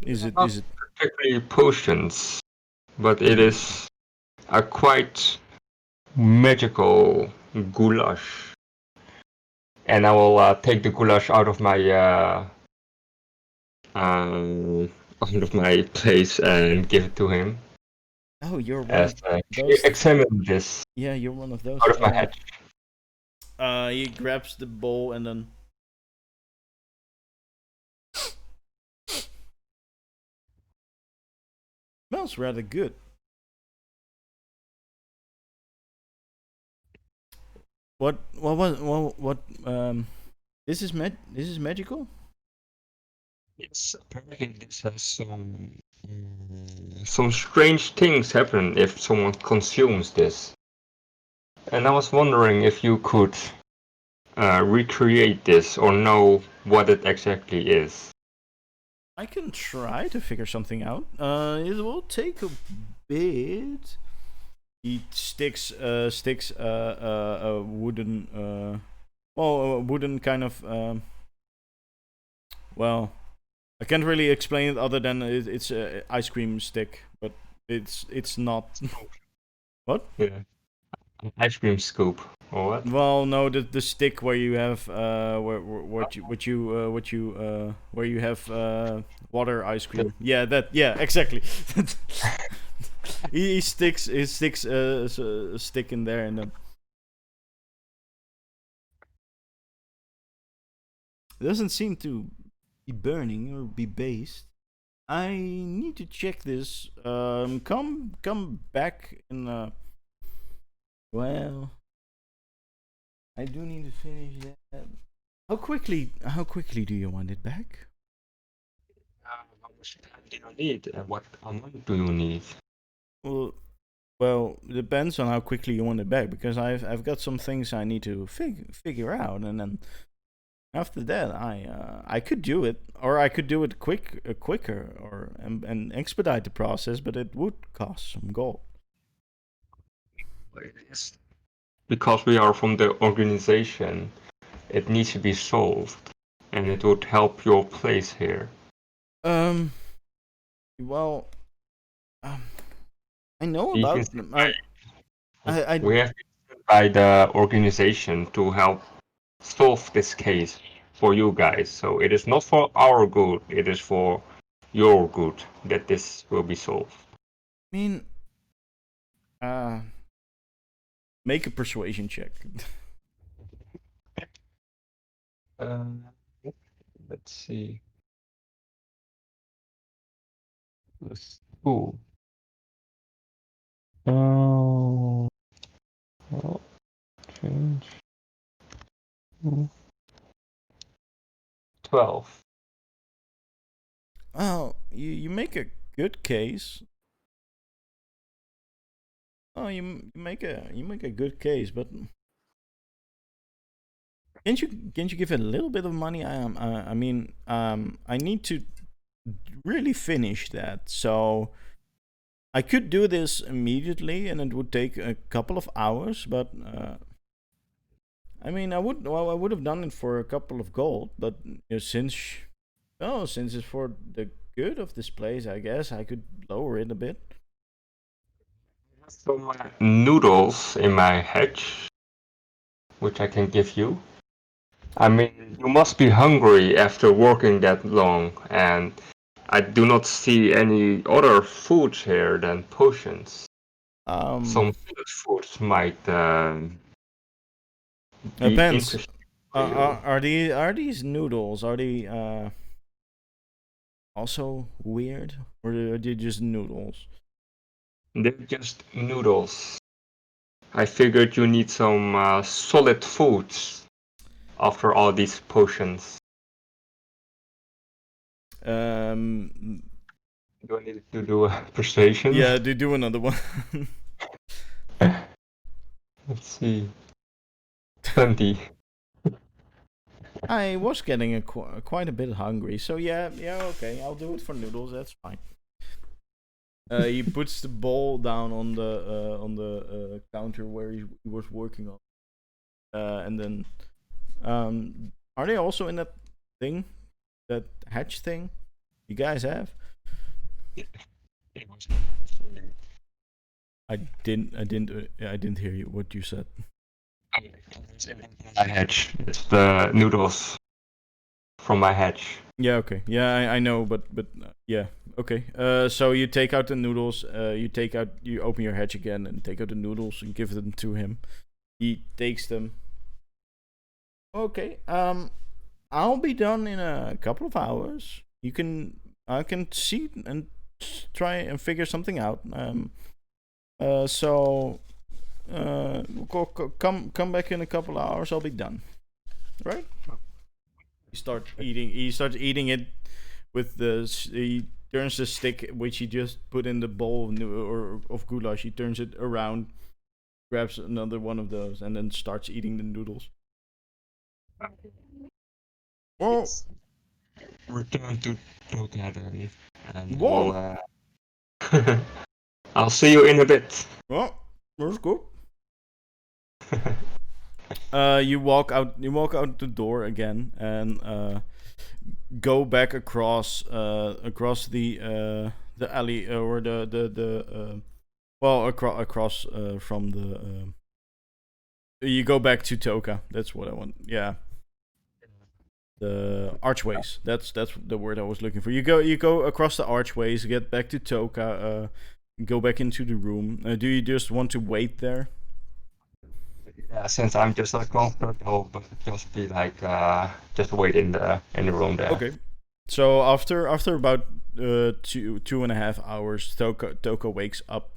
Is it Particularly potions, but it is a quite magical goulash. And I will take the goulash out of my place and give it to him. Oh, you're one As of those. examine this. Yeah, you're one of those. Out of my head. He grabs the bowl and then. Smells rather good. What this is magical? Yes, apparently this has some strange things happen if someone consumes this. And I was wondering if you could recreate this or know what it exactly is. I can try to figure something out. It will take a bit. He sticks a wooden a wooden kind of well, I can't really explain it other than it's a ice cream stick, but it's not. What? Yeah. An ice cream scoop or what? Well, no, the stick where you have where you have water ice cream. Yeah, exactly. he sticks a stick in there and then it doesn't seem to be burning or be based. I need to check this. Come back in. Well, I do need to finish that. How quickly do you want it back? How much time do you need? And what amount do you need? Well, depends on how quickly you want it back, because I've got some things I need to figure out, and then after that I could do it, or I could do it quicker, or and expedite the process, but it would cost some gold. It is because we are from the organization, it needs to be solved, and it would help your place here. Well, I know You can about see them. I we have been sent by the organization to help solve this case for you guys. So it is not for our good, it is for your good that this will be solved. mean, make a persuasion check. Let's see. Ooh. Oh, change. 12. Oh, you make a good case. Oh, you make a good case, but can't you give a little bit of money? I mean, I need to really finish that. So I could do this immediately, and it would take a couple of hours. But I mean, I would have done it for a couple of gold. But since it's for the good of this place, I guess I could lower it a bit. Some noodles in my hedge, which I can give you. I mean, you must be hungry after working that long, and I do not see any other foods here than potions. Some village foods might be Depends. interesting for you. Are these noodles? Are they also weird, or are they just noodles? They're just noodles. I figured you need some solid foods after all these potions. Um, Do I need to do a persuasion? yeah, they do another one. Let's see. 20. I was getting quite a bit hungry, so yeah, okay, I'll do it for noodles. That's fine. He puts the bowl down on the counter where he was working on, and then, are they also in that thing, that hatch thing you guys have? I didn't hear you. What you said. My hedge. It's the noodles from my hedge. Yeah. Okay. Yeah, I know, but yeah. Okay. So you take out the noodles. You open your hatch again and take out the noodles and give them to him. He takes them. Okay. I'll be done in a couple of hours. I can see and try and figure something out. So come back in a couple of hours. I'll be done. Right? He starts eating it with he turns the stick which he just put in the bowl of goulash. He turns it around, grabs another one of those, and then starts eating the noodles. Oh, Return to together, and whoa! I'll see you in a bit. Oh, that's good. You walk out the door again and go back across the alley or the well across from the you go back to Toka. That's what I want. Yeah. The archways. That's the word I was looking for. You go across the archways, get back to Toka, go back into the room. Do you just want to wait there? Yeah, since I'm just a comfortable, but just be like just wait in the room there. Okay. So after about 2.5 hours, Toka wakes up.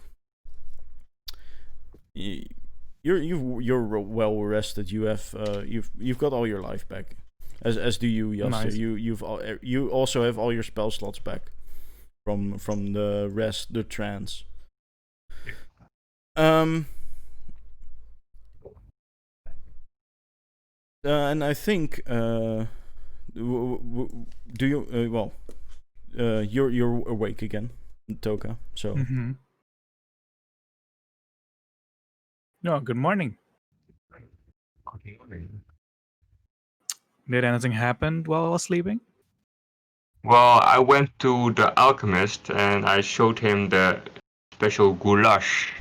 You're well rested. You have you've got all your life back, as do you, Jaster. Nice. You also have all your spell slots back from the rest, the trance. And I think do you well you're awake again, Toka. So No, good morning. Did anything happen while I was sleeping? Well, I went to the alchemist and I showed him the special goulash,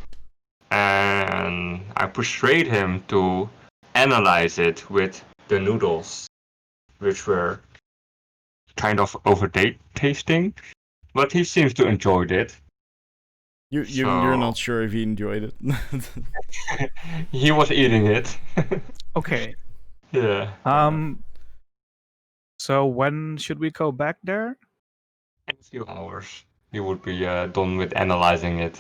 and I persuaded him to analyze it with the noodles, which were kind of overdate tasting, but he seems to enjoy it. You're not sure if he enjoyed it. He was eating it. Okay. Yeah. So when should we go back there? In a few hours, he would be done with analyzing it.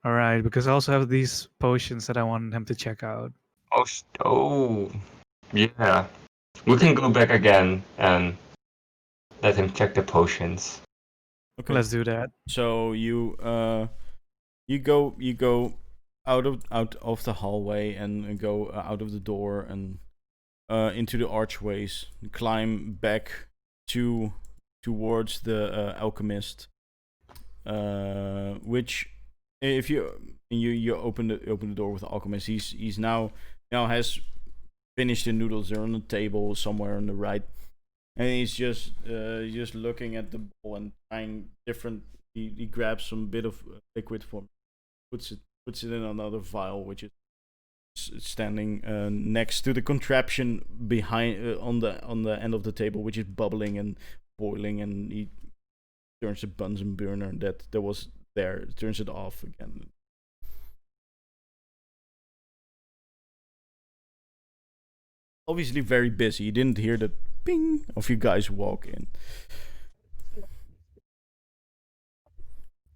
All right, because I also have these potions that I want him to check out. Oh, yeah. We can go back again and let him check the potions. Okay. Let's do that. So you go out of the hallway and go out of the door and into the archways, and climb back towards the alchemist. Which, if you open the door with the alchemist, he's now has finished the noodles. They're on the table somewhere on the right, and he's just looking at the bowl and trying different. He grabs some bit of liquid form, puts it in another vial, which is standing next to the contraption behind on the end of the table, which is bubbling and boiling, and he turns the Bunsen burner that was there, turns it off again. Obviously very busy. You didn't hear the ping of you guys walk in.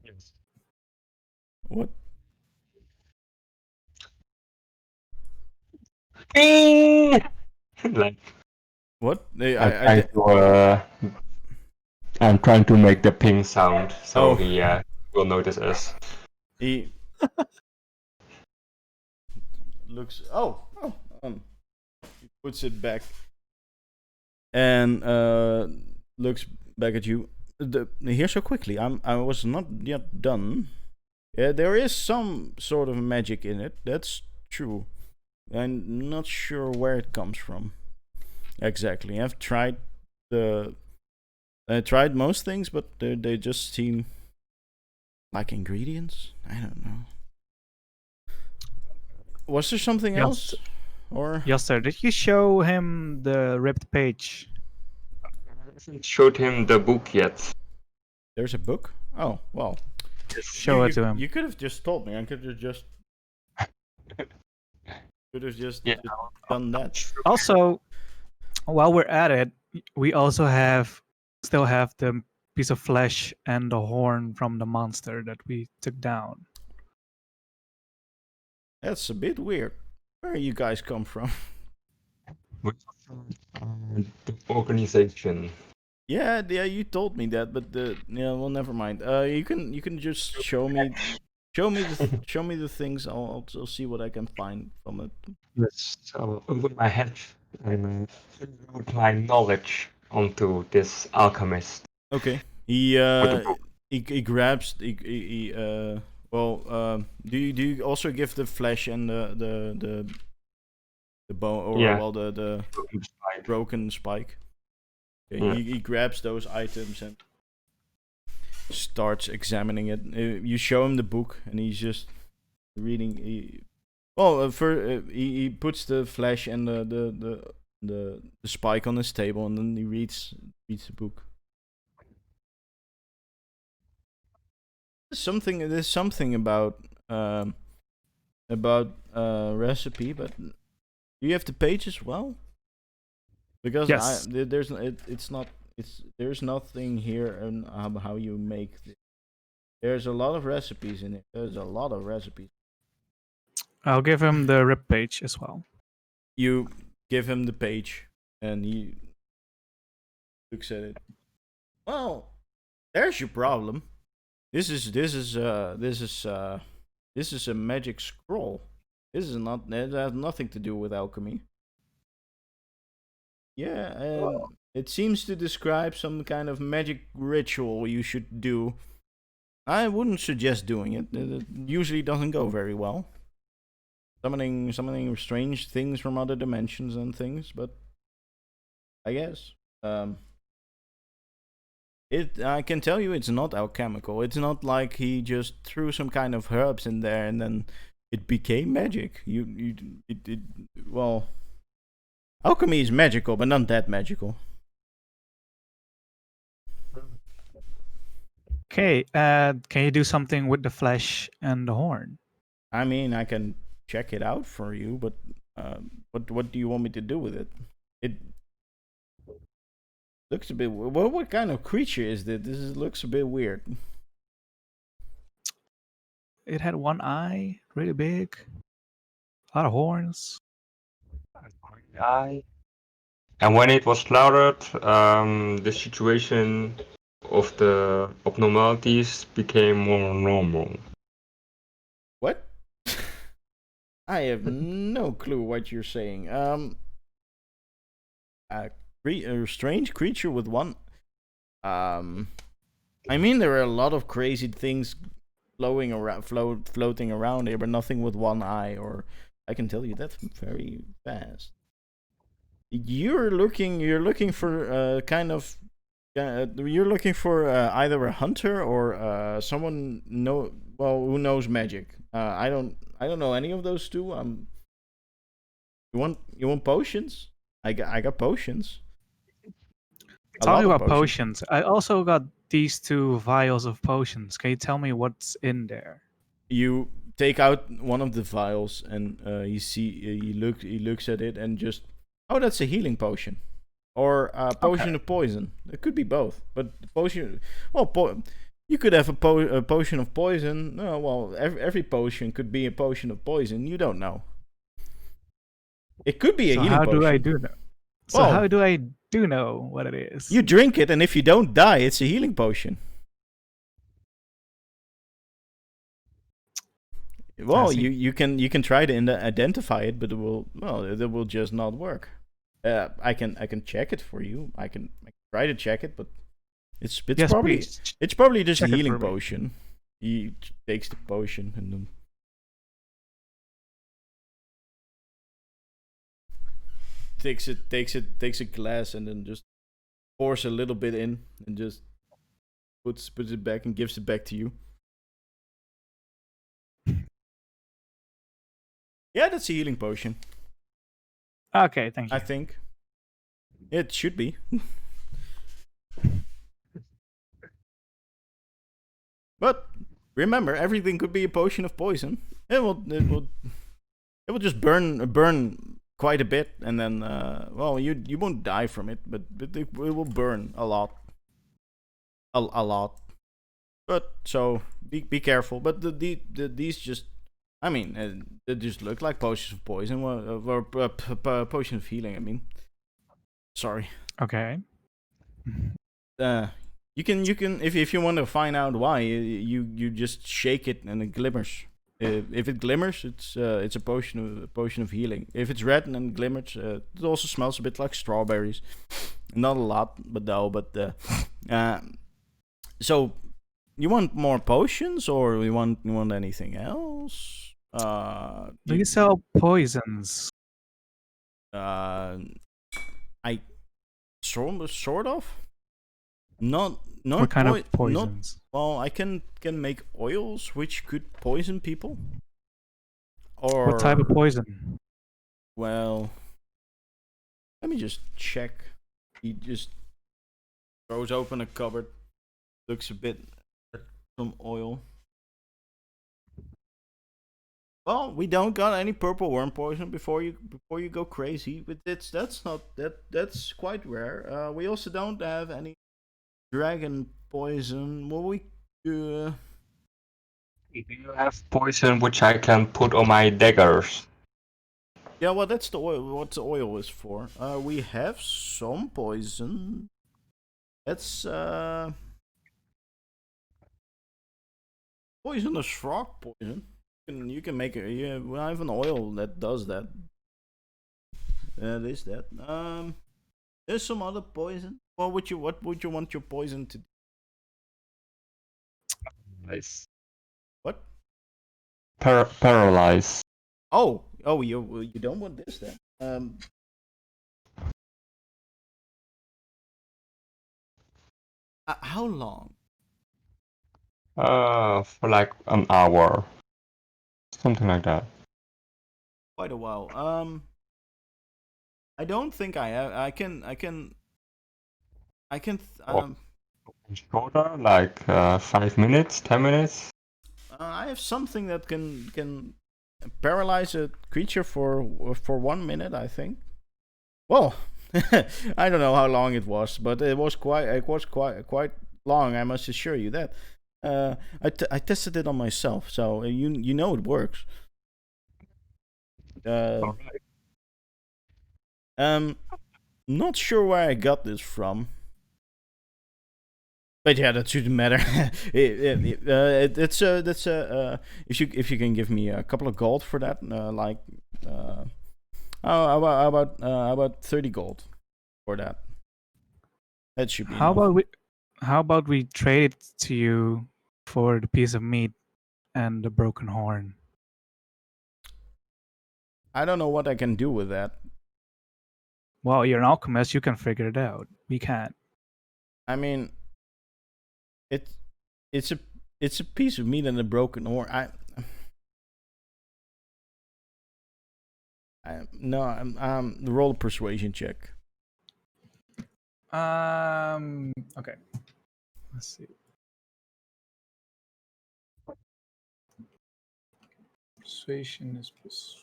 Yes. What? Like, What? I'm trying to make the ping sound, so Oh. he will notice us. He looks. He puts it back and looks back at you. Here so quickly. I was not yet done. Yeah, there is some sort of magic in it. That's true. I'm not sure where it comes from. Exactly. I've tried I tried most things, but they just seem like ingredients. I don't know. Was there something else? Or Yes, sir. Did you show him the ripped page? I haven't showed him the book yet. there's a book? Oh, well. Show it to him. You could have just told me. I could have just done that. Also, while we're at it, we also still have the piece of flesh and the horn from the monster that we took down. That's a bit weird. Where you guys come from? The organization. Yeah, you told me that, but well, never mind. You can just show me the things. I'll see what I can find from it. Yes. So over my head, and put my knowledge onto this alchemist. Okay. He grabs do you also give the flesh and the bone, or the broken spike? Okay, Yeah. he grabs those items and starts examining it. You show him the book and he's just reading. He puts the flesh and the spike on his table, and then he reads the book. There's something about recipe, but do you have the page as well? Because Yes. there's nothing here on how you make this. There's a lot of recipes in it. There's a lot of recipes. I'll give him the rip page as well. You give him the page, and he looks at it. Well, there's your problem. This is a magic scroll. It has nothing to do with alchemy. Yeah, and it seems to describe some kind of magic ritual you should do. I wouldn't suggest doing it. It usually doesn't go very well. summoning strange things from other dimensions and things. But I guess I can tell you it's not alchemical. It's not like he just threw some kind of herbs in there and then it became magic. Well, alchemy is magical, but not that magical. Okay, can you do something with the flesh and the horn? I mean, I can check it out for you, but what do you want me to do with it? It looks a bit. What kind of creature is this? Looks a bit weird. It had one eye, really big, a lot of horns. Eye. And when it was slaughtered, the situation of the abnormalities became more normal. What? I have no clue what you're saying. A strange creature with one. I mean, there are a lot of crazy things floating around here, but nothing with one eye. Or I can tell you that very fast. You're looking for you're looking for either a hunter or someone who knows magic. I don't know any of those two. You want potions? I got potions. Talking about potions, I also got these 2 vials of potions. Can you tell me what's in there? You take out one of the vials and he looks at it and just, oh, that's a healing potion, or a potion of poison. It could be both, but potion. Well, you could have a potion of poison. No, well, every potion could be a potion of poison. You don't know. It could be a healing potion. How do I do that? So how do I do know what it is? You drink it, and if you don't die, it's a healing potion. Well, you can try to identify it, but it will just not work. I can check it for you. I can try to check it, but it's probably just a healing potion. He takes the potion and then takes a glass and then just pours a little bit in and just puts it back and gives it back to you. Yeah, that's a healing potion. Okay, thank you. I think it should be. But remember, everything could be a potion of poison. It will just burn quite a bit, and then you won't die from it, but it will burn a lot. A lot. But so be careful. But these just, I mean, they just look like potions of poison or potion of healing. I mean, sorry. Okay. You can if you want to find out why, you just shake it and it glimmers. If it glimmers, it's a potion of healing. If it's red and then glimmers, it also smells a bit like strawberries. Not a lot, but though. But so you want more potions, or you want anything else? Do you sell poisons? I sort of. Not what kind of poisons? Well, I can make oils which could poison people. Or what type of poison? Well, let me just check. He just throws open a cupboard, looks a bit at some oil. Well, we don't got any purple worm poison before you go crazy. But that's quite rare. We also don't have any dragon poison. Well, we do you have poison which I can put on my daggers? Yeah, well, that's the oil. What the oil is for. We have some poison. That's poisonous frog poison. You can make it. Yeah, I have an oil that does that. That is that. There's some other poison. What would you want your poison to do? Nice. What? Paralyze. Oh, Oh, you don't want this then? How long? For like an hour, something like that. Quite a while. I don't think I have. I can. Or shorter, like 5 minutes, 10 minutes. I have something that can paralyze a creature for 1 minute. I think. Well, I don't know how long it was, but it was quite long. I must assure you that. I tested it on myself, so you know it works. All right. Not sure where I got this from. But yeah, that shouldn't matter. It's that's if you can give me a couple of gold for that, how about 30 gold for that? That should be How enough. about we trade it to you for the piece of meat and the broken horn? I don't know what I can do with that. Well, you're an alchemist. You can figure it out. We can't. I mean, it it's a piece of meat and a broken horn. No, roll a persuasion check. Okay. Let's see. Persuasion is plus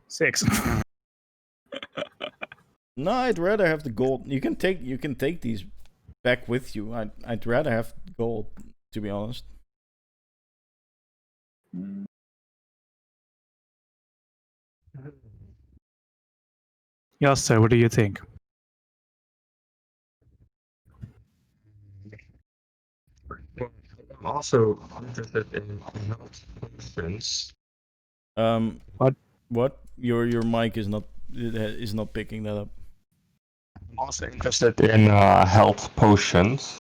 6. No, I'd rather have the gold. You can take these back with you. I'd rather have gold, to be honest. Yes, sir. What do you think? I'm also interested in health potions. What? Your mic is not picking that up. I'm also interested in health potions.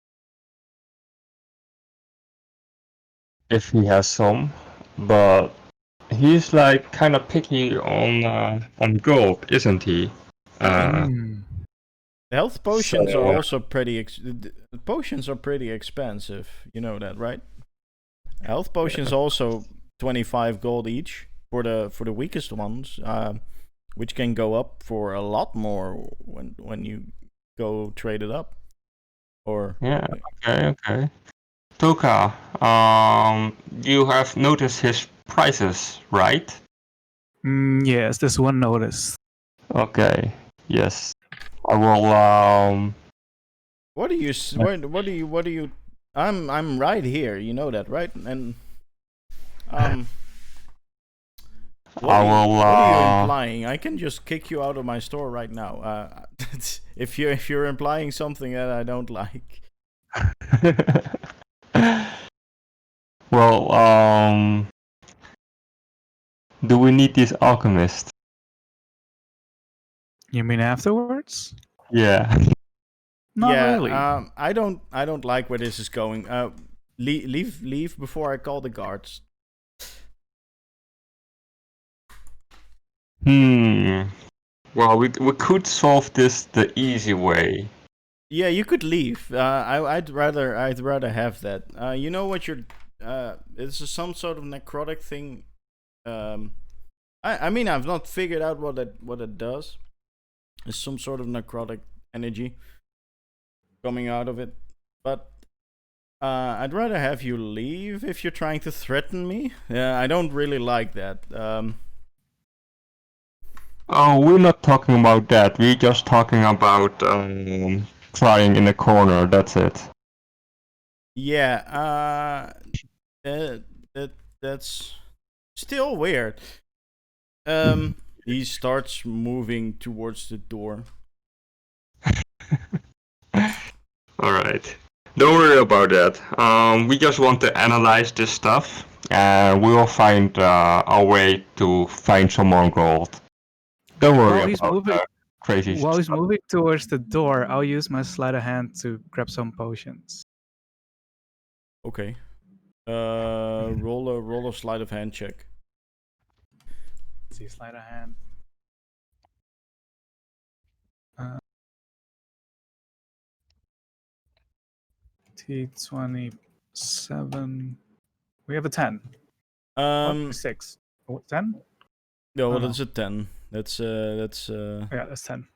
If he has some, but he's like kind of picky on gold, isn't he? Health potions So, are also potions are pretty expensive. You know that, right? Health potions also 25 gold each for the weakest ones, which can go up for a lot more when you go trade it up. Or yeah, okay. Toka, you have noticed his prices, right? Yes, this one notice. Okay, yes. I will, what do you? What do you? I'm right here. You know that, right? And what I are you, will, what are you implying? I can just kick you out of my store right now. If you're implying something that I don't like. well, do we need this alchemist? You mean afterwards? Yeah. Not Yeah. really. I don't like where this is going. Leave before I call the guards. Well, we could solve this the easy way. Yeah, you could leave. I'd rather have that. You know what you're. It's some sort of necrotic thing. I mean I've not figured out what it does. It's some sort of necrotic energy coming out of it, but I'd rather have you leave if you're trying to threaten me. Yeah, I don't really like that. Oh, we're not talking about that. We're just talking about crying in a corner. That's it. Yeah. That's still weird. He starts moving towards the door. All right. Don't worry about that. We just want to analyze this stuff, and we will find our way to find some more gold. Don't worry While he's about moving, crazy while he's stuff. moving towards the door, I'll use my sleight of hand to grab some potions. Okay. Roll a sleight of hand check. Let's see, sleight of hand. T27. We have a 10. 6. 10? No, well, no. that's a 10. That's Yeah, that's 10.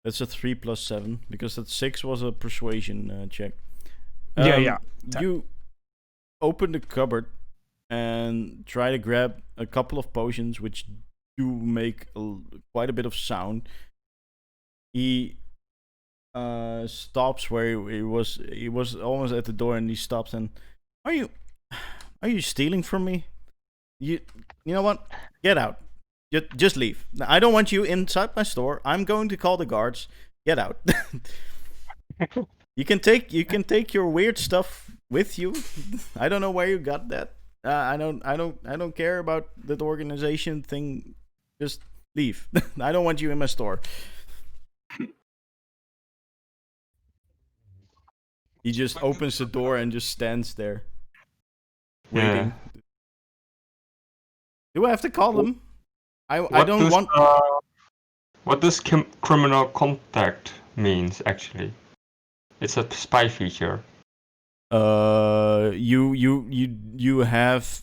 That's a 3 plus 7 because that 6 was a persuasion check. Yeah. 10. You open the cupboard and try to grab a couple of potions, which do make quite a bit of sound. He stops where he was. He was almost at the door, and he stops. And are you stealing from me? You know what? Get out. Just leave. I don't want you inside my store. I'm going to call the guards. Get out. You can take your weird stuff with you. I don't know where you got that. I don't care about that organization thing. Just leave. I don't want you in my store. He just opens the door and just stands there, waiting. Yeah. Do I have to call them? I don't want. What does criminal contact means actually? It's a spy feature. You have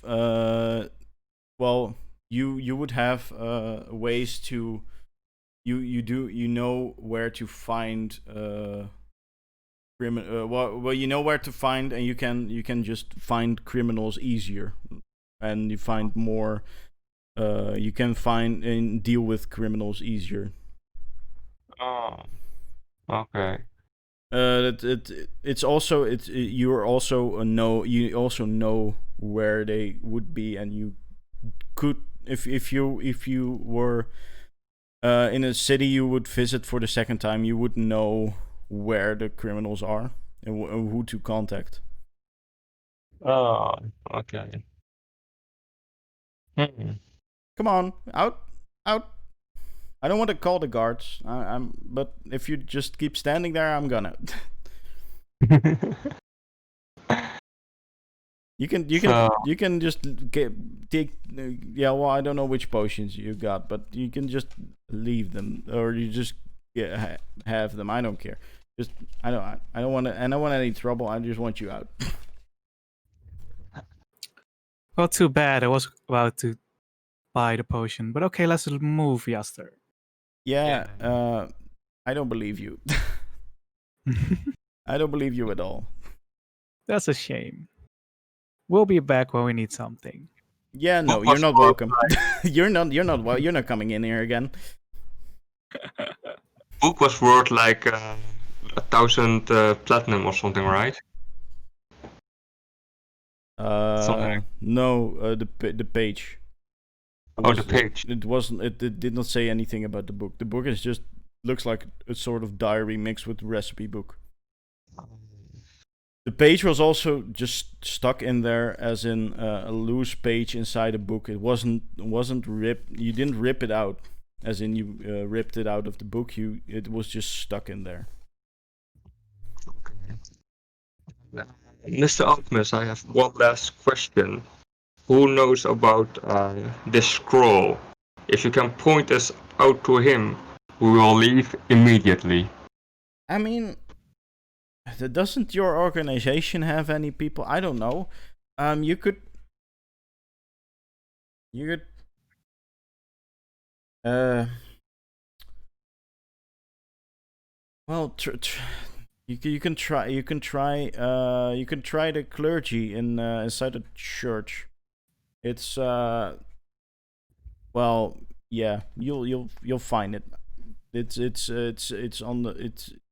well, you would have ways to you know where to find well, you know where to find, and you can just find criminals easier, and you find more. You can find and deal with criminals easier. Oh, okay. You also know where they would be, and you could if you were in a city you would visit for the second time, you would know where the criminals are and who to contact. Oh, okay. Come on, out. I don't want to call the guards. But if you just keep standing there, I'm gonna. You can just take. Yeah, well, I don't know which potions you got, but you can just leave them, or you just have them. I don't care. Just I don't want any trouble. I just want you out. Well, too bad. I was about to buy the potion, but okay, let's move, Yaster. Yeah. I don't believe you. I don't believe you at all. That's a shame. We'll be back when we need something. Yeah, no, you're not welcome. You're not coming in here again. Book was worth like 1,000 platinum or something, right? No, the page. The page. It wasn't. It did not say anything about the book. The book is just looks like a sort of diary mixed with recipe book. The page was also just stuck in there, as in a loose page inside a book. It wasn't ripped. You didn't rip it out, as in you ripped it out of the book. It was just stuck in there. Okay. Mr. Alchemist, I have one last question. Who knows about this scroll? If you can point us out to him, we will leave immediately. I mean, doesn't your organization have any people? I don't know. You could. Well, you can try the clergy inside a church. It's well, yeah, you'll find it. It's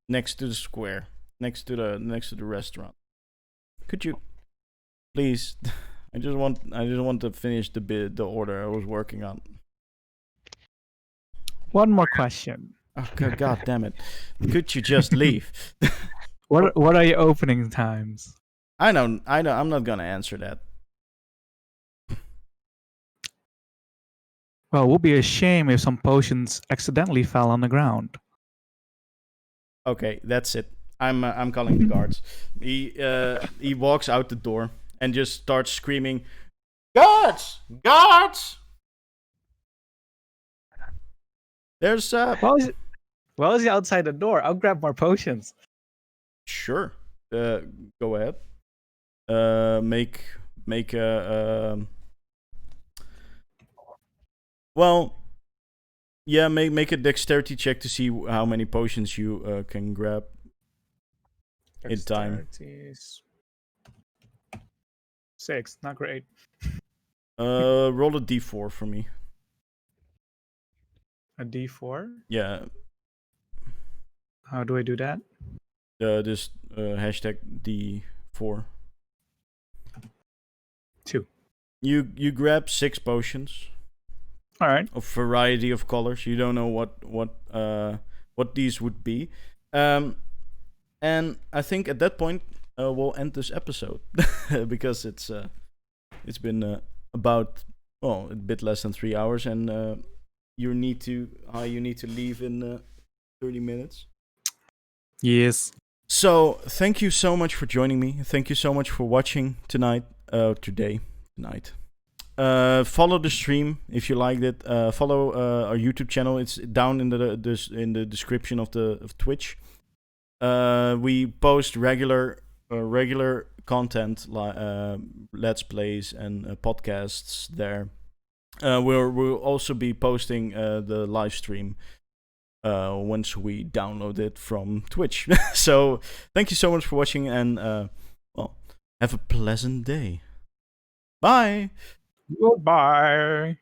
next to the square, next to the restaurant. Could you please? I just want to finish the order I was working on. One more question. Oh, God damn it! Could you just leave? What are your opening times? I know. I'm not gonna answer that. Well, it would be a shame if some potions accidentally fell on the ground. Okay, that's it. I'm calling the guards. He walks out the door and just starts screaming, "Guards! Guards!" There's Well, is he outside the door? I'll grab more potions. sure. Go ahead. Make a well, yeah. Make a dexterity check to see how many potions you can grab in time. Dexterity's 6, not great. Roll a d4 for me. A D4. Yeah. How do I do that? Just hashtag d4. 2. You grab 6 potions. All right. A variety of colors. You don't know what these would be, and I think at that point we'll end this episode because it's been about a bit less than 3 hours, and you need to leave in 30 minutes. Yes. So thank you so much for joining me. Thank you so much for watching tonight. Follow the stream if you liked it. Follow our YouTube channel. It's down in the description of Twitch. We post regular content like let's plays and podcasts there. We'll also be posting the live stream once we download it from Twitch. So thank you so much for watching, and have a pleasant day. Bye. Goodbye.